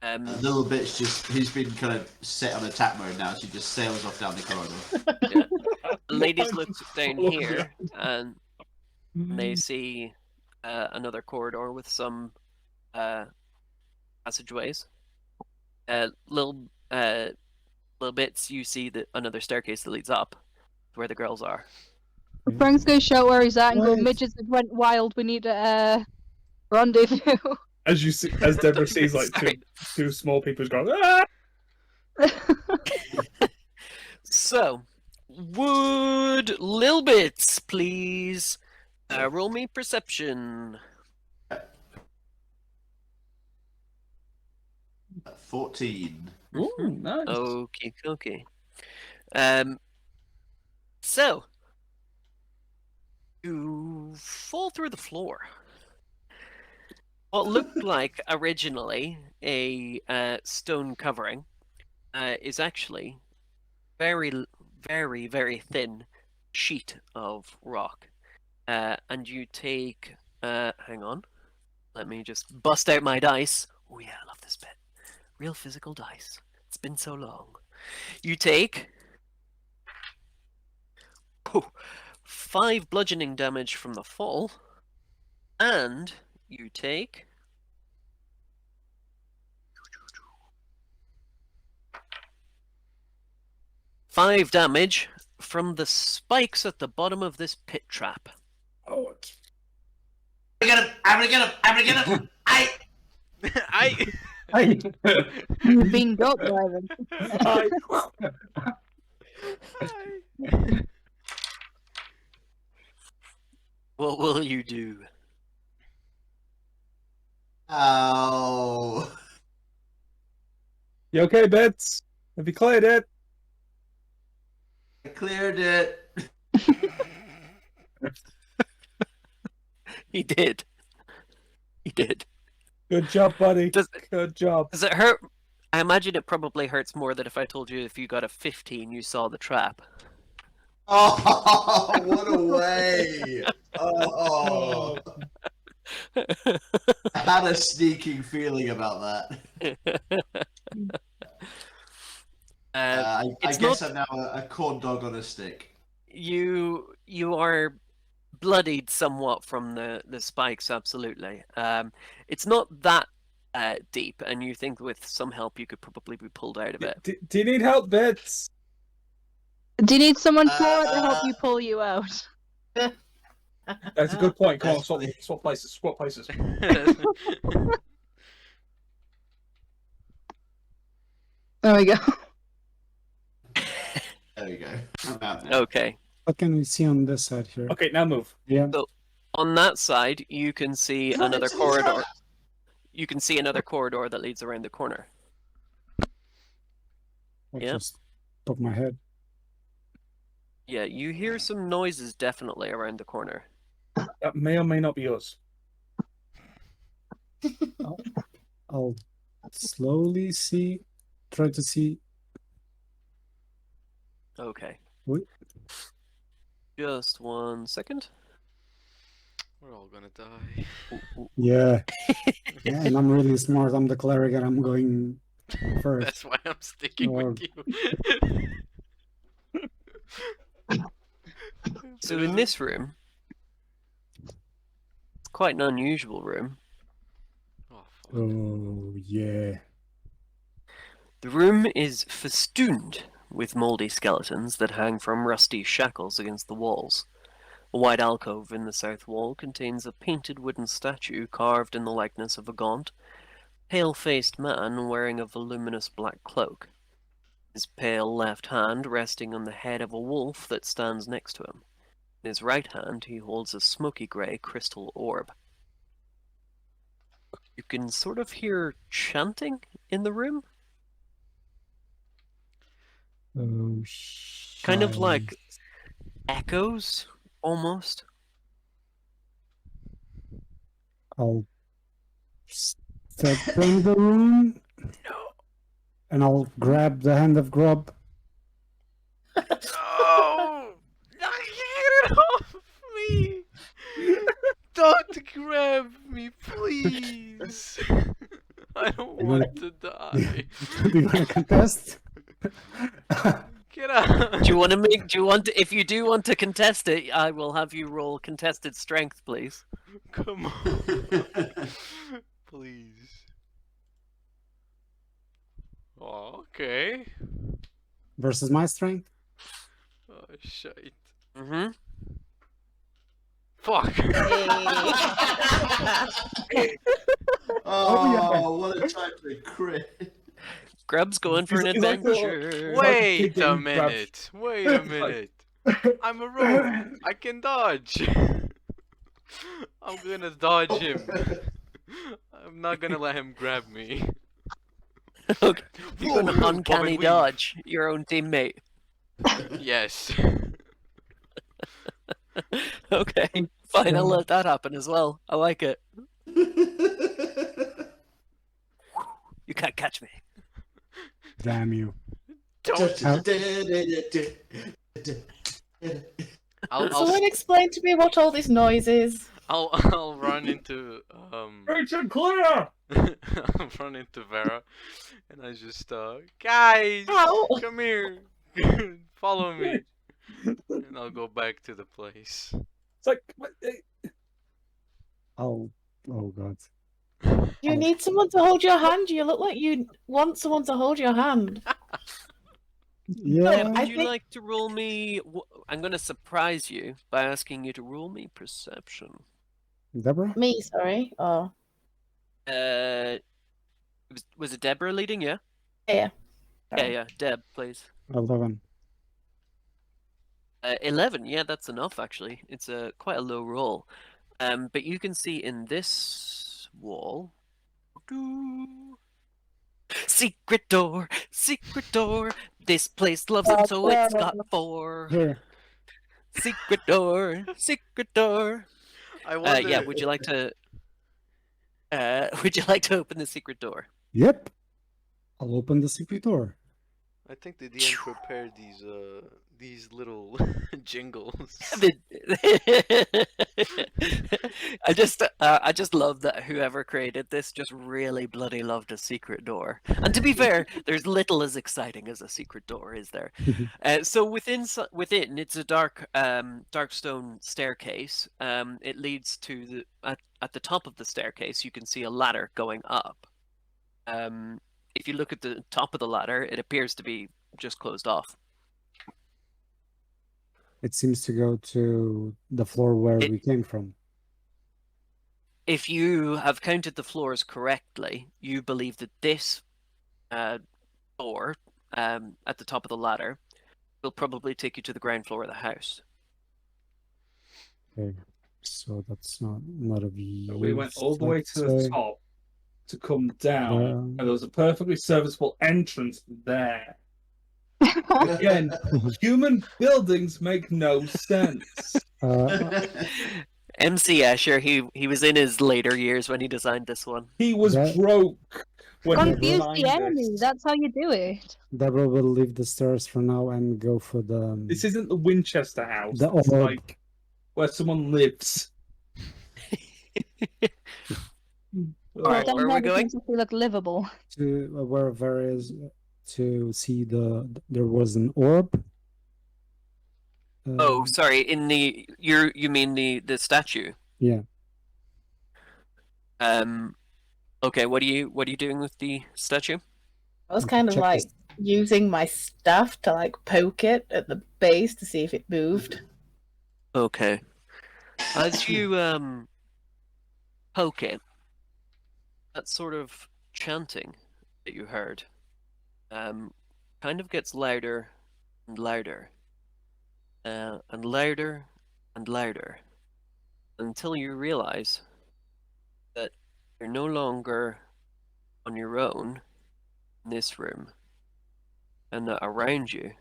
The little bitch he's been kind of set on attack mode now. She just sails off down the corridor. The ladies look down Oh, here and they see another corridor with some passageways. Little bits. You see that another staircase that leads up, where the girls are. Frank's gonna shout where he's at and go, What? midgets have went wild, we need a rendezvous. As you see, as Deborah sees like Sorry. two small people going, ah! So, would Lil Bits please roll me perception? 14. Ooh, nice. Okay. So you fall through the floor. What looked like originally a stone covering is actually very thin sheet of rock. And you take, hang on, let me just bust out my dice. Oh yeah, I love this bit. Real physical dice. It's been so long. You take 5 bludgeoning damage from the fall, and you take 5 damage from the spikes at the bottom of this pit trap. Oh, it's... I'm gonna get him! You've been goat driving. What will you do? Oh. You okay, Bits? Have you cleared it? I cleared it. He did. Good job, buddy. Does Good job. it hurt? I imagine it probably hurts more than if I told you if you got a 15, you saw the trap. Oh, what a way! Oh. I had a sneaking feeling about that. I it's guess not- I'm now a corn dog on a stick. You are bloodied somewhat from the spikes, absolutely. It's not that deep, and you think with some help you could probably be pulled out of it. Do you need help, Bits? Do you need someone forward to help you pull you out? That's a good point. Come on, That's swap funny. swap places. There we go. There we go. I'm out now. Okay. What can we see on this side here? Okay, now move. Yeah. On that side, you can see Run another into the corridor. trap! You can see another corridor that leads around the corner. I Yeah. just pop my head. Yeah, you hear some noises definitely around the corner. That may or may not be us. I'll slowly try to see. Okay. Wait. Just 1 second. We're all gonna die. Yeah. Yeah, and I'm really smart. I'm the cleric and I'm going first. That's why I'm sticking Or- with you. So in this room, it's quite an unusual room. Oh, fuck. Oh, yeah. The room is festooned with mouldy skeletons that hang from rusty shackles against the walls. A wide alcove in the south wall contains a painted wooden statue carved in the likeness of a gaunt, pale-faced man wearing a voluminous black cloak. His pale left hand resting on the head of a wolf that stands next to him. In his right hand he holds a smoky grey crystal orb. You can sort of hear chanting in the room. Oh, Kind of shy. like echoes, almost. I'll step in the room. No. And I'll grab the hand of Grub. No! Get it off me! Don't grab me, please! I don't You want to die. Do you want to contest? Get out! Do you want to make? Do you want? If you do want to contest it, I will have you roll contested strength, please. Come on. Please. versus my strength. Oh shit. Mm-hmm. Fuck. Oh, what a time to crit. Grub's going for an He's like a little- adventure. like a Wait kid a getting grabbed. minute. Wait a minute. I'm a rogue. I can dodge. I'm gonna dodge him. I'm not gonna let him grab me. Okay. You're going to Bob and uncanny weave. dodge your own teammate. Yes. Okay, fine. I'll let that happen as well. I like it. You can't catch me. Damn you. Don't. I'll Someone explain to me what all this noise is. I'll run into Richard, clear! I'll run into Vera, and I just guys, Ow. come here, follow me, and I'll go back to the place. It's like, Oh god. You Oh. need someone to hold your hand. You look like you want someone to hold your hand. Yeah. I Would you think- like to roll me? I'm going to surprise you by asking you to roll me perception. Deborah? Me, sorry. Oh, Was it Deborah leading? Yeah. yeah. Yeah, Sorry. yeah. Deb, please. 11. 11. Yeah, that's enough. Actually, it's quite a low roll. But you can see in this wall. Secret door, secret door. This place loves it, so it's got 4. Here. Secret door, secret door. I wonder. Yeah. Would you like to? Would you like to open the secret door? Yep. I'll open the secret door. I think the DM prepared these little jingles. I just love that whoever created this just really bloody loved a secret door. And to be fair, there's little as exciting as a secret door, is there? So within it's a dark stone staircase. It leads to at the top of the staircase. You can see a ladder going up. If you look at the top of the ladder, it appears to be just closed off. It seems to go to the floor where we came from. If you have counted the floors correctly, you believe that this door at the top of the ladder will probably take you to the ground floor of the house. Okay. So that's not a view. we went all the way to the top to come down, and Uh, there was a perfectly serviceable entrance there. Again, human buildings make no sense. MC Escher, he was in his later years when he designed this one. He was That- broke when he Confuse the designed enemy. this. That's how you do it. Deborah will leave the stairs for now and go for the This isn't the Winchester house. the It's orb. like where someone lives. Alright, Don't where are we make going? things look livable. to where there is to see there was an orb. Oh, sorry. In the you mean the statue? Yeah. Okay. What are you doing with the statue? I was kind of Check like this. using my staff to like poke it at the base to see if it moved. Okay. As you poke it, that sort of chanting that you heard kind of gets louder and louder, and louder and louder, until you realize that you're no longer on your own in this room, and that around you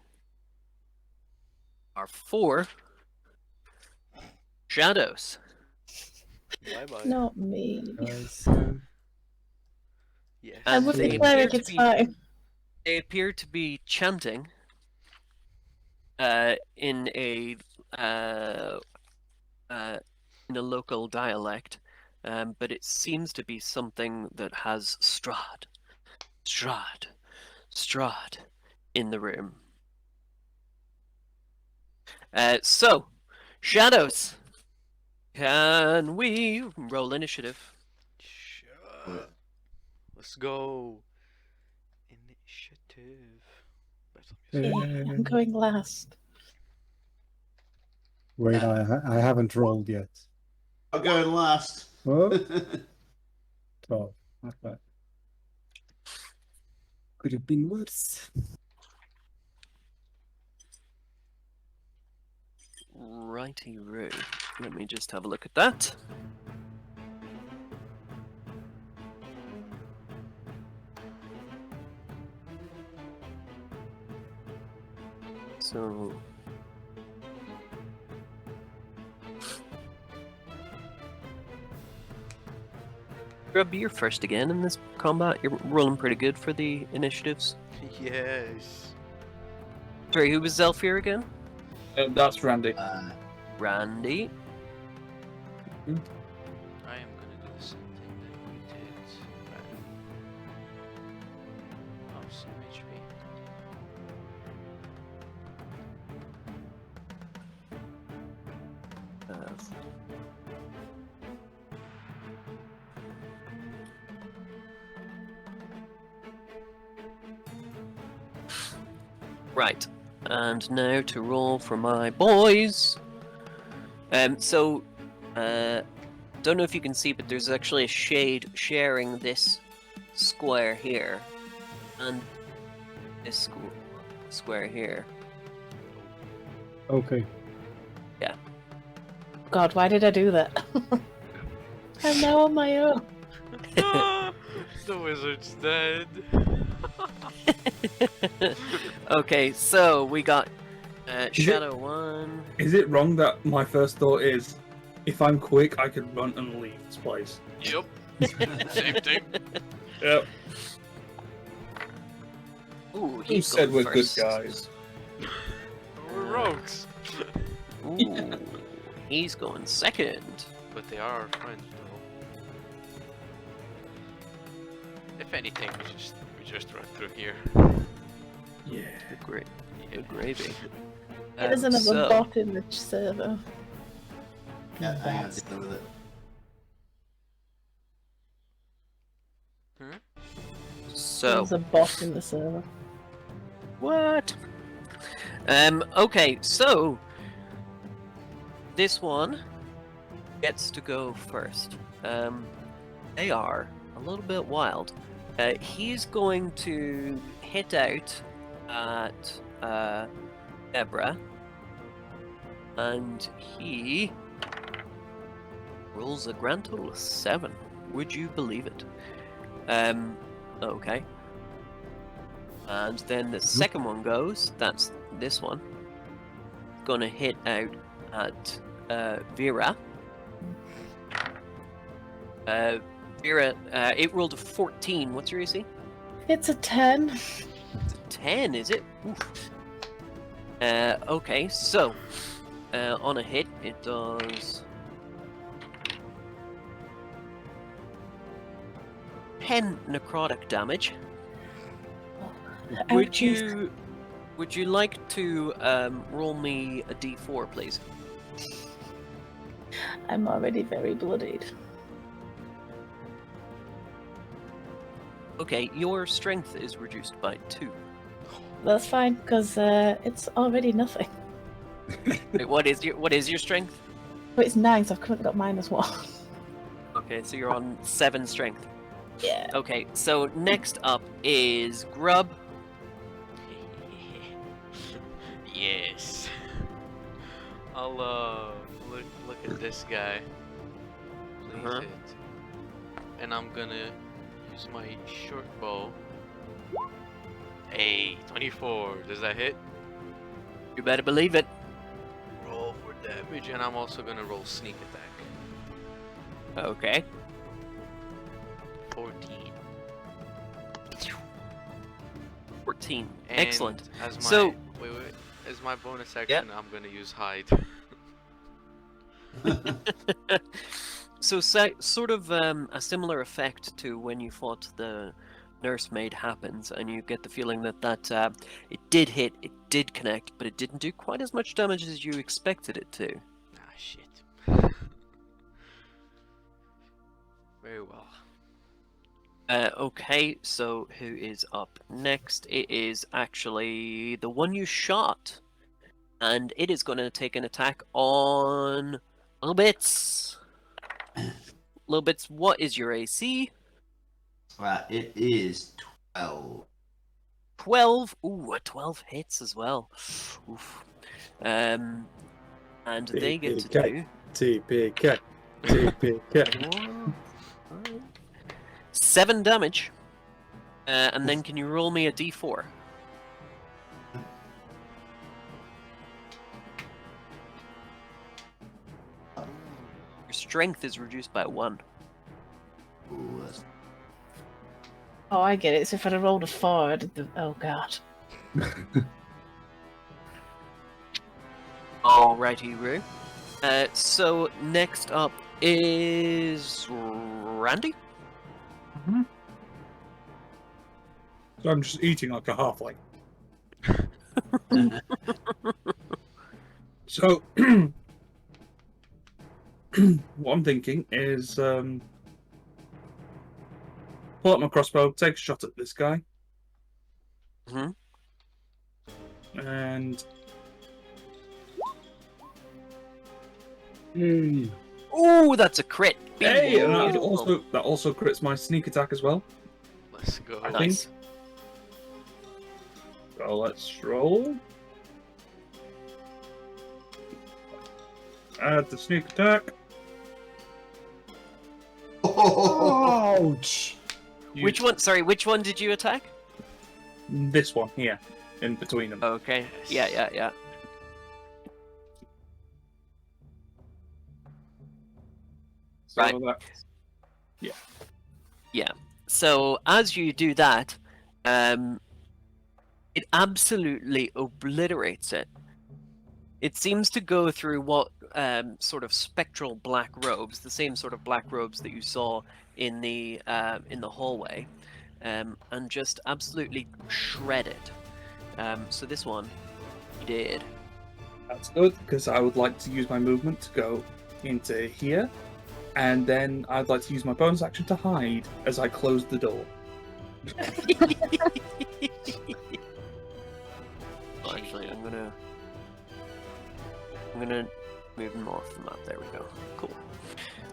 are 4 shadows. Bye bye. Not me. Guys, Yes. I'm with they the appear cleric, to it's be- fine. They appear to be chanting in a local dialect, but it seems to be something that has Strahd in the room. So, shadows, can we roll initiative? Sure. Let's go. Initiative. Battle Yay, music. I'm going last. Wait, I haven't rolled yet. I'm going last. Oh, 12. Not bad. Could have been worse. Righty-ro. Let me just have a look at that. So... Grub, you're first again in this combat. You're rolling pretty good for the initiatives. Yes. Sorry, who was Zelfir again? That's Randy. Randy. I am gonna do the same thing that you did. Oh, some HP. Right. And now to roll for my boys. Don't know if you can see, but there's actually a shade sharing this square here and this square here. Okay. God, why did I do that? I'm now on my own. The wizard's dead. Okay, so we got Shadow 1. Is it wrong that my first thought is, if I'm quick, I could run and leave this place? Yep. Same thing. Yep. Ooh, Who he's said going we're first. good guys? We're rogues. Ooh, he's going second. But they are our friends, though. If anything, we just run through here. Yeah. Great, good gravy. There's another so- bot in the server. Yeah, hang on, Bats. deal with it. So There's a bot in the server. what? Okay, so this one gets to go first. They are a little bit wild. He's going to hit out at Debra, and he rolls a grand total of 7. Would you believe it? Okay. And then the second one goes, that's this one. Gonna hit out at Vera. Vera, it rolled a 14. What's your AC? It's a 10. It's a 10, is it? Oof. Okay, so on a hit, it does 10 necrotic damage. Would Ouchies. you like to roll me a d4, please? I'm already very bloodied. Okay, your strength is reduced by 2. That's fine, because it's already nothing. Wait, what is your strength? But it's 9, so I've currently got -1. Okay, so you're on 7 strength. Yeah. Okay, so next up is Grub. Yes. I'll look at this guy. Please Uh-huh. hit. And I'm gonna use my short bow. Hey, 24. Does that hit? You better believe it. Roll for damage, and I'm also gonna roll sneak attack. Okay. 14. 14. And Excellent. As my, So- wait. As my bonus action, I'm gonna use hide. So sort of a similar effect to when you fought the nursemaid happens, and you get the feeling that it did hit, it did connect, but it didn't do quite as much damage as you expected it to. Ah, shit. Very well. Okay, so who is up next? It is actually the one you shot. And it is going to take an attack on Little Bits. Little Bits, what is your AC? It is 12. 12. Ooh, a 12 hits as well. Oof. And they get to do TPK. TPK. 7 damage. And then can you roll me a d4? Your strength is reduced by 1. Ooh, that's... Oh, I get it. So if I'd have rolled a 4, oh god. Alrighty, Roo. So next up is Randy. So I'm just eating like a halfling. So, what I'm thinking is pull out my crossbow, take a shot at this guy. Mhm. And Ooh, that's a crit. hey, and that Beautiful. also crits my sneak attack as well. Let's go. I Nice. think. So let's roll. Add the sneak attack. Ouch! Which one? Sorry, which one did you attack? This one here, in between them. Okay. Yeah. So right. that, So as you do that, it absolutely obliterates it. It seems to go through what sort of spectral black robes, the same sort of black robes that you saw in the hallway, and just absolutely shred it. So this one, he did. That's good, because I would like to use my movement to go into here, and then I'd like to use my bonus action to hide as I close the door. Actually, I'm gonna move them off the map. There we go. Cool.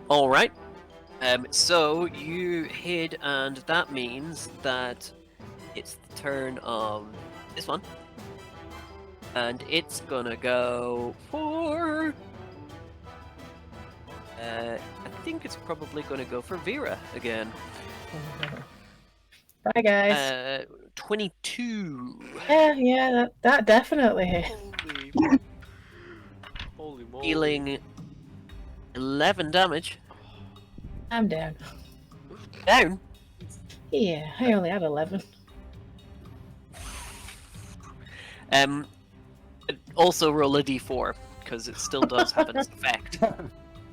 All right. So you hid, and that means that it's the turn of this one, and it's gonna go for. I think it's probably gonna go for Vera again. Bye, guys. 22. Yeah, that definitely hit. Holy moly. Dealing 11 damage. I'm down. Down. Yeah, I only had 11. Also roll a d4 because it still does have its effect.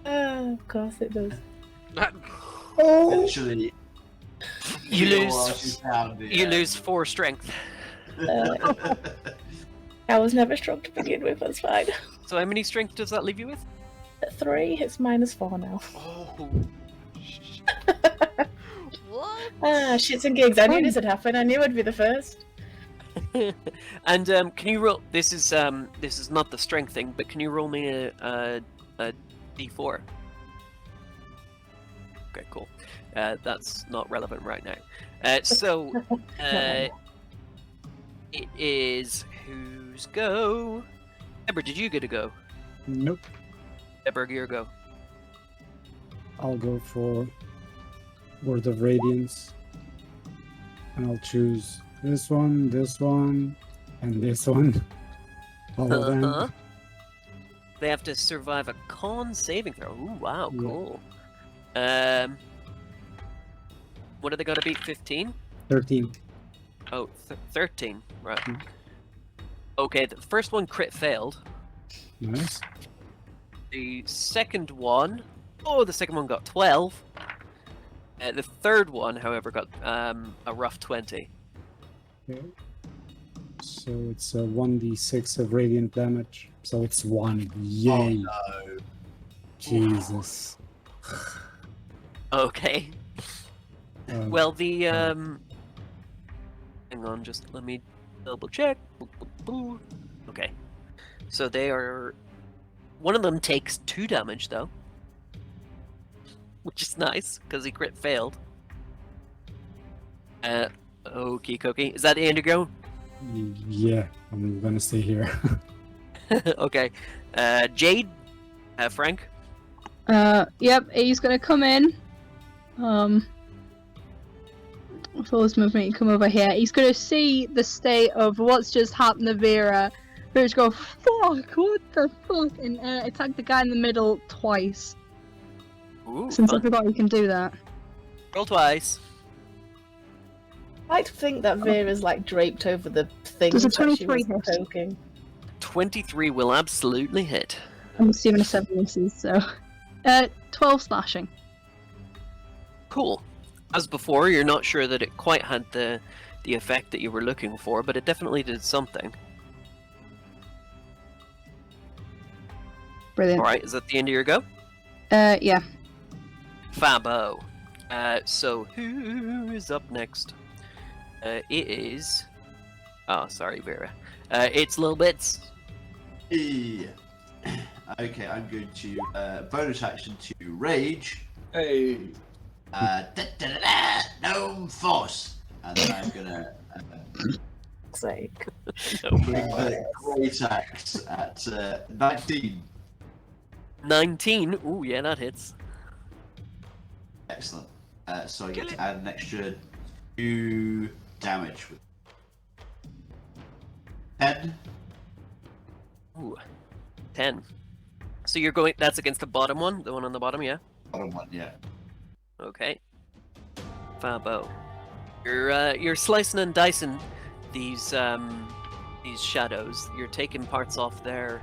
Of course it does. Literally. You while lose. she's down the, You lose 4 strength. I was never strong to begin with, that's fine. So how many strength does that leave you with? At 3, it's -4 now. Oh. What? Shits and gigs. I knew this would happen. I knew I'd be the first. And can you roll? This is not the strength thing, but can you roll me a d4? Okay, cool. That's not relevant right now. So it is whose go? Deborah, did you get a go? Nope. Deborah, your go. I'll go for Word of Radiance. And I'll choose this one, and this one. All of them. They have to survive a con saving throw. Ooh, wow, Yeah. cool. What are they going to beat? 15? 13. Oh, 13. Right. Mm. Okay, the first one crit failed. Nice. The second one... Oh, the second one got 12. The third one, however, got a rough 20. Okay. So it's a 1d6 of radiant damage. So it's 1. Yay. Oh no. Jesus. Okay. Well, the hang on, just let me double check. Okay, so they are. One of them takes 2 damage though, which is nice because he crit failed. Okie dokie. Is that the end of go? Yeah, I'm gonna stay here. Okay. Jade, Frank. Yep, he's gonna come in. With all his movement, he come over here. He's gonna see the state of what's just happened to Vera. Vera's go, fuck, what the fuck? And attack the guy in the middle twice. Ooh, Since I fun. forgot you can do that. Roll twice. I like to think that Vera's like draped over the thing Does a that she 23 was hit? poking. 23 will absolutely hit. I'm assuming a 7 misses, so. 12 slashing. Cool. As before, you're not sure that it quite had the effect that you were looking for, but it definitely did something. Brilliant. Alright, is that the end of your go? Yeah. Fabo. So who is up next? It is... Oh, sorry, Vera. It's Little Bits. Yeah. Okay, I'm going to bonus action to rage. Hey. No force. And then I'm gonna Sake. great axe at 19. 19. Ooh, yeah, that hits. Excellent. So I get to add an extra 2 damage. 10. Ooh, 10. So you're going... That's against the bottom one? The one on the bottom, yeah? Bottom one, yeah. Okay. Fabo. You're slicing and dicing these shadows. You're taking parts off their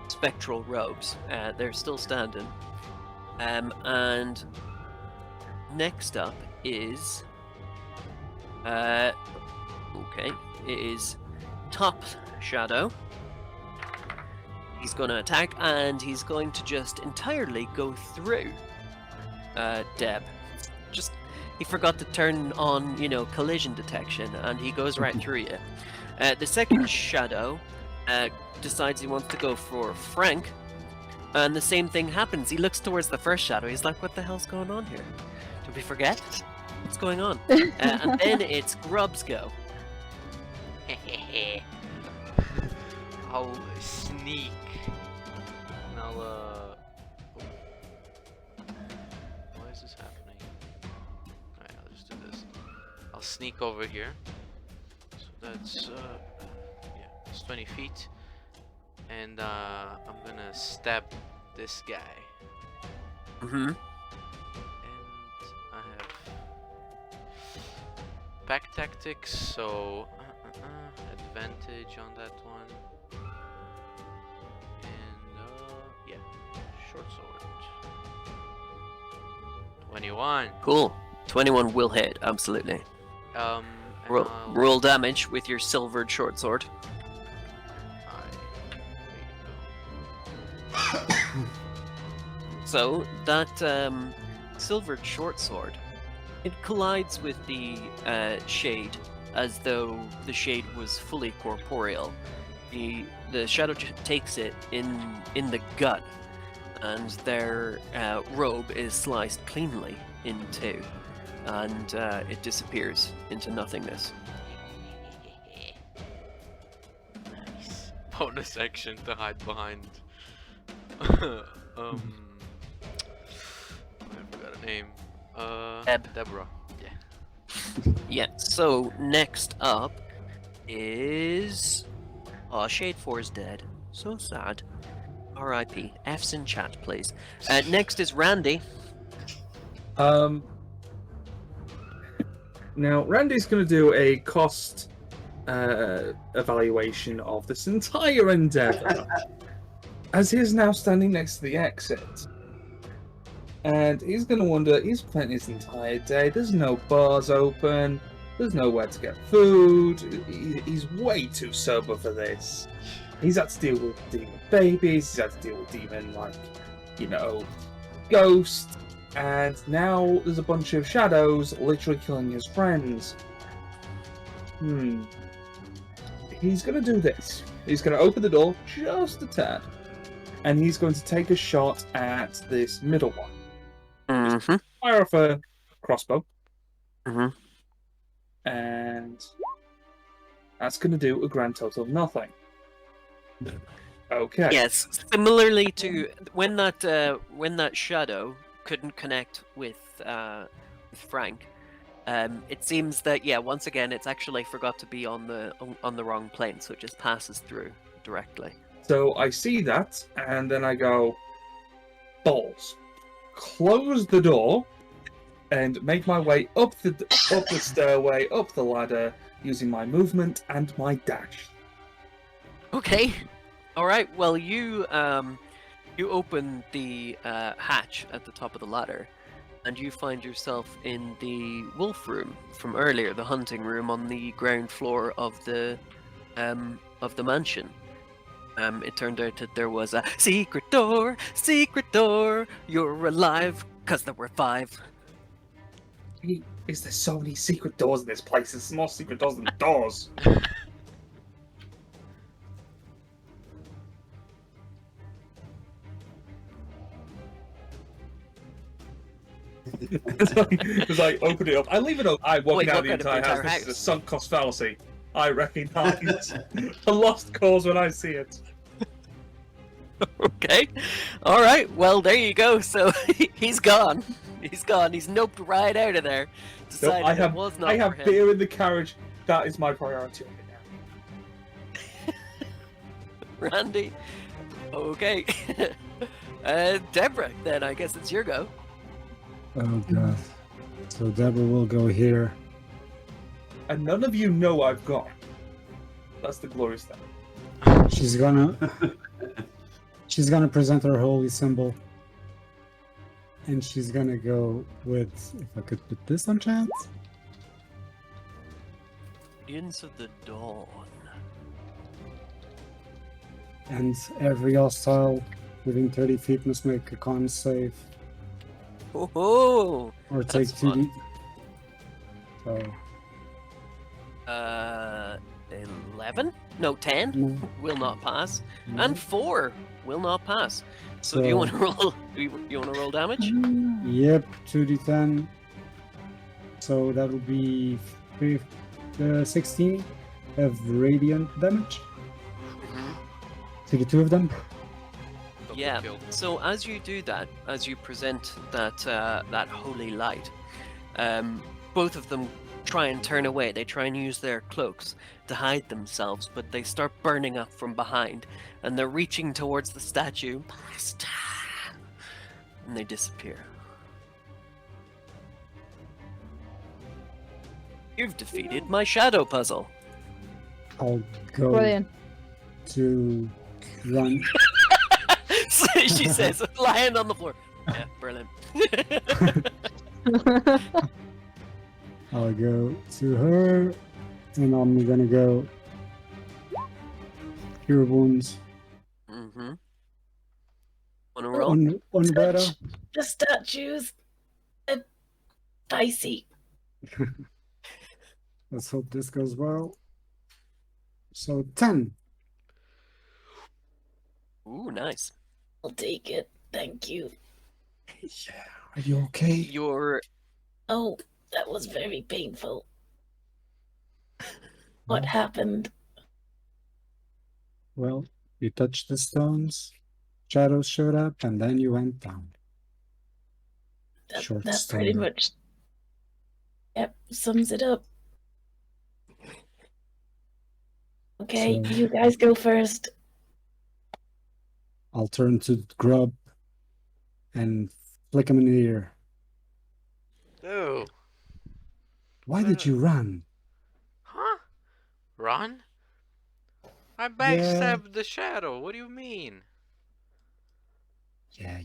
spectral robes. They're still standing. And next up is okay, it is Top Shadow. He's going to attack, and he's going to just entirely go through Deb. Just, he forgot to turn on, collision detection, and he goes right through you. The second shadow decides he wants to go for Frank, and the same thing happens. He looks towards the first shadow. He's like, what the hell's going on here? Did we forget? What's going on? And then it's Grub's go. I'll sneak. And I'll, why is this happening? Alright, I'll just do this. I'll sneak over here. So that's, yeah, it's 20 feet. And, I'm gonna stab this guy. Mm-hmm. And I have pack tactics, so advantage on that one. And yeah, short sword. 21. Cool. 21 will hit, absolutely. And Roll damage with your silvered short sword. There you go. So that silvered short sword, it collides with the shade as though the shade was fully corporeal. The shadow takes it in the gut, and their robe is sliced cleanly in two, and it disappears into nothingness. Nice. Bonus action to hide behind. I forgot her name. Deborah. Yeah. Yeah, so next up is... Oh, Shade 4 is dead. So sad. R.I.P. F's in chat, please. Next is Randy. Now, Randy's going to do a cost evaluation of this entire endeavor, as he is now standing next to the exit. And he's going to wonder, he's spent his entire day, there's no bars open, there's nowhere to get food, he's way too sober for this. He's had to deal with demon babies, he's had to deal with demon, ghosts, And now there's a bunch of shadows literally killing his friends. He's going to do this. He's going to open the door just a tad. And he's going to take a shot at this middle one. Mm-hmm. Fire off a crossbow. Mm-hmm. And that's going to do a grand total of nothing. Okay. Yes, similarly to when that shadow couldn't connect with Frank, it seems that once again it's actually forgot to be on the wrong plane, so it just passes through directly. So I see that, and then I go, balls. Close the door, and make my way up the stairway, up the ladder, using my movement and my dash. Okay. All right. Well, you open the hatch at the top of the ladder, and you find yourself in the wolf room from earlier, the hunting room on the ground floor of the mansion. It turned out that there was a secret door, you're alive, 'cause there were 5. Is there so many secret doors in this place? There's more secret doors than doors. It's like, open it up. I leave it up. I walk out the entire house. This is a sunk cost fallacy. I recognize a lost cause when I see it. Okay. All right. Well, there you go. So he's gone. He's gone. He's noped right out of there. Decided I have, it was not I have for him. beer in the carriage. That is my priority right now. Randy. Okay. Deborah, then I guess it's your go. Oh god. So Deborah will go here. And none of you know I've gone. That's the glorious thing. She's gonna present her holy symbol. And she's gonna go with, if I could put this on chat. Guardians of the Dawn. And every hostile within 30 feet must make a con save. Oh, Or take that's 2d. fun. So 11? No, 10 no, will not pass, no. and 4 will not pass. So do you So- want to roll? Do you want to roll damage? Yep, 2d10. So that will be 16 of radiant damage to the 2 of them. Double Yeah. kill. So as you do that, as you present that holy light, both of them try and turn away. They try and use their cloaks to hide themselves, but they start burning up from behind, and they're reaching towards the statue, and they disappear. You've defeated my shadow puzzle. I'll go Brilliant. to run. So she says, lying on the floor. Yeah, brilliant. I'll go to her, and I'm gonna go cure wounds Mm-hmm. Wanna roll? on Vera. The statues. Dicey. Let's hope this goes well. So 10. Ooh, nice. I'll take it. Thank you. Yeah. Are you okay? Your Oh, that was very painful. What happened? Well, you touched the stones, shadows showed up, and then you went down. Short That story. pretty much sums it up. Okay, So- you guys go first. I'll turn to Grub and flick him in the ear. Oh. Why did you run? Huh? Run? I backstabbed the shadow. What do you mean? Yeah.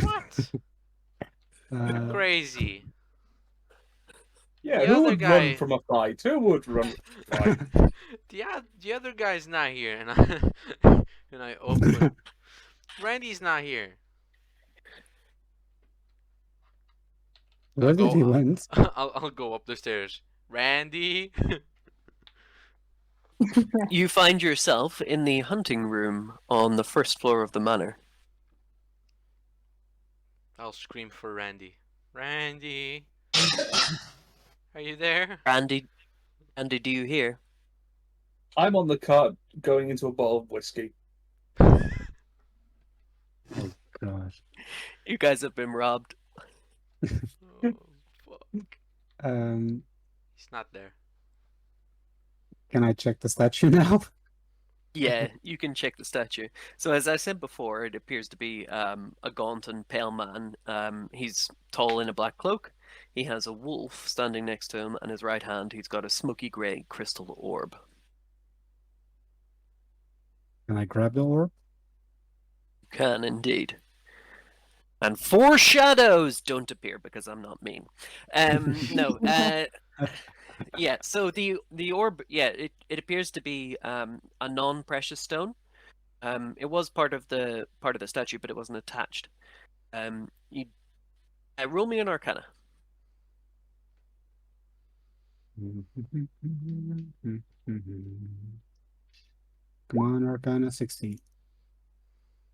What? Uh, Crazy. Yeah, The who other would guy- run from a fight? Who would run from a fight? The other guy's not here, and I and I open. Randy's not here. Where did he went? I'll go up the stairs. Randy. You find yourself in the hunting room on the first floor of the manor. I'll scream for Randy. Randy, are you there? Andy, do you hear? I'm on the cart going into a bottle of whiskey. Gosh. You guys have been robbed. Oh, fuck. He's not there. Can I check the statue now? Yeah, you can check the statue. So as I said before, it appears to be a gaunt and pale man. He's tall in a black cloak. He has a wolf standing next to him, and his right hand he's got a smoky grey crystal orb. Can I grab the orb? You can indeed. And 4 shadows don't appear because I'm not mean. No. Yeah. So the orb, yeah, it appears to be a non-precious stone. It was part of the statue, but it wasn't attached. You roll me an Arcana. Come on, Arcana 16.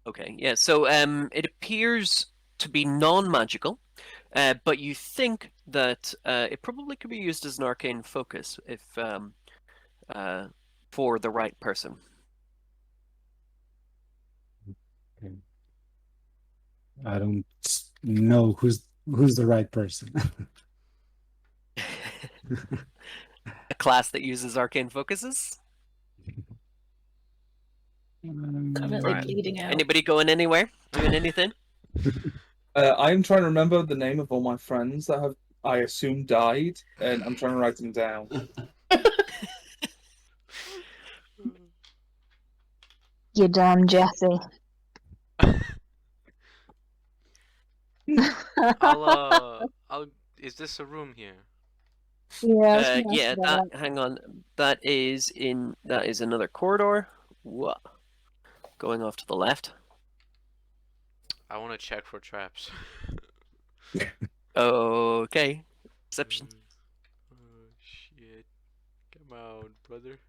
Okay. Yeah. So it appears to be non-magical, but you think that it probably could be used as an arcane focus if for the right person. Okay. I don't know who's the right person. A class that uses arcane focuses. Currently Right. bleeding out. Anybody going anywhere? Doing anything? I'm trying to remember the name of all my friends that have, I assume, died, and I'm trying to write them down. You damn Jesse. Is this a room here? Yeah. Yeah. Hang on. That is another corridor. What? Going off to the left. I want to check for traps. Okay. Perception. Oh shit! Come on, brother.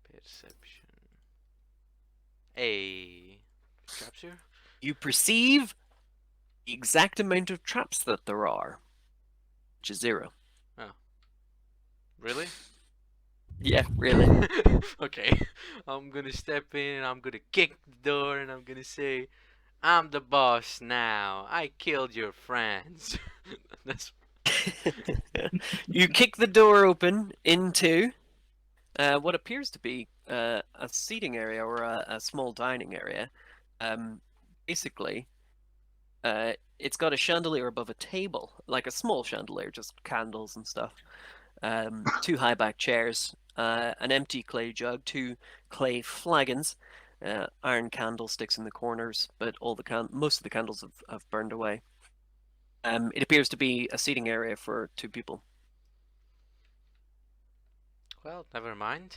Perception. Hey, traps here? You perceive the exact amount of traps that there are, which is 0. Really? Yeah, really. Okay. I'm gonna step in and I'm gonna kick the door and I'm gonna say, "I'm the boss now. I killed your friends." That's You kick the door open into what appears to be a seating area or a small dining area. Basically, it's got a chandelier above a table, like a small chandelier, just candles and stuff. 2 high back chairs, an empty clay jug, 2 clay flagons, iron candlesticks in the corners, but most of the candles have burned away. It appears to be a seating area for 2 people. well, never mind.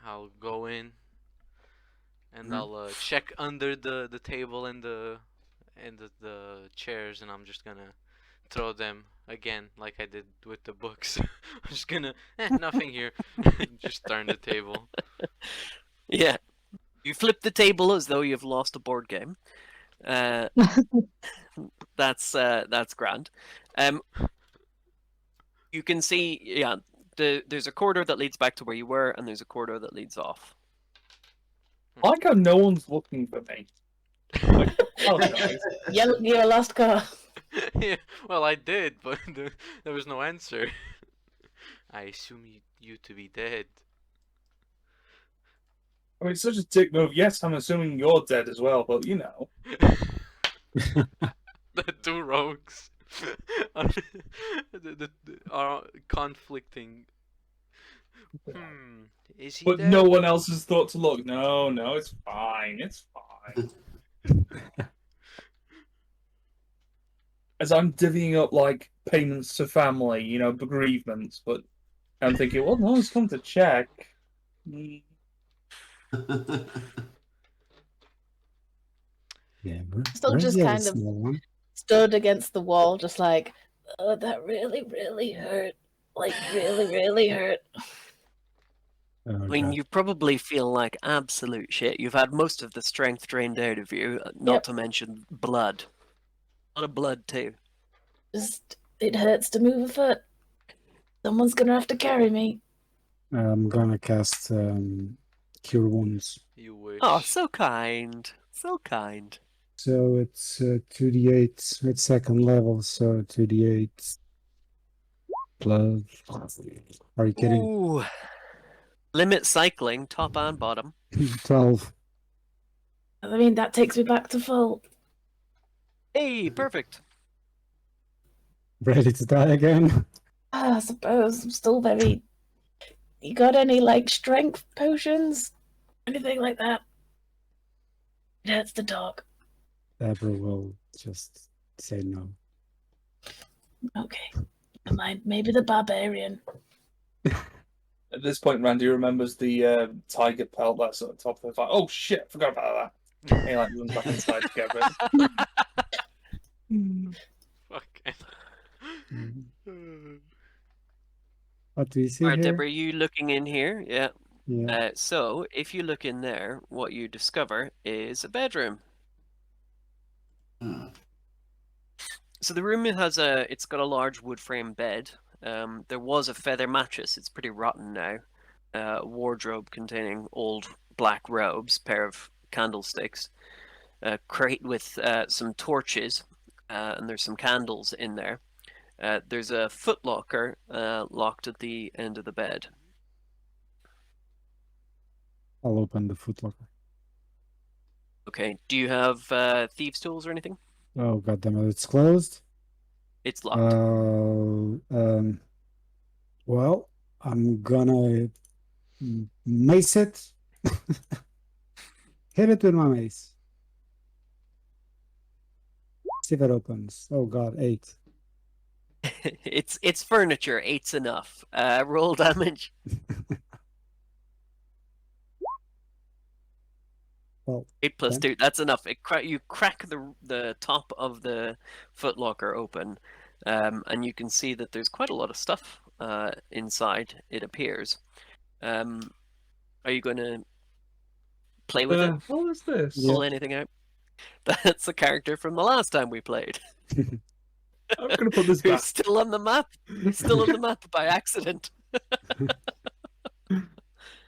I'll go in and I'll check under the table and the chairs, and I'm just gonna throw them again like I did with the books. I'm just gonna nothing here. Just turn the table. Yeah, you flip the table as though you've lost a board game. That's grand. You can see, yeah, there's a corridor that leads back to where you were, and there's a corridor that leads off. I like how no one's looking for me. Like, oh, guys. You're a lost car. Yeah, well, I did, but there was no answer. I assume you to be dead. I mean, it's such a dick move. Yes, I'm assuming you're dead as well, but you know. The 2 rogues are conflicting. Is he But dead? no one else has thought to look. No, it's fine. It's fine. As I'm divvying up like payments to family, you know, bereavements, but I'm thinking, well, no one's come to check. Yeah, Still where's just the other kind of small one? stood against the wall, just like, oh, that really, really hurt. Like, really, really hurt. Oh, I mean, God. you probably feel like absolute shit. You've had most of the strength drained out of you, not Yep. to mention blood. A lot of blood, too. Just, it hurts to move a foot. Someone's gonna have to carry me. I'm gonna cast Cure Wounds. You wish. Oh, so kind. So kind. So it's 2d8 at second level, so 2d8 plus. Are you kidding? Ooh. Limit cycling, top and bottom. 12. I mean, that takes me back to full. Hey, perfect. Ready to die again? I suppose I'm still very. You got any, like, strength potions? Anything like that? It hurts to talk. Deborah will just say no. Okay. Never mind. Maybe the barbarian. At this point, Randy remembers the tiger pelt that's at the top of the fight. Oh shit, I forgot about that. And he like runs back inside to get it. Fuck. What do you see Alright, here? Deborah, you looking in here? Yeah. Yeah. So, if you look in there, what you discover is a bedroom. So the room it's got a large wood frame bed. There was a feather mattress. It's pretty rotten now. A wardrobe containing old black robes, pair of candlesticks, a crate with some torches, and there's some candles in there. There's a footlocker locked at the end of the bed. I'll open the footlocker. Okay. Do you have thieves' tools or anything? Oh, goddammit, it's closed. It's locked. Well, I'm gonna mace it. Hit it with my mace. See if it opens. Oh god, 8. It's furniture. 8's enough. Roll damage. Well, 8 plus okay. 2. That's enough. You crack the top of the footlocker open, and you can see that there's quite a lot of stuff inside. It appears. Are you going to play with it? What was this? Yeah. Pull anything out? That's a character from the last time we played. I'm gonna put this Who's back. still on the map? Still on the map by accident.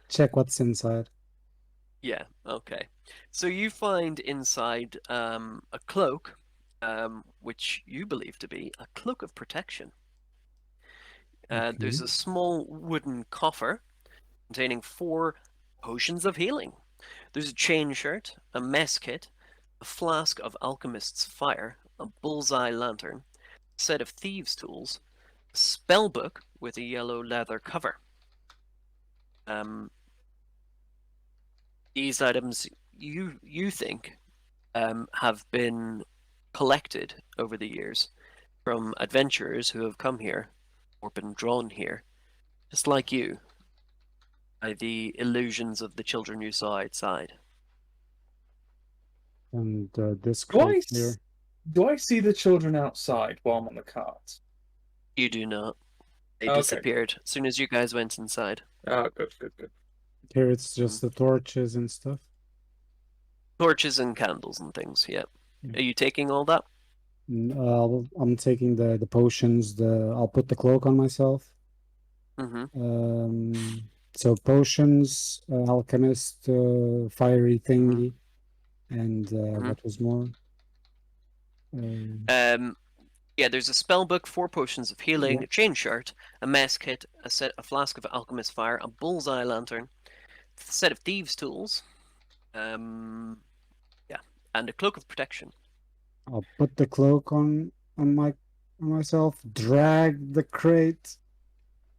Check what's inside. Yeah, okay. So you find inside a cloak, which you believe to be a cloak of protection. There's Okay. a small wooden coffer containing 4 potions of healing. There's a chain shirt, a mess kit, a flask of alchemist's fire, a bullseye lantern, a set of thieves' tools, a spell book with a yellow leather cover. These items you think have been collected over the years from adventurers who have come here or been drawn here, just like you, by the illusions of the children you saw outside. And this Do I, crate s- here. do I see the children outside while I'm on the cart? You do not. They Okay. disappeared as soon as you guys went inside. Oh, good. Here it's just the torches and stuff. Torches and candles and things, yeah. Yeah. Are you taking all that? I'm taking the potions. I'll put the cloak on myself. Mm-hmm. So potions, alchemist, fiery thingy, and what was more? Yeah, there's a spell book, 4 potions of healing, Yeah. a chain shirt, a mess kit, a flask of alchemist fire, a bullseye lantern, a set of thieves' tools, yeah, and a cloak of protection. I'll put the cloak on myself. Drag the crate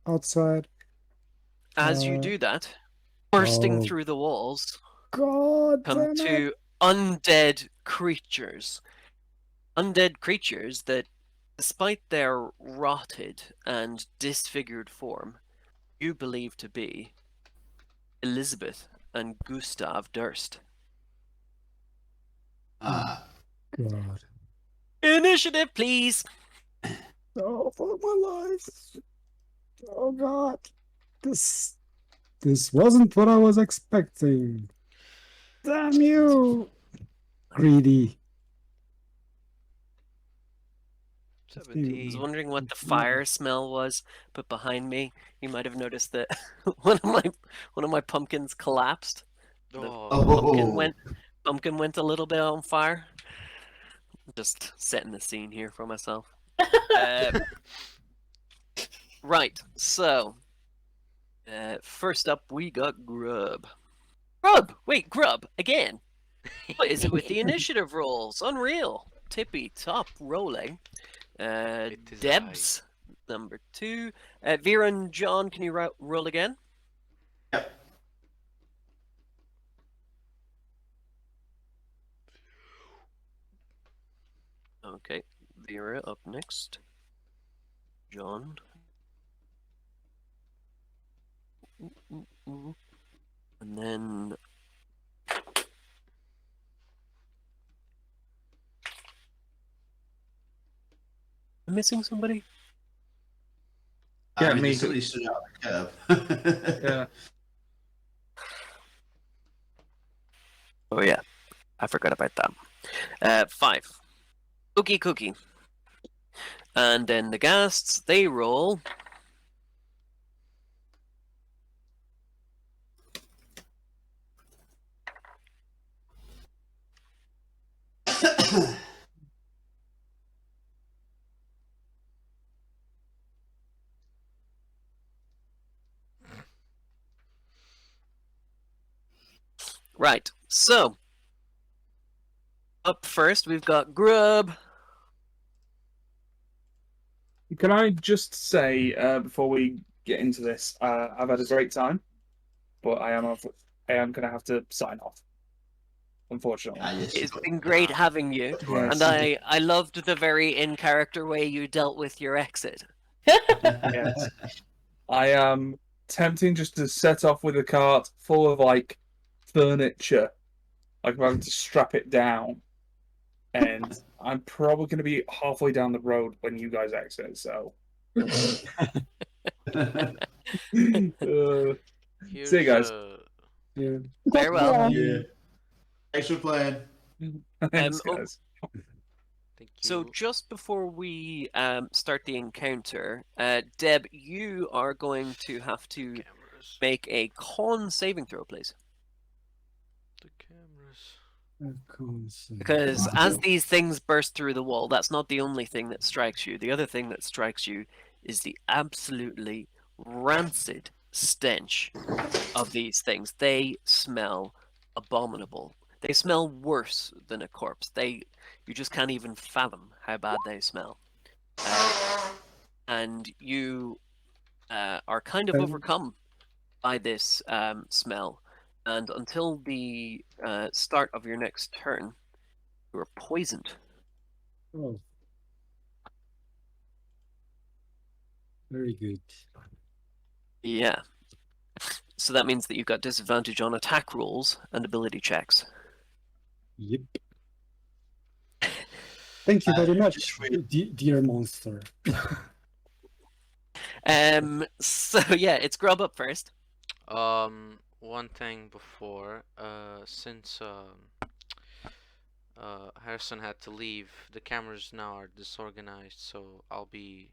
outside. As you do that, bursting Oh through the walls, god come damn it! two undead creatures. Undead creatures that, despite their rotted and disfigured form, you believe to be Elizabeth and Gustav Durst. Uh, God. Initiative, please. Oh, for my life! Oh God, this wasn't what I was expecting. Damn you, greedy. I was 17. wondering what the fire smell was, but behind me, you might have noticed that one of my pumpkins collapsed. The Oh, pumpkin went a little bit on fire. Just setting the scene here for myself. Right, so first up we got Grub. Grub again. What is it with the initiative rolls? Unreal. Tippy top rolling. It is Debs number 2. Vera and John, can you roll again? Yep. Okay, Vera up next. John. And then I'm missing somebody? Yeah, I mean, me. somebody stood out of the curve. Yeah. Oh yeah, I forgot about that. 5. Cookie. And then the ghasts, they roll. Right, so up first we've got Grub. Can I just say before we get into this, I've had a great time, but I am going to have to sign off. Unfortunately. Yes, It's been great having you, Yes. and I loved the very in-character way you dealt with your exit. Yes. I am tempting just to set off with a cart full of like furniture. Like I'm having to strap it down. And I'm probably going to be halfway down the road when you guys exit, so. here's See you guys. Yeah. Farewell. Yeah. Thanks for playing. Thanks, oh, guys. Thank you. So just before we start the encounter, Deb, you are going to have to Cameras. make a con saving throw, please. The cameras. Because as these things burst through the wall, that's not the only thing that strikes you. The other thing that strikes you is the absolutely rancid stench of these things. They smell abominable. They smell worse than a corpse. You just can't even fathom how bad they smell. And you are kind of overcome by this smell. And until the start of your next turn, you are poisoned. Oh. Very good. Yeah. So that means that you've got disadvantage on attack rolls and ability checks. Yep. Thank you very much, just really- dear monster. So yeah, it's Grub up first. One thing before, since Harrison had to leave, the cameras now are disorganized, so I'll be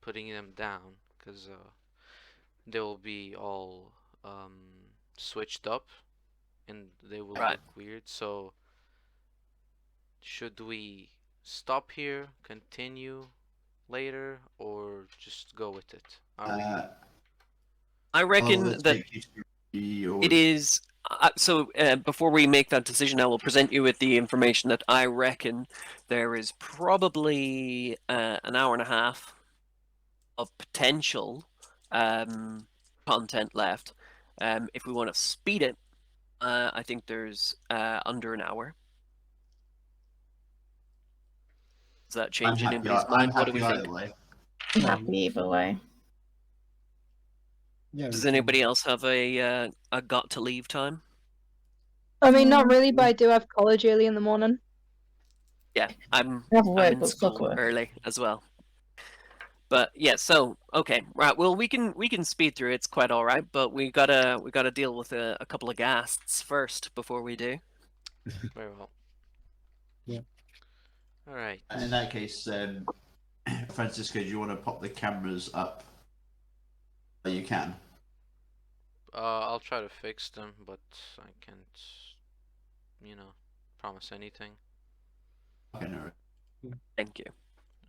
putting them down because they will be all switched up and they will Right. look weird. So should we stop here, continue later, or just go with it? I reckon let's that take history or- it is. So before we make that decision, I will present you with the information that I reckon there is probably an hour and a half of potential content left. If we want to speed it, I think there's under an hour. Does that change I'm anybody's happy, mind? I'm What do we happy think? either way. I'm happy either way. Yeah. Does anybody else have a got to leave time? I mean, not really, but I do have college early in the morning. Yeah, I'm Have work, in but fuck school work. early as well. But yeah, so okay, right. Well, we can speed through. It's quite all right, but we gotta deal with a couple of ghasts first before we do. Very well. Yeah. All right. In that case, Francisco, do you want to pop the cameras up? Oh, you can. I'll try to fix them, but I can't, promise anything. Okay, no. Thank you.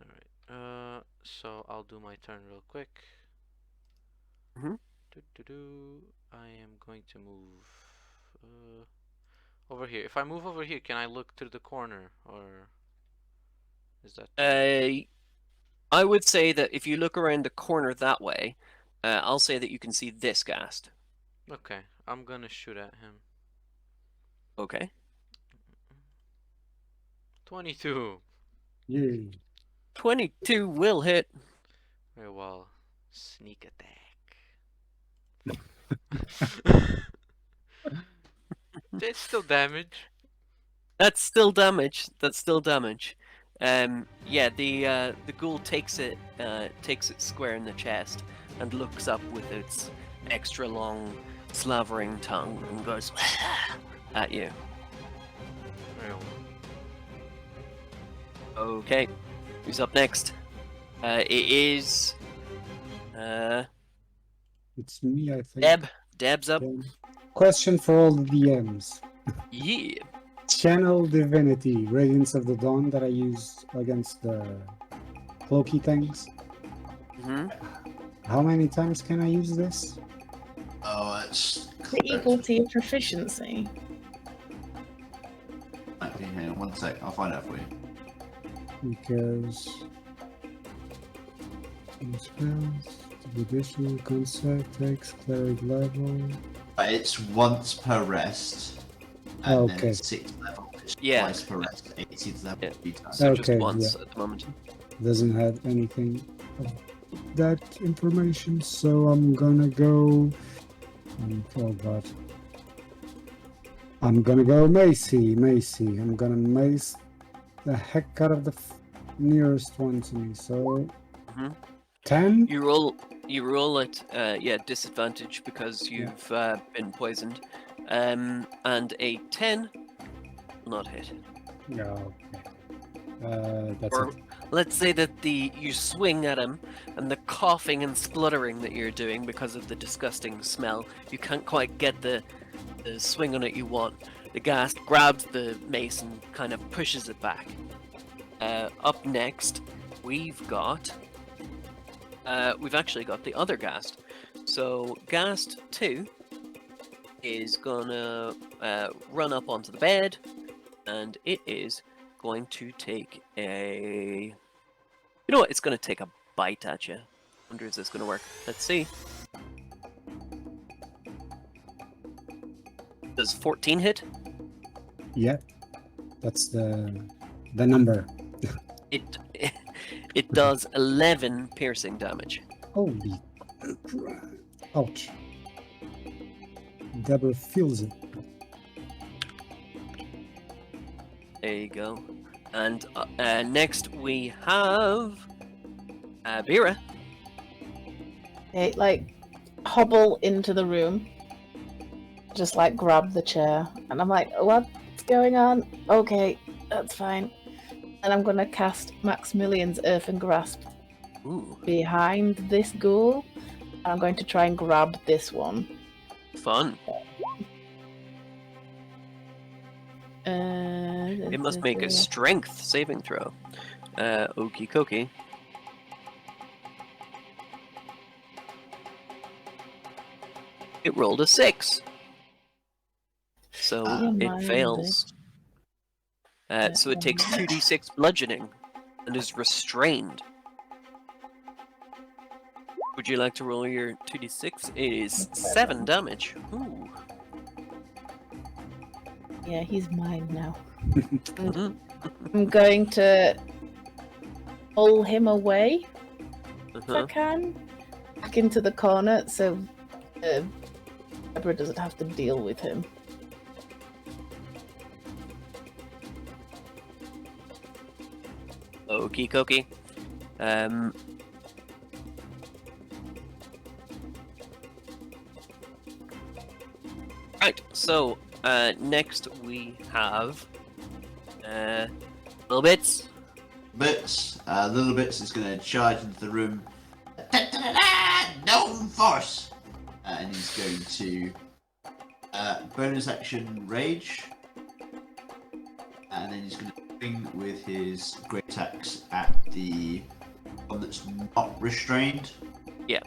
All right. So I'll do my turn real quick. Mhm. I am going to move over here. If I move over here, can I look through the corner, or is that? I would say that if you look around the corner that way, I'll say that you can see this ghast. Okay, I'm gonna shoot at him. Okay. 22. Yay. 22 will hit. Very well. Sneak attack. It's still damage. That's still damage. That's still damage. Yeah, the ghoul takes it square in the chest and looks up with its extra long, slavering tongue and goes at you. Very well. Okay, who's up next? It is It's me, I think. Deb. Deb's up. Okay. Question for all the DMs. Yeah. Channel Divinity, Radiance of the Dawn, that I use against the cloaky things. hmm How many times can I use this? Oh, it's Equal to your proficiency. Okay, hang on 1 sec. I'll find out for you. Because spells, additional concept, text, cleric level. It's once per rest. And then Okay. it's 6th level. It's Yeah. twice per rest. 18th level. Yeah. 3 times. So just Okay, once at the moment. Doesn't have anything of that information, so I'm gonna go. Oh god. I'm gonna go Macy. I'm gonna mace the heck out of the nearest one to me. So Mhm. 10. You roll at disadvantage because you've been poisoned, and a 10 will not hit. No. That's Or it. let's say that you swing at him, and the coughing and spluttering that you're doing because of the disgusting smell, you can't quite get the swing on it you want. The ghast grabs the mace and kind of pushes it back. Up next, we've actually got the other ghast. So ghast 2 is gonna run up onto the bed, and it is going to take a... You know what? It's going to take a bite at you. Wonder is this going to work? Let's see. Does 14 hit? Yeah. That's the number. It does 11 piercing damage. Holy crap. Ouch. Deborah feels it. There you go. And next we have Vera. Okay, like hobble into the room, just like grab the chair, and I'm like, what's going on? Okay, that's fine. And I'm gonna cast Maximilian's Earthen Grasp Ooh, behind this ghoul. And I'm going to try and grab this one. fun. It must make a strength saving throw. Okie dokie. It rolled a 6. So it fails. So it takes 2d6 bludgeoning and is restrained. Would you like to roll your 2d6? It is 7 damage. Ooh. Yeah, he's mine now. Mhm. I'm going to pull him away if I Uh-huh. can, back into the corner, so Deborah doesn't have to deal with him. Okie dokie. Right, so next we have Little Bits. Little Bits is going to charge into the room. No force! And he's going to bonus action Rage. And then he's going to swing with his great attacks at the one that's not restrained. Yeah.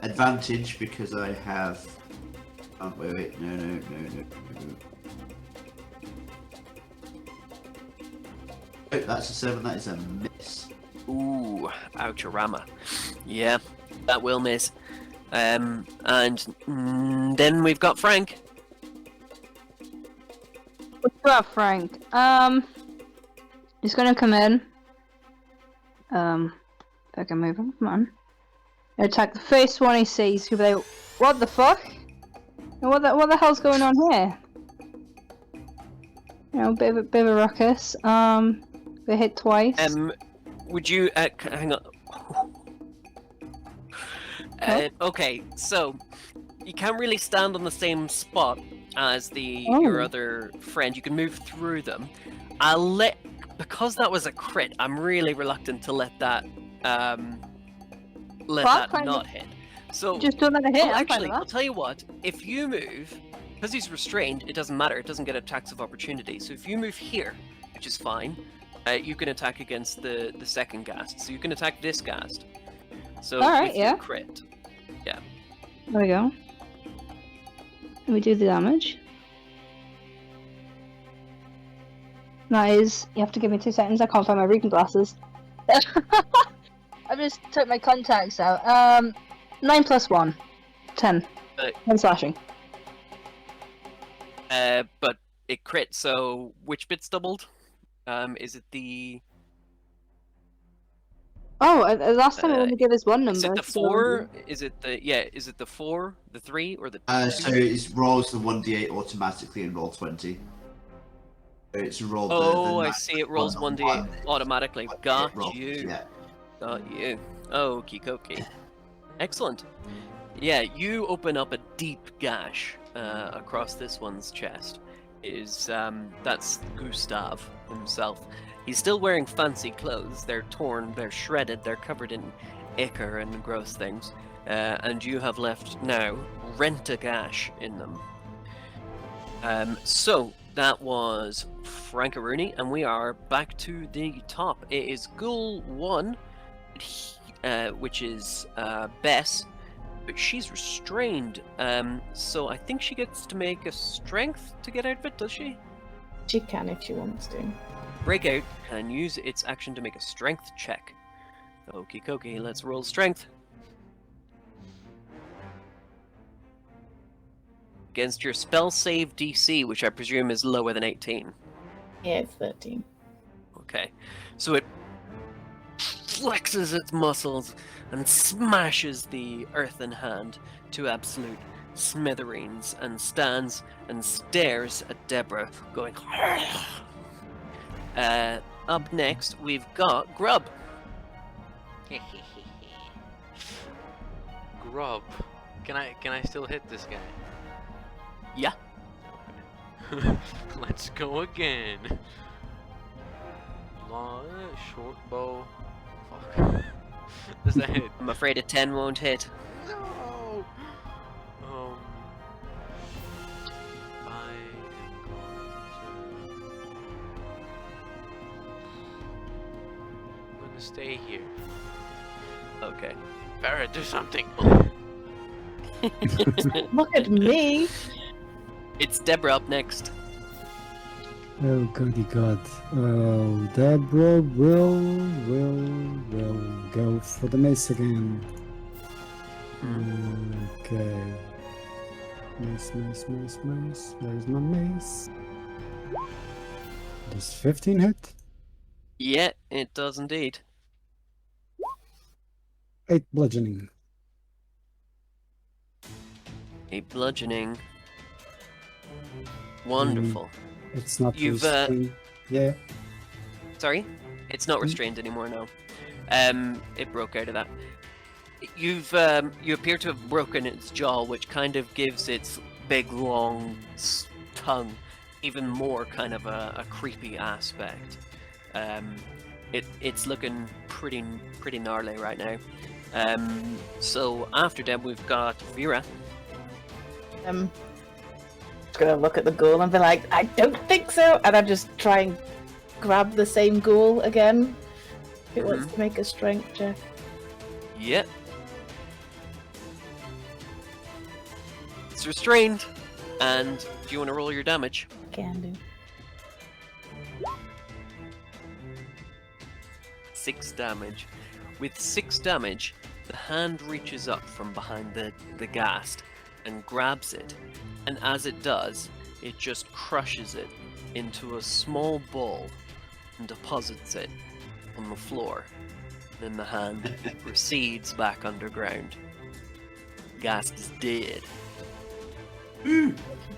Advantage because I have. Oh, wait, no. Oh, that's a 7, that is a miss. Ooh, ouchorama. Yeah, that will miss. And then we've got Frank. What's up, Frank? He's gonna come in. If I can move him, come on. Attack the first one he sees. He'll be like, "What the fuck? What the hell's going on here?" You know, bit of a ruckus. They hit twice. Would you hang on? Okay, so you can't really stand on the same spot as your other friend. You can move through them. Because that was a crit. I'm really reluctant to let that not hit. So Just don't let it hit. oh, I'm fine actually, with I'll that. tell you what. If you move, because he's restrained, it doesn't matter. It doesn't get attacks of opportunity. So if you move here, which is fine, you can attack against the second ghast. So you can attack this ghast. So Alright, with your yeah. crit. Yeah. There we go. Let me do the damage. That is, you have to give me 2 seconds. I can't find my reading glasses. I just took my contacts out. 9 plus 1. 10. 10 slashing. But it crit. So which bit's doubled? Is it the? Oh, last time it only gave us one number. Is it the so- 4? Is it the Is it the 4, the 3, or the? So it rolls the 1d8 automatically and roll 20. So it's rolled. Oh, the I see. It rolls 1d8 1. automatically. It Got rolls, you. Yeah. Got you. Okie dokie. Excellent. Yeah, you open up a deep gash across this one's chest. That's Gustav himself. He's still wearing fancy clothes. They're torn, they're shredded, they're covered in ichor and gross things. And you have left now rent a gash in them. So that was Frankaroonie, and we are back to the top. It is Ghoul 1, which is Bess, but she's restrained. So I think she gets to make a strength to get out of it, does she? She can if she wants to. Breakout can use its action to make a strength check. Okie dokie, let's roll strength. Against your spell save DC, which I presume is lower than 18. Yeah, it's 13. Okay. So it flexes its muscles and smashes the earthen hand to absolute smithereens and stands and stares at Deborah, going. Up next, we've got Grub. Grub. Can I still hit this guy? Yeah. Let's go again. Long, short bow. Fuck. Does that hit? I'm afraid a 10 won't hit. No. I am going to stay here. Okay. Barrett, do something. Look at me! It's Deborah up next. Oh goody god. Oh, Deborah will go for the mace again. Okay. Mace. Where's my mace? Does 15 hit? Yeah, it does indeed. 8 bludgeoning. A bludgeoning. Wonderful. It's not You've, restrained. Yeah. Sorry? It's not restrained anymore now. It broke out of that. You appear to have broken its jaw, which kind of gives its big, long tongue even more kind of a creepy aspect. It's looking pretty gnarly right now. So after them, we've got Vera. Just gonna look at the ghoul and be like, I don't think so, and I just try and grab the same ghoul again. If it wants to make a strength check. Yep. It's restrained. And do you want to roll your damage? Can do. 6 damage. With 6 damage, the hand reaches up from behind the ghast and grabs it. And as it does, it just crushes it into a small ball and deposits it on the floor. Then the hand proceeds back underground. Ghast is dead.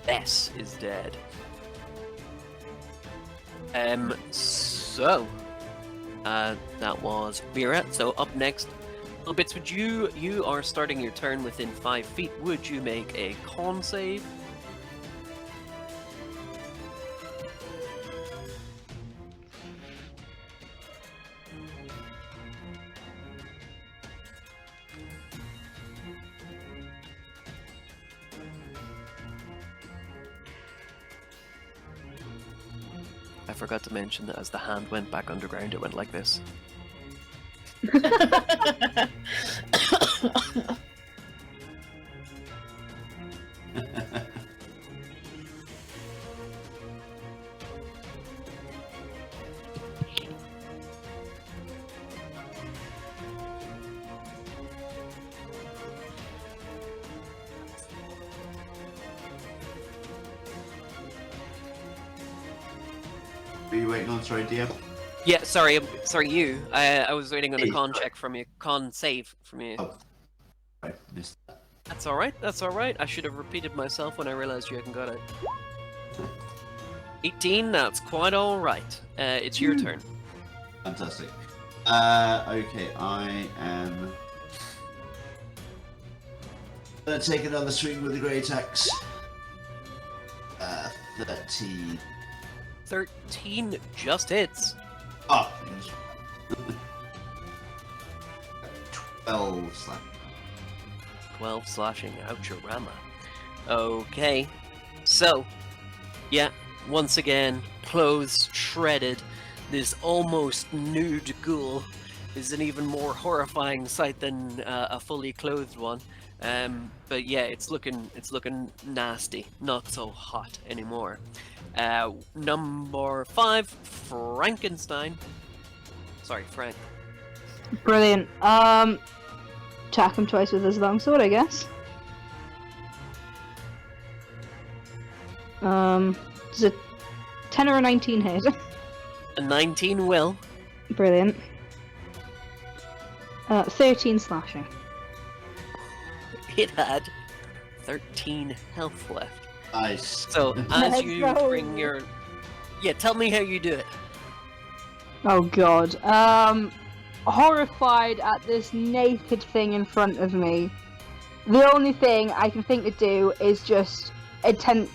Bess is dead. That was Vera. So up next, Little Bits, you are starting your turn within 5 feet. Would you make a con save? I forgot to mention that as the hand went back underground, it went like this. Are you waiting on? Sorry, DM. Yeah, sorry, you. I was waiting on a con check from you, con save from you. Oh, right, missed that. That's alright, that's alright. I should have repeated myself when I realized you hadn't got it. 18, that's quite alright. It's your turn. Fantastic. Okay, I am gonna take another swing with the great axe. 13. 13 just hits. Oh, 12 slash. 12 slashing, ouchorama. Okay, so, yeah, once again, clothes shredded. This almost nude ghoul is an even more horrifying sight than a fully clothed one. But yeah, it's looking nasty, not so hot anymore. Number 5, Frankenstein. Sorry, Frank. Brilliant. Attack him twice with his longsword, I guess. Does a 10 or a 19 hit? A 19 will. Brilliant. 13 slashing. It had 13 health left. Nice. So as Let's you go. bring your, yeah, tell me how you do it. Oh god. Horrified at this naked thing in front of me. The only thing I can think to do is just attempt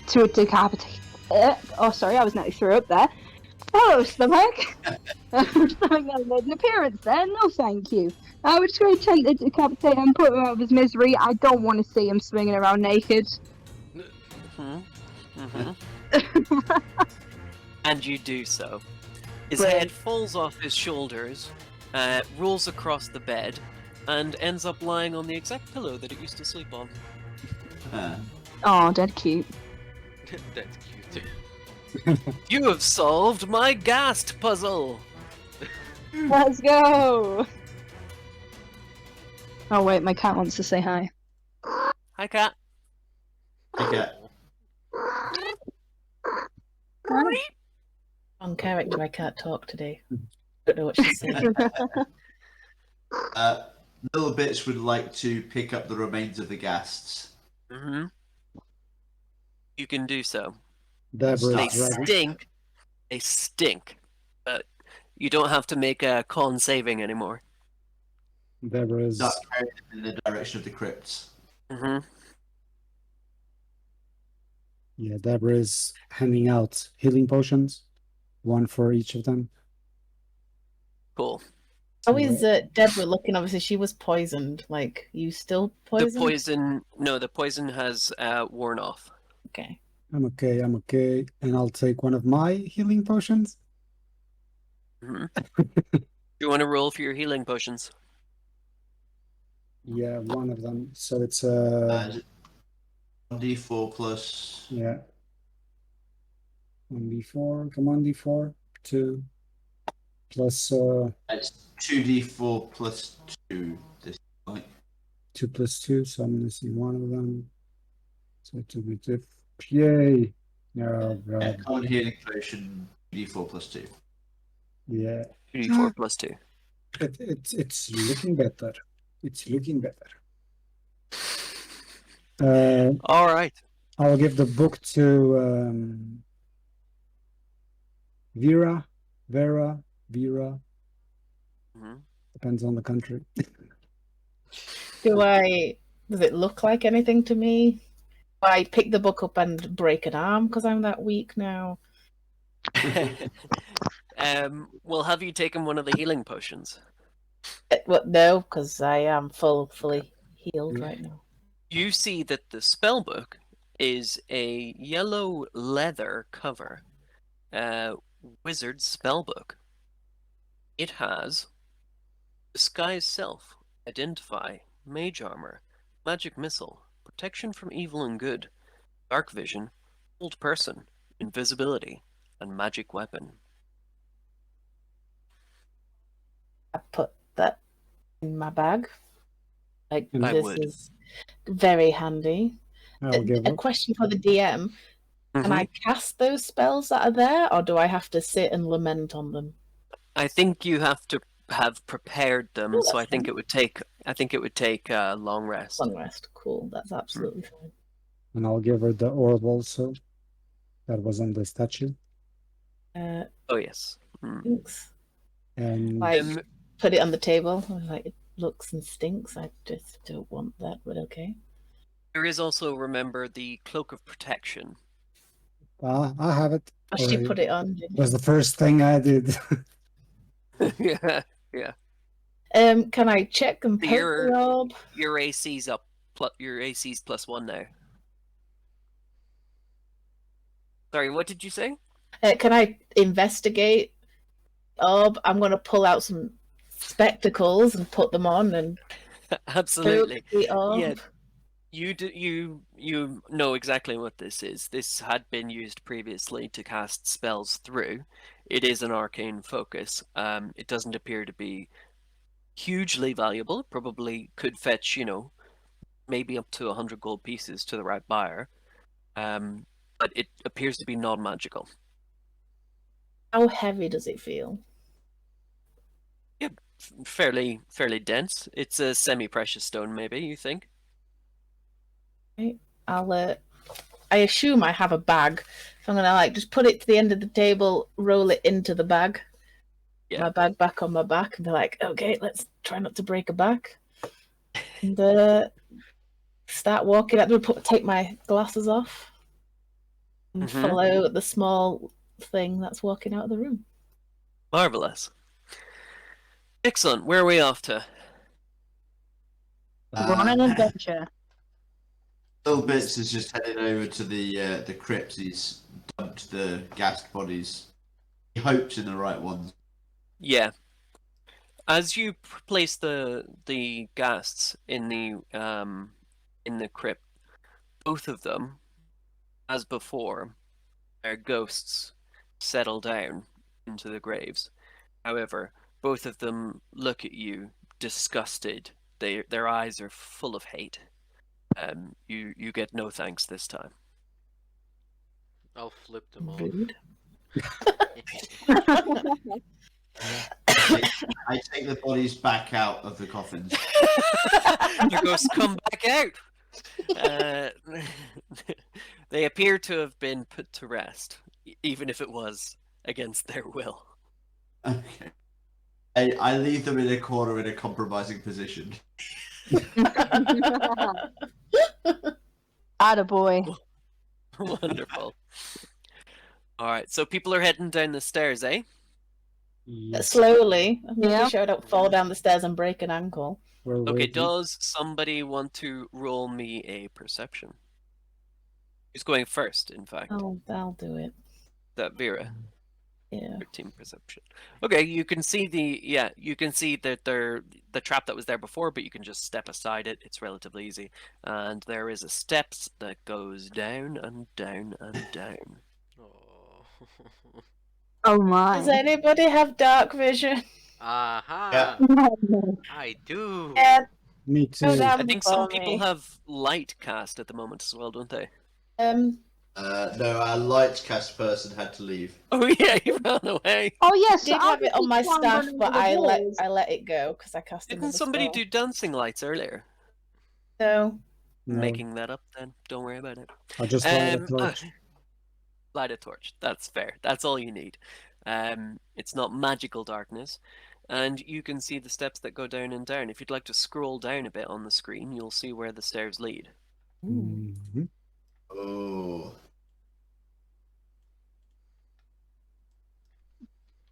to decapitate. Oh, sorry, I was nearly threw up there. Hello, stomach. Stomach never made an appearance there. No, thank you. We're just going to attempt to decapitate him, put him out of his misery. I don't want to see him swinging around naked. And you do so. His Right. head falls off his shoulders, rolls across the bed, and ends up lying on the exact pillow that it used to sleep on. Oh, dead cute. That's cute. You have solved my ghast puzzle! Let's go! Oh wait, my cat wants to say hi. Hi, cat. Okay. On character, I can't talk today. Don't know what she's saying. Little Bits would like to pick up the remains of the ghasts. You can do so. Deborah They is ready. stink. They stink. You don't have to make a con saving anymore. Deborah Start is carrying them in the direction of the crypts. Mm-hmm. Deborah is handing out healing potions, one for each of them. Cool. How is Deborah looking? Obviously, she was poisoned. Like, you still poisoned? The poison has worn off. Okay. I'm okay, and I'll take one of my healing potions. Mm-hmm. Do you want to roll for your healing potions? Yeah, one of them. So it's 1d4 plus. yeah. 1d4. Come on, d4. 2 plus It's 2d4 plus 2. This point. 2 plus 2. So I'm missing one of them. So it will be two. Yay! Oh god. Common healing potion 2d4 plus 2. Yeah. 2d4 plus 2. It's looking better. It's looking better. All right. I'll give the book to Vera. Mm-hmm. Depends on the country. Does it look like anything to me? Do I pick the book up and break an arm because I'm that weak now? Well, have you taken one of the healing potions? What? No, because I am fully healed right now. You see that the spellbook is a yellow leather cover wizard spellbook. It has Disguise Self, Identify, Mage Armor, Magic Missile, Protection from Evil and Good, Dark Vision, Old Person, Invisibility, and Magic Weapon. I put that in my bag. Like, And I this would. is very handy. I'll give A up. question for the DM. Can I cast those spells that are there, or do I have to sit and lament on them? I think you have to have prepared them, Oh, so I that's think fine. it would take a long rest. Long rest. Cool. That's absolutely fine. And I'll give her the orb also. That was on the statue. Oh yes. Mm. Thanks. And Like, put it on the table. I was like, it looks and stinks. I just don't want that, but okay. There is also, remember, the Cloak of Protection. I have it. I should put it on. It was the first thing I did. Yeah. Can I check and poke the orb? Your AC's up. Your AC's +1 now. Sorry, what did you say? Can I investigate orb? I'm going to pull out some spectacles and put them on and Absolutely. poke the orb. Yeah. You know exactly what this is. This had been used previously to cast spells through. It is an arcane focus. It doesn't appear to be hugely valuable. It probably could fetch, maybe up to 100 gold pieces to the right buyer. But it appears to be non-magical. How heavy does it feel? Yeah, fairly dense. It's a semi-precious stone, maybe, you think? Right. I assume I have a bag, so I'm gonna just put it to the end of the table, roll it into the bag. Yeah. My bag back on my back, and be like, okay, let's try not to break a back. And start walking out the room, take my glasses off, and follow the small thing that's walking out of the room. Marvelous. Excellent. Where are we off to? We're on an adventure. Little Bits is just headed over to the crypt. He's dumped the gassed bodies. He hopes in the right ones. Yeah. As you place the ghasts in the crypt, both of them, as before, their ghosts settle down into the graves. However, both of them look at you disgusted. Their eyes are full of hate. You get no thanks this time. I'll flip them off. Rude. I take the bodies back out of the coffins. The ghosts come back out. They appear to have been put to rest, even if it was against their will. Okay. I leave them in a corner in a compromising position. Attaboy. Wonderful. All right, so people are heading down the stairs, eh? Yes. Slowly. Maybe Yeah. so I don't fall down the stairs and break an ankle. We're Okay, waiting. does somebody want to roll me a perception? Who's going first, in fact? Oh, I'll do it. That Vera. Yeah. 13 perception. Okay, you can see you can see that the trap that was there before, but you can just step aside it. It's relatively easy. And there is a steps that goes down and down and down. Oh. Oh my. Does anybody have dark vision? Aha! No. I do. Yeah, Me go too. down I think for some people me. have light cast at the moment as well, don't they? No, our light cast person had to leave. Oh yeah, he ran away. Oh yes, I did have it on my staff, but I let it go because I cast Didn't another somebody spell. do dancing lights earlier? So No, Making that up then. Don't worry about it. I just light a torch. Light a torch. That's fair. That's all you need. It's not magical darkness. And you can see the steps that go down and down. If you'd like to scroll down a bit on the screen, you'll see where the stairs lead. Mhm. Oh.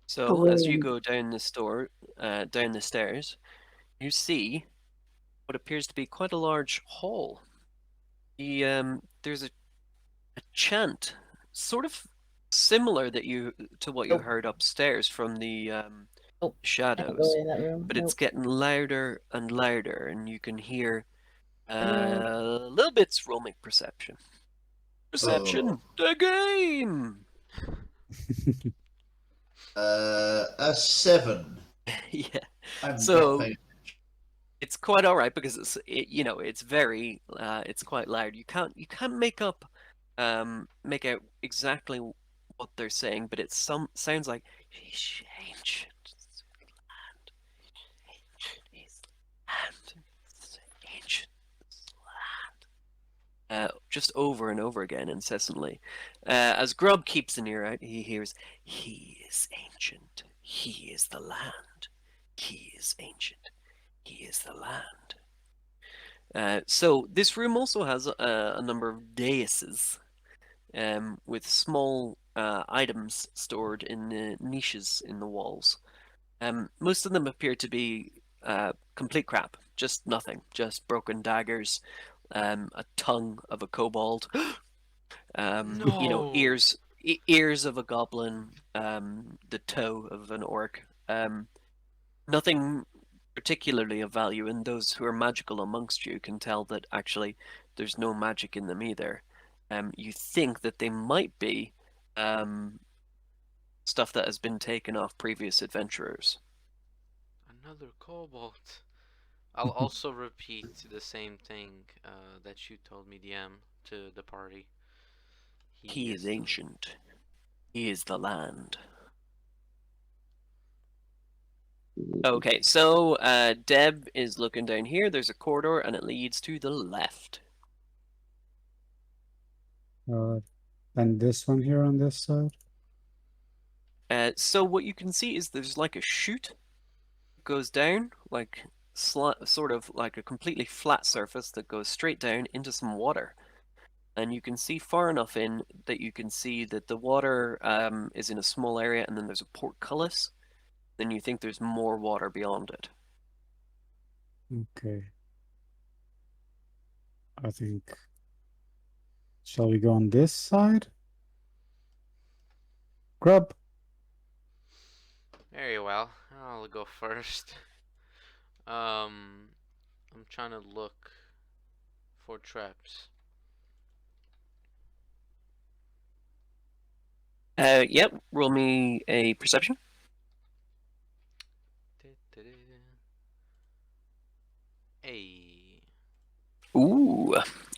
So as you Brilliant. go down down the stairs, you see what appears to be quite a large hall. There's a chant, sort of similar to what you Oh. heard upstairs from the I can't go shadows, in that room. but it's Nope. getting louder and louder, and you can hear little bits. Roll make perception. Perception, the game. A 7. Yeah. I'm So- not paying- It's quite all right because it's very it's quite loud. You can't make out exactly what they're saying, but sounds like ancient land, ancient land, just over and over again incessantly. As Grub keeps an ear out, he hears, "He is ancient. He is the land. He is ancient. He is the land." So this room also has a number of daises with small items stored in the niches in the walls. Most of them appear to be complete crap, just nothing, just broken daggers, a tongue of a kobold, No. ears of a goblin, the toe of an orc. Nothing particularly of value, and those who are magical amongst you can tell that actually there's no magic in them either. You think that they might be stuff that has been taken off previous adventurers. Another cobalt. I'll also repeat the same thing that you told me, DM, to the party. He is ancient. He is the land. Okay, so Deb is looking down here. There's a corridor, and it leads to the left. And this one here on this side. So what you can see is there's like a chute that goes down, like sort of like a completely flat surface that goes straight down into some water. And you can see far enough in that you can see that the water is in a small area, and then there's a portcullis. Then you think there's more water beyond it. Okay. I think. Shall we go on this side? Grub. Very well. I'll go first. I'm trying to look for traps. Yep. Roll me a perception. Hey. Ooh,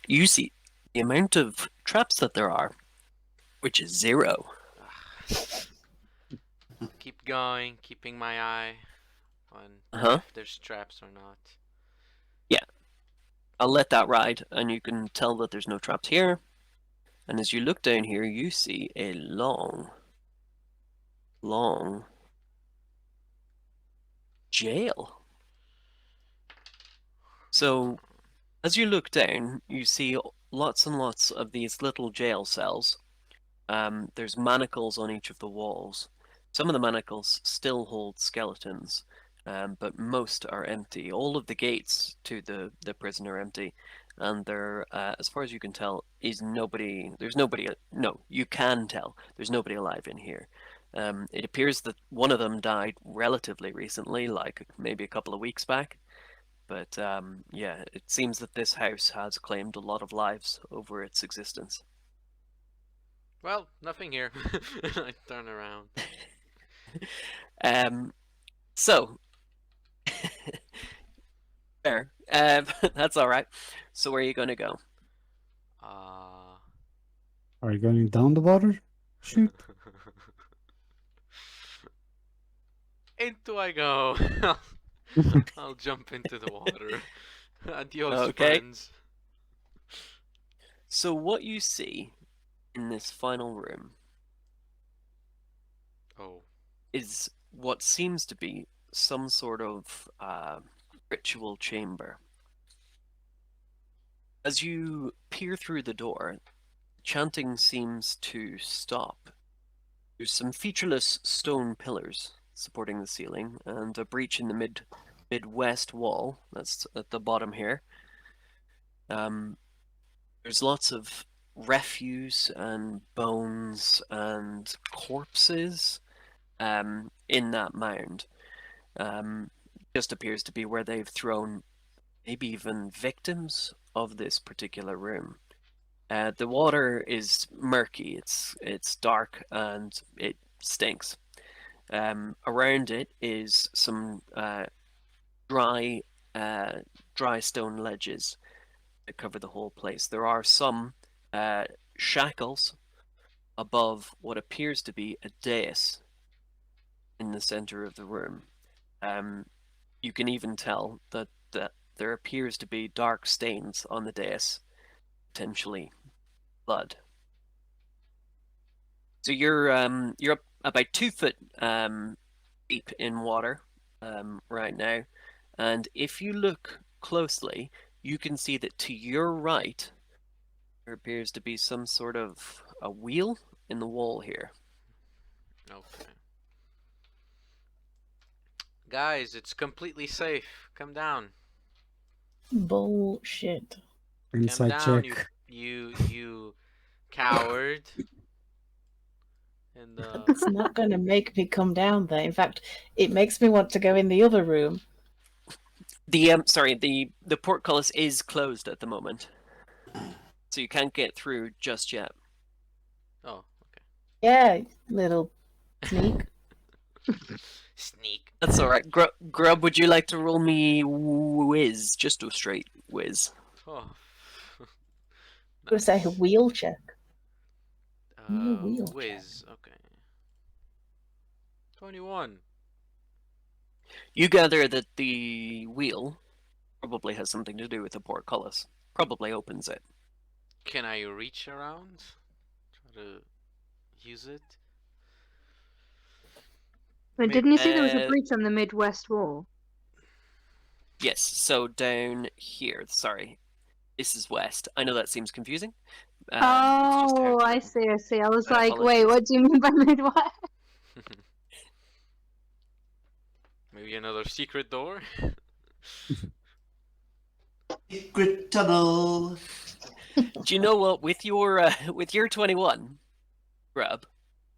you see the amount of traps that there are, which is 0. Keep going, keeping my eye on if there's traps or not. I'll let that ride, and you can tell that there's no traps here. And as you look down here, you see a long jail. So as you look down, you see lots and lots of these little jail cells. There's manacles on each of the walls. Some of the manacles still hold skeletons, but most are empty. All of the gates to the prison are empty, and there, as far as you can tell, is nobody. There's nobody. No, you can tell there's nobody alive in here. It appears that one of them died relatively recently, like maybe a couple of weeks back. But yeah, it seems that this house has claimed a lot of lives over its existence. Well, nothing here. I turn around. So fair. That's all right. So where are you going to go? Are you going down the water? Shoot. Into I go. I'll jump into the water. Adios, Okay. friends. So what you see in this final room Oh. is what seems to be some sort of ritual chamber. As you peer through the door, chanting seems to stop. There's some featureless stone pillars supporting the ceiling, and a breach in the midwest wall. That's at the bottom here. There's lots of refuse and bones and corpses in that mound. Just appears to be where they've thrown maybe even victims of this particular room. The water is murky. It's dark and it stinks. Around it is some dry stone ledges that cover the whole place. There are some shackles above what appears to be a dais in the center of the room. You can even tell that there appears to be dark stains on the dais, potentially blood. So you're up about 2 foot deep in water right now, and if you look closely, you can see that to your right there appears to be some sort of a wheel in the wall here. Okay. Guys, it's completely safe. Come down. Bullshit. Come Inside down, check. you coward. And It's not going to make me come down there. In fact, it makes me want to go in the other room. The portcullis is closed at the moment, so you can't get through just yet. oh, okay. Yeah, little sneak. Sneak. That's all right. Grub, would you like to roll me whiz? Just a straight whiz. Oh. I was say a wheel check. wheel check. Whiz. Okay. 21. You gather that the wheel probably has something to do with the portcullis. Probably opens it. Can I reach around? Try to use it? But didn't you say there was a breach on the Midwest wall? Yes, so down here. Sorry. This is west. I know that seems confusing. It's just how Oh, I it's see, I see. I was My like, wait, apologies. what do you mean by Midwest? Maybe another secret door? Secret tunnel. Do you know what? With your 21, Grub,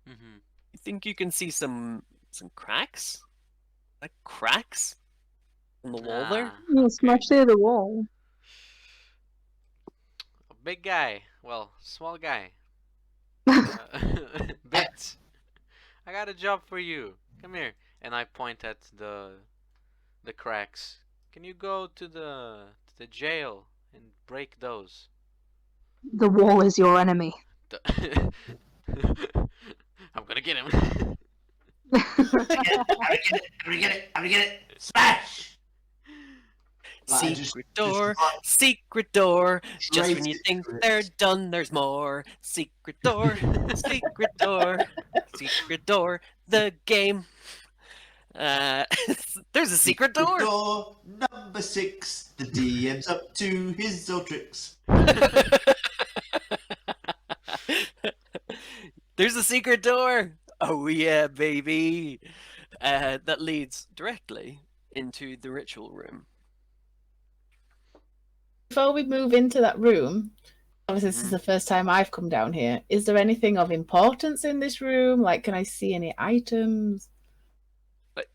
Mm-hmm. you think you can see some cracks? Like cracks on the wall there? You smashed through the wall. A big guy. Well, small guy. Bit. I got a job for you. Come here. And I point at the cracks. Can you go to the jail and break those? The wall is your enemy. I'm gonna get him. I'm gonna get it. Smash! Like, Secret just door, run secret door. Just when you straight think into it. they're done, there's more. Secret door, secret door, secret door. The game. Uh, there's a secret door. Door number 6. The DM's up to his old tricks. There's a secret door. Oh yeah, baby. That leads directly into the ritual room. Before we move into that room, obviously this is the first time I've come down here. Is there anything of importance in this room? Like, can I see any items?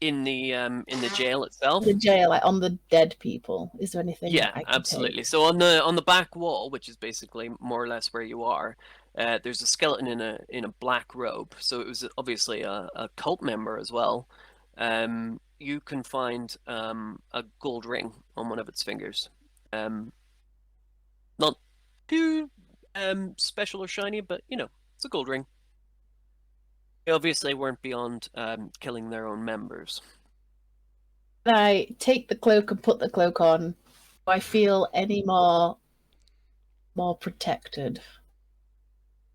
In the jail itself. The jail, like on the dead people. Is there anything? Yeah, that I can absolutely. take? So on the back wall, which is basically more or less where you are, there's a skeleton in a black robe. So it was obviously a cult member as well. You can find a gold ring on one of its fingers. Not too special or shiny, but you know, it's a gold ring. They obviously weren't beyond killing their own members. Can I take the cloak and put the cloak on? Do I feel any more protected?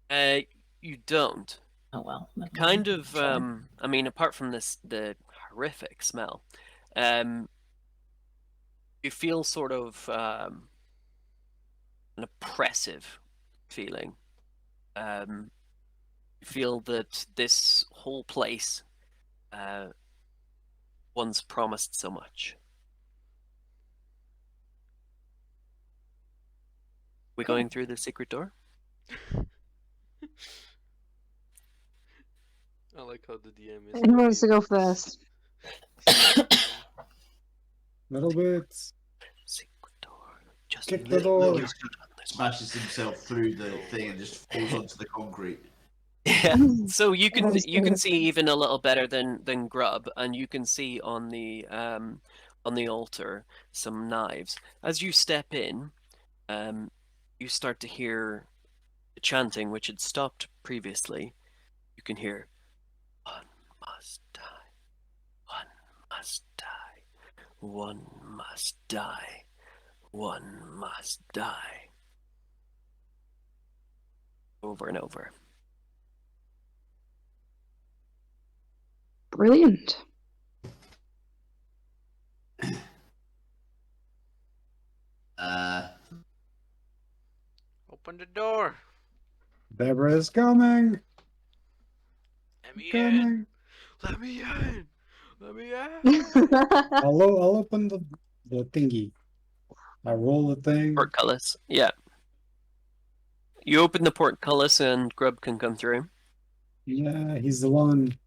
You don't. Oh well. never Kind mind. of. Try. I mean, apart from the horrific smell, you feel sort of an oppressive feeling. You feel that this whole place once promised so much. We going through the secret door? I like how the DM is. Who wants to go first? Little bit. Secret door. Just Kick a the little door. bit on this one. Smashes himself through the thing and just falls onto the concrete. Yeah. So you can That's you can good. see even a little better than Grub, and you can see on the altar some knives. As you step in, you start to hear the chanting, which had stopped previously. You can hear, "One must die. One must die. One must die. One must die." Over and over. Brilliant. Open the door. Deborah is coming. Let me in. Coming. Let me in. Let me in. I'll open the thingy. I roll the thing. Portcullis. Yeah. You open the portcullis and Grub can come through. Yeah, he's the one.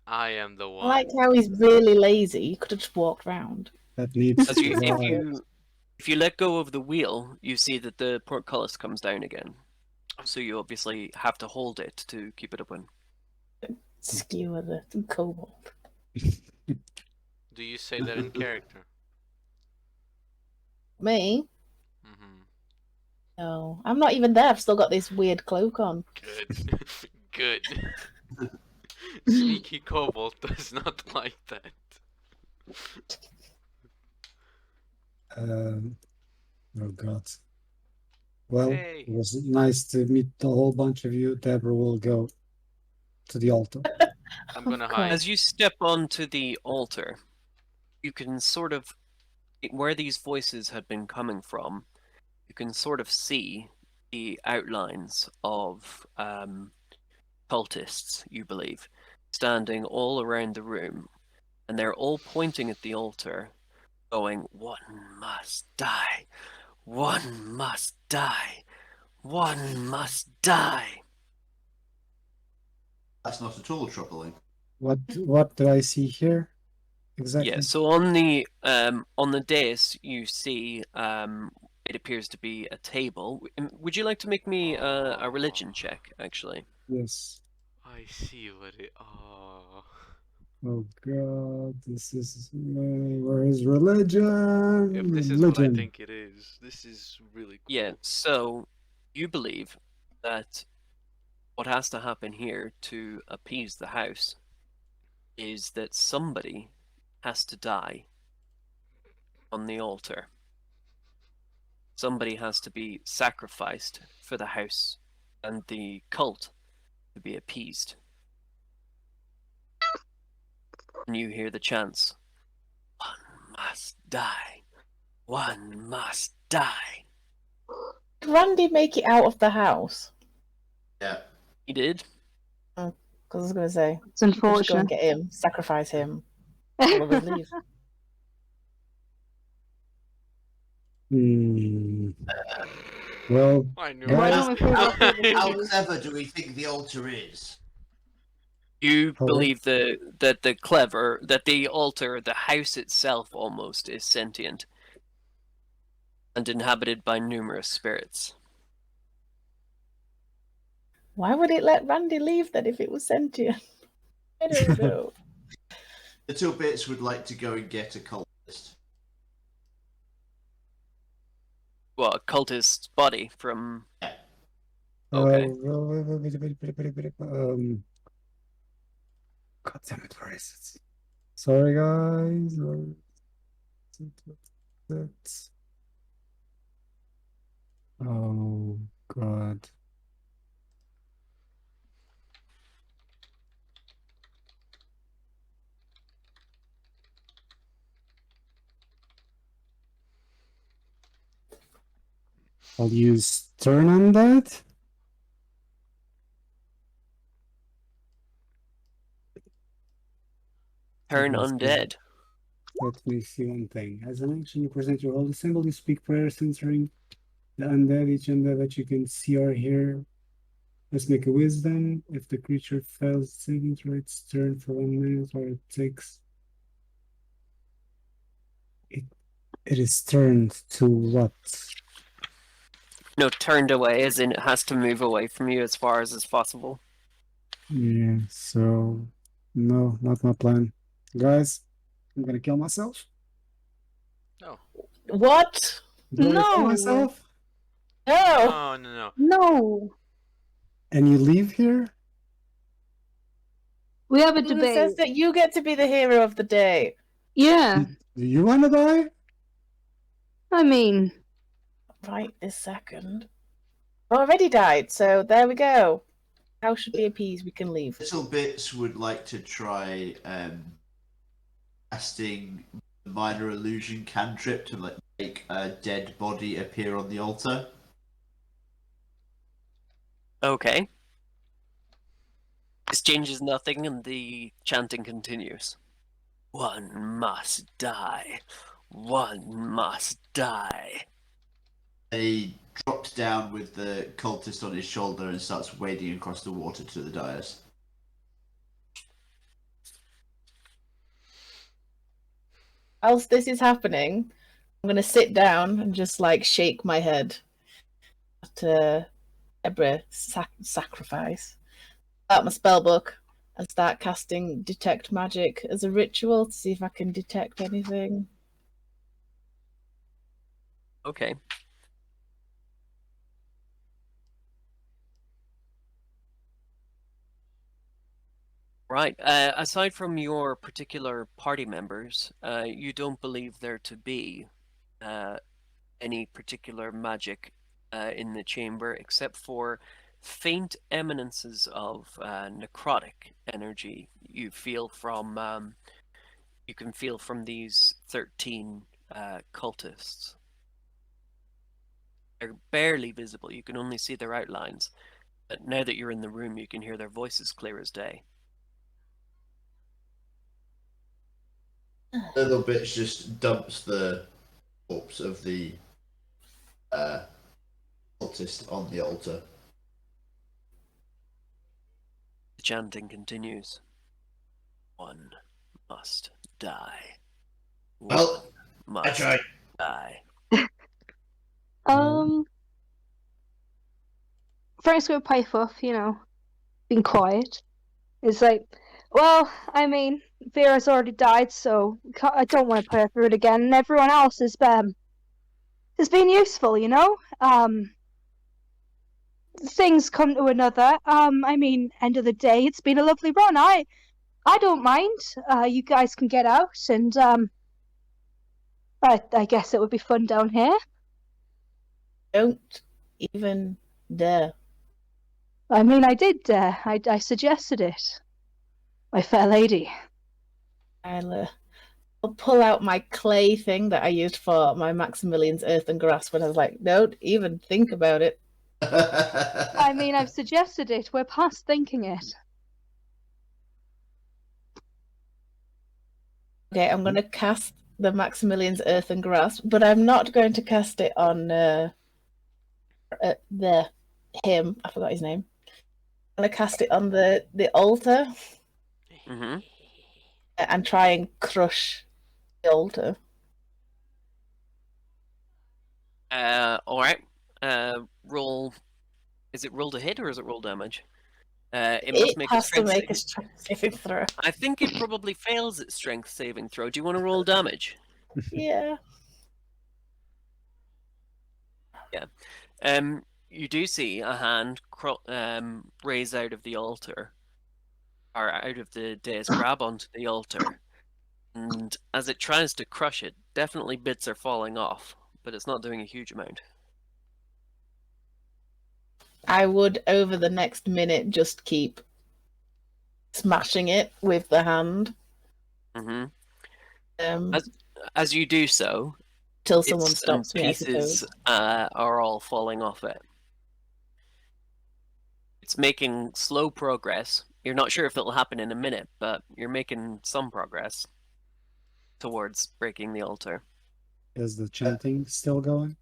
I am the I one. like how he's really lazy. You could have just walked round. That needs As to you, survive. if you let go of the wheel, you see that the portcullis comes down again. So you obviously have to hold it to keep it open. Skewer the kobold. Do you say that in character? Me? Mm-hmm. No, I'm not even there. I've still got this weird cloak on. Good. Good. Sneaky kobold does not like that. Oh God. Well, Hey. it was nice to meet a whole bunch of you. Deborah will go to the altar. I'm gonna Of hide. As you step onto the altar, you can sort of, where these voices had been coming from, you can sort of see the outlines of cultists, you believe, standing all around the room, and they're all pointing at the altar, going, "One must die. One must die. One must die." That's not at all troubling. What do I see here? Exactly. Yeah, so on the dais you see it appears to be a table. Would you like to make me a religion check, actually? Yes. I see what it. Oh. Oh God, this is where is religion? If this is what I Religion. think it is, this is really cool. Yeah, so you believe that what has to happen here to appease the house is that somebody has to die on the altar. Somebody has to be sacrificed for the house and the cult to be appeased. And you hear the chants, "One must die. One must die." Did Randy make it out of the house? Yeah. He did. Because I was going to say, It's we should go and unfortunate. get him, sacrifice him, all of us leave. Well, I knew Why it. don't we put it How, up with the how videos? clever do we think the altar is? You Hello? believe that the altar, the house itself almost, is sentient and inhabited by numerous spirits. Why would it let Randy leave then if it was sentient? I don't know. Little Bits would like to go and get a cultist. Well, a cultist's body from. Yeah. Okay. God damn it, where is it? Sorry, guys. Oh, God. I'll use turn on that. Turn That's good. undead. Let me see one thing. As an action, you present your holy symbol, you speak prayers centering the undead. Each undead that you can see or hear. Let's make a wisdom. If the creature fails saving throw its turn for 1 minute, or it takes it is turned to what? No, turned away, as in it has to move away from you as far as is possible. Yeah, so no, not my plan. Guys, I'm gonna kill myself. What? Do I kill No. myself? No! No, no, no. No. And you leave here? We have a Who debate. says that you get to be the hero of the day? Yeah. Do you wanna die? I mean, Right this second. I already died, so there we go. How should be appeased? We can leave. Little Bits would like to try casting minor illusion cantrip to make a dead body appear on the altar. Okay. This changes nothing, and the chanting continues. One must die. One must die. He drops down with the cultist on his shoulder and starts wading across the water to the dais. Whilst this is happening, I'm going to sit down and just like shake my head at Ebra sacrifice. Out my spellbook and start casting detect magic as a ritual to see if I can detect anything. Okay. Right. Aside from your particular party members, you don't believe there to be any particular magic in the chamber, except for faint eminences of necrotic energy you feel from. You can feel from these 13 cultists. They're barely visible. You can only see their outlines. But now that you're in the room, you can hear their voices clear as day. Little Bits just dumps the corpse of the cultist on the altar. The chanting continues. One must die. Well, One I must tried. die. Frank's gonna pipe up, being quiet. It's like, well, I mean, Vera's already died, so I don't want to put her through it again, and everyone else has been useful, things come to another. I mean, end of the day, it's been a lovely run. I don't mind. You guys can get out, and I guess it would be fun down here. Don't even dare. I mean, I did dare. I suggested it. My fair lady. I'll pull out my clay thing that I used for my Maximilian's Earth and Grass when I was like, don't even think about it. I mean, I've suggested it. We're past thinking it. Okay, I'm going to cast the Maximilian's Earth and Grass, but I'm not going to cast it on him. I forgot his name. I'm going to cast it on the altar Mm-hmm. and try and crush the altar. All right. Roll. Is it roll to hit or is it roll damage? It must make a has to strength make a save. strength saving throw. I think it probably fails its strength saving throw. Do you want to roll damage? Yeah. You do see a hand raise out of the altar, or out of the dais, grab onto the altar, and as it tries to crush it, definitely bits are falling off, but it's not doing a huge amount. I would, over the next minute, just keep smashing it with the hand. Mm-hmm. Um, As you do so, till someone bits and stops me, I pieces suppose. are all falling off it. It's making slow progress. You're not sure if it'll happen in a minute, but you're making some progress towards breaking the altar. Is the chanting still going?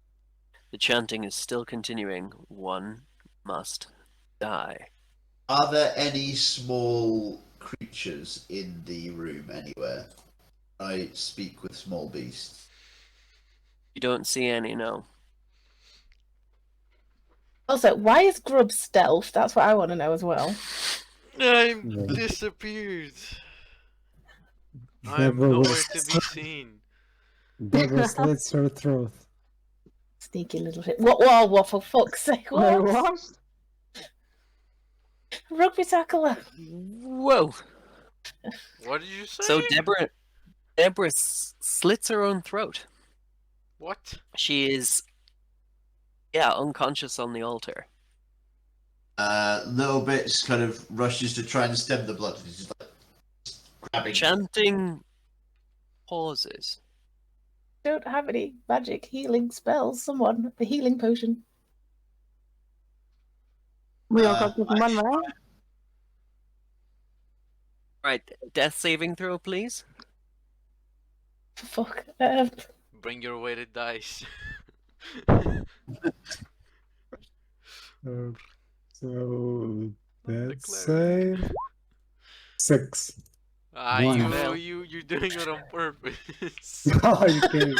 The chanting is still continuing. One must die. Are there any small creatures in the room anywhere? I speak with small beasts. You don't see any, no. Also, why is Grub stealth? That's what I want to know as well. I'm Yeah. disappeared. I'm Deborah nowhere was- to be seen. Deborah slits her throat. Sneaky little shit. What for fuck's sake? Wait, What? what? Rugby tackler. Whoa! What did you say? So Deborah slits her own throat. What? She is, unconscious on the altar. Little Bits kind of rushes to try and stem the blood. He's just like grabbing. Chanting pauses. Don't have any magic healing spells. Someone, the healing potion. We all got given one, right? Right, death saving throw, please. Fuck. Bring your weighted dice. So The that's cleric. 6. Ah, One. you're doing it on purpose. Oh, you kidding?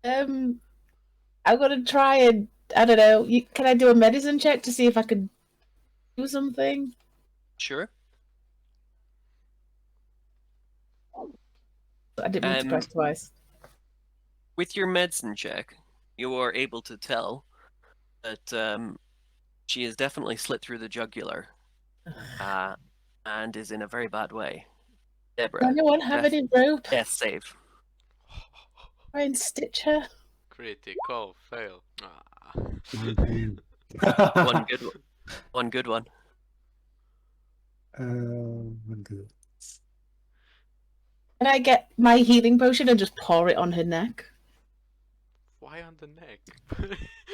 I'm gonna try and I don't know. Can I do a medicine check to see if I could do something? Sure. I didn't mean to press twice. With your medicine check, you are able to tell that she has definitely slit through the jugular, and is in a very bad way. Deborah, Does anyone have death, any rope? death save. Try and stitch her. Critical fail. Ah. One good one. One good one. One good. Can I get my healing potion and just pour it on her neck? Why on the neck?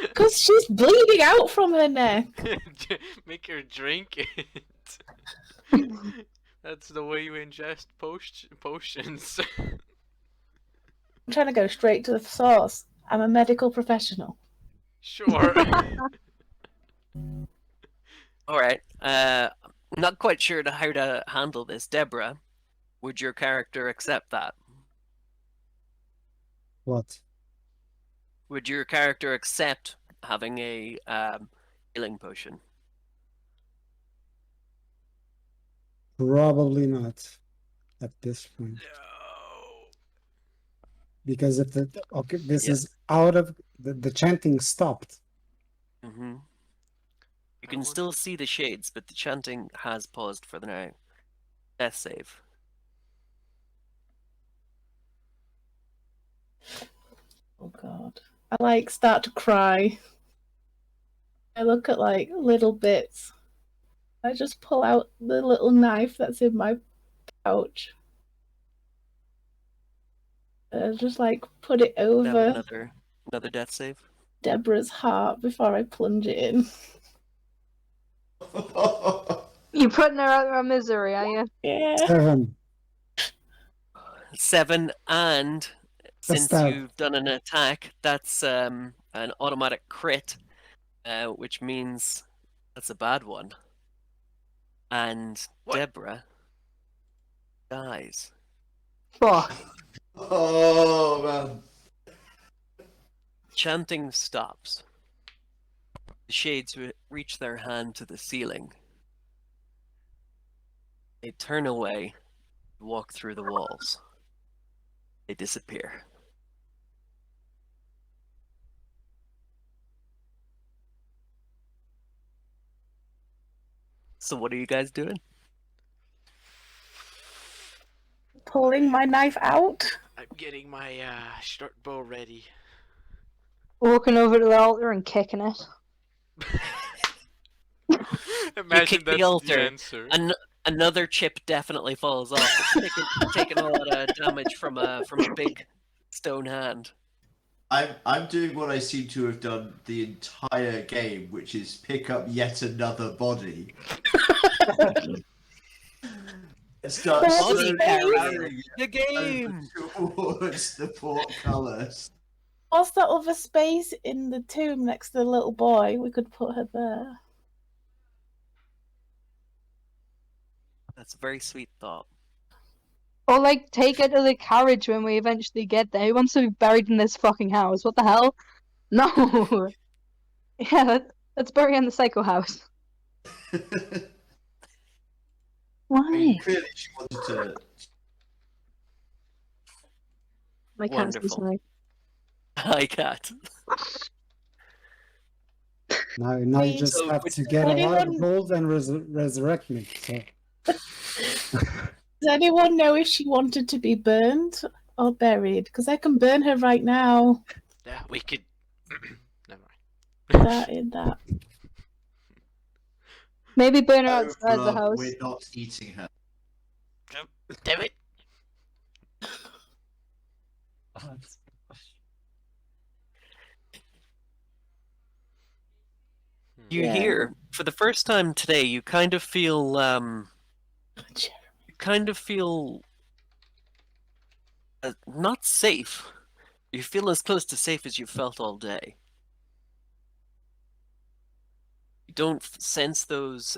Because she's bleeding out from her neck. Make her drink it. That's the way you ingest potions. I'm trying to go straight to the source. I'm a medical professional. Sure. All right. Not quite sure how to handle this, Deborah. Would your character accept that? What? Would your character accept having a healing potion? Probably not at this point. No. Because if this is out of the chanting stopped. Mm-hmm. You can still see the shades, but the chanting has paused for the now. Death save. Oh god. I like start to cry. I look at like little bits. I just pull out the little knife that's in my pouch. I just like put it Have over another death save. Deborah's heart before I plunge it in. You're putting her out of her misery, are you? Yeah. 7. 7, and since stab. you've done an attack, that's an automatic crit, which means that's a bad one. And What? Deborah dies. Fuck. Oh man. Chanting stops. The shades reach their hand to the ceiling. They turn away, walk through the walls. They disappear. So what are you guys doing? Pulling my knife out. I'm getting my short bow ready. Walking over to the altar and kicking it. Imagine kick the that's altar, answer. Another chip definitely falls off. It's taking a lot of damage from a big stone hand. I'm doing what I seem to have done the entire game, which is pick up yet another body. Start Body slowly carrying carrying The it game. over towards the portcullis. What's that other space in the tomb next to the little boy? We could put her there. That's a very sweet thought. Or like take her to the carriage when we eventually get there. Who wants to be buried in this fucking house? What the hell? No. Yeah, let's bury her in the psycho house. I mean, Why? clearly she wanted to. My cat's Wonderful. sorry. Hi, cat. Now you Please, just so have would to get a lot of anyone- gold and resurrect me. So. Does anyone know if she wanted to be burned or buried? Because I can burn her right now. Yeah, we could. Never mind. That in that. Maybe burn her Oh, outside the Rob, house. we're not eating her. Damn it! You Yeah. hear for the first time today. You kind of feel not safe. You feel as close to safe as you've felt all day. You don't sense those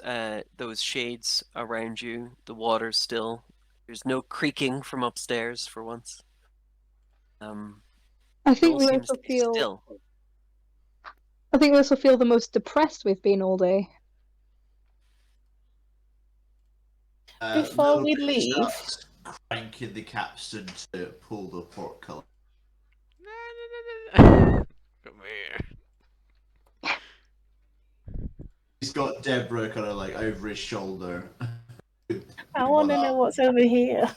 shades around you. The water's still. There's no creaking from upstairs for once. I It think all we seems also to be feel. still. I think we also feel the most depressed we've been all day. Before we Little bit leave- starts cranking the capstan to pull the portcullis. Come here. He's got Deborah kind of like over his shoulder. I want to know what's over here.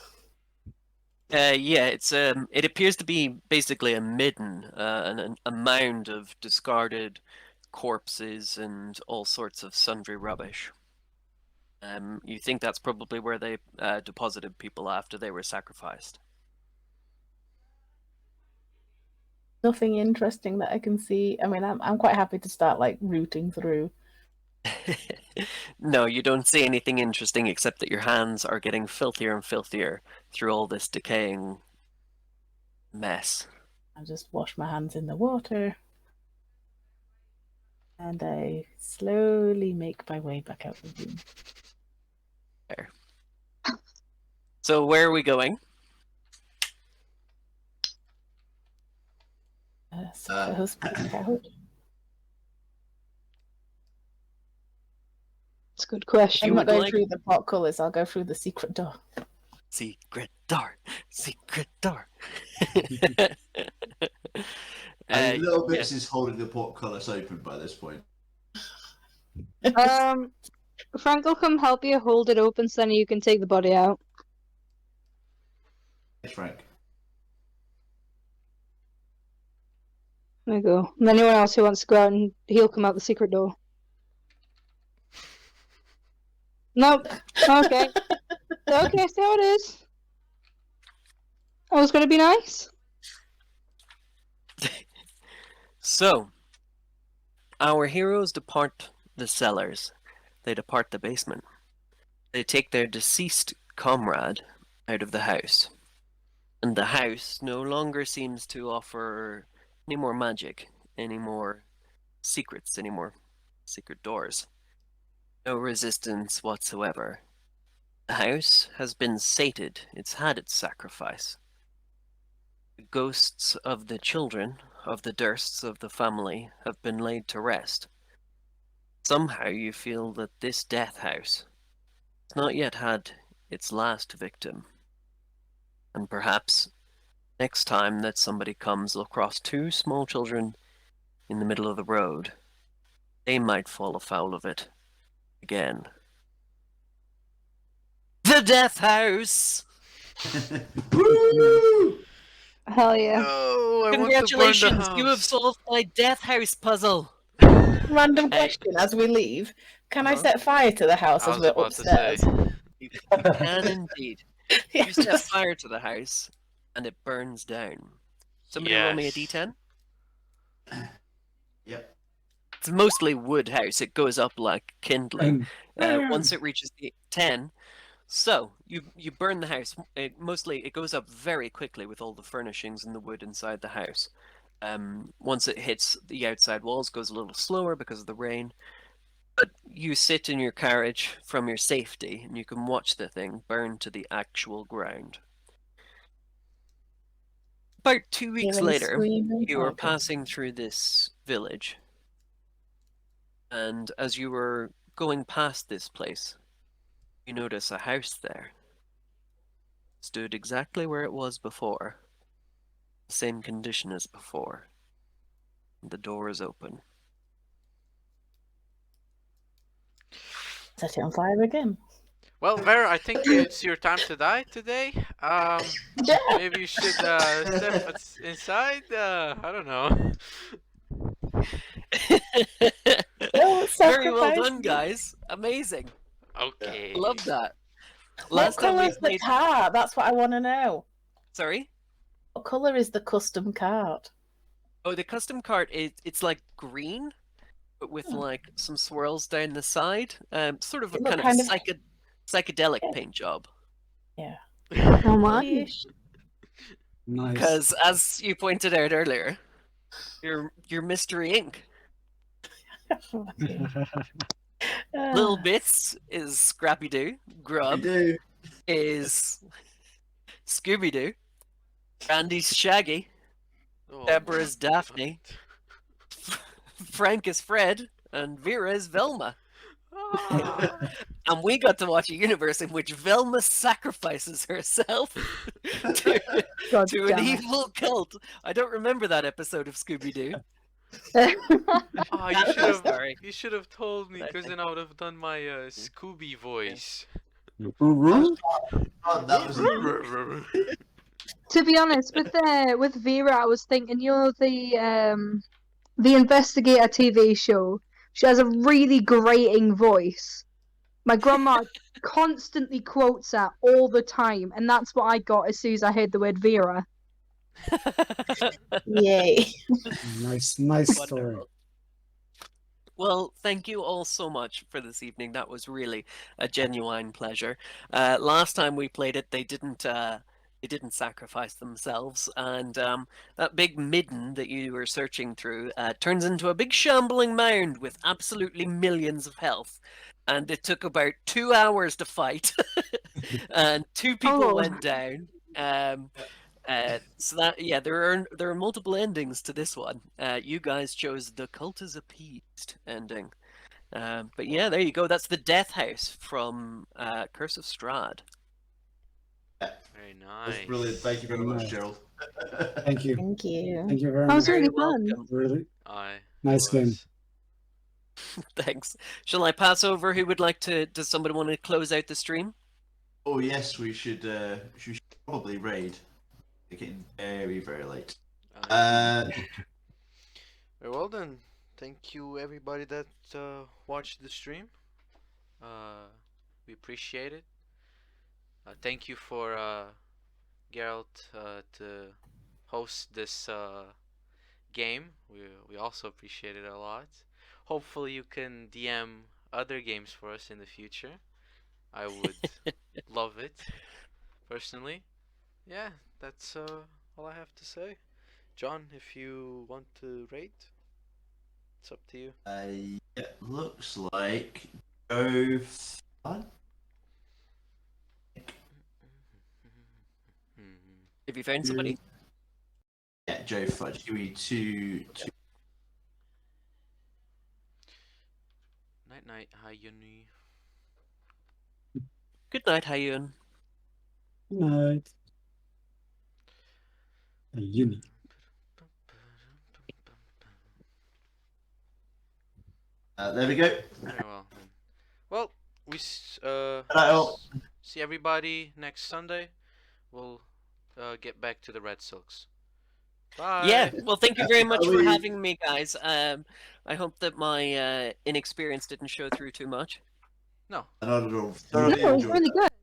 Yeah, it's it appears to be basically a midden, a mound of discarded corpses and all sorts of sundry rubbish. You think that's probably where they deposited people after they were sacrificed. Nothing interesting that I can see. I mean, I'm quite happy to start like rooting through. No, you don't see anything interesting except that your hands are getting filthier and filthier through all this decaying mess. I just wash my hands in the water. And I slowly make my way back out the room. There. So where are we going? Suppose back out. It's a good question. I'm not would going like- through the portcullis. I'll go through the secret door. Secret door. Secret door. And Little yeah. Bits is holding the portcullis open by this point. Frank will come help you hold it open so then you can take the body out. Yes, Frank. There you go. And anyone else who wants to go out and he'll come out the secret door. Nope. Okay. Okay, see how it is. I was going to be nice. So, our heroes depart the cellars. They depart the basement. They take their deceased comrade out of the house. And the house no longer seems to offer any more magic, any more secrets, any more secret doors. No resistance whatsoever. The house has been sated. It's had its sacrifice. The ghosts of the children, of the Dursts of the family, have been laid to rest. Somehow you feel that this death house has not yet had its last victim. And perhaps next time that somebody comes across two small children in the middle of the road, they might fall afoul of it again. The Death House! Woo! Hell yeah. No, I want to burn the Congratulations, you have house. solved my Death House puzzle! Random question as we leave. Can I Uh-huh. set fire to the house I as was we're about to say. upstairs? You can indeed. Yeah, You set just- fire to the house, and it burns down. Somebody roll me a Yes. d10? Yep. It's mostly wood house. It goes up like kindling. And Once it reaches the 10, so you burn the house. It goes up very quickly with all the furnishings and the wood inside the house. Once it hits the outside walls, it goes a little slower because of the rain. But you sit in your carriage from your safety, and you can watch the thing burn to the actual ground. About 2 weeks Hearing later, screaming. you are Okay. passing through this village, and as you were going past this place, you notice a house there. Stood exactly where it was before. The same condition as before. The door is open. Set it on fire again. Well, Vera, I think it's your time to die today. Yeah. Maybe you should step inside. I don't know. Don't Very well sacrifice done, me. guys. Amazing. Okay. Love that. What Last time we colour's the played. cart? That's what I want to know. Sorry? What colour is the custom cart? Oh, the custom cart, it's like green, but with Oh. like some swirls down the side. Sort of a It look kind of kind of- psychedelic Yeah. paint job. Oh my. Ish. nice. Because as you pointed out earlier, your mystery ink. Little Bits is Scrappy Doo. We Grub do. is Scooby Doo. Randy's Shaggy. Oh Deborah's my Daphne. Frank is Fred. And Vera is Velma. God. And we got to watch a universe in which Velma sacrifices herself to, God to an damn it. evil cult. I don't remember that episode of Scooby Doo. Oh, Sorry. you should have told me, because then I would have done my Scooby voice. Oh, that was To be honest, with Vera, I was thinking, you know, the investigator TV show. She has a really grating voice. My grandma constantly quotes her all the time, and that's what I got as soon as I heard the word Vera. Yay. nice story. Wonderful. Well, thank you all so much for this evening. That was really a genuine pleasure. Last time we played it, they didn't sacrifice themselves, and that big midden that you were searching through turns into a big shambling mound with absolutely millions of health. And it took about 2 hours to fight, and 2 people Oh. went down. So that there are multiple endings to this one. You guys chose the cult is appeased ending. But yeah, there you go. That's the Death House from Curse of Strahd. Very That's nice. brilliant. Thank you very much, Nice. Gerald. Thank you. Thank you. Thank you very That was much. really Very fun. welcome. Really Aye, nice it game. was. Thanks. Shall I pass over? Who would like to? Does somebody want to close out the stream? Oh yes, we should probably raid. It's getting very, very late. Aye. Very well then. Thank you everybody that watched the stream. We appreciate it. Thank you for Geralt to host this game. We also appreciate it a lot. Hopefully you can DM other games for us in the future. I would love it personally. Yeah, that's all I have to say. John, if you want to rate, it's up to you. It looks like Joe Flood. Have you found somebody? Yeah, Joe Fudge. Give me two. Night night, hi Yuni. Good night, Hayun. Night. A uni. There we go. Very well then. Well, we Hello. see everybody next Sunday. We'll get back to the Red Silks. Bye. Yeah, well, thank you very much for Halloween. having me, guys. I hope that my inexperience didn't show through too much. No. Not at all. No, Thoroughly it was enjoyed really that. good.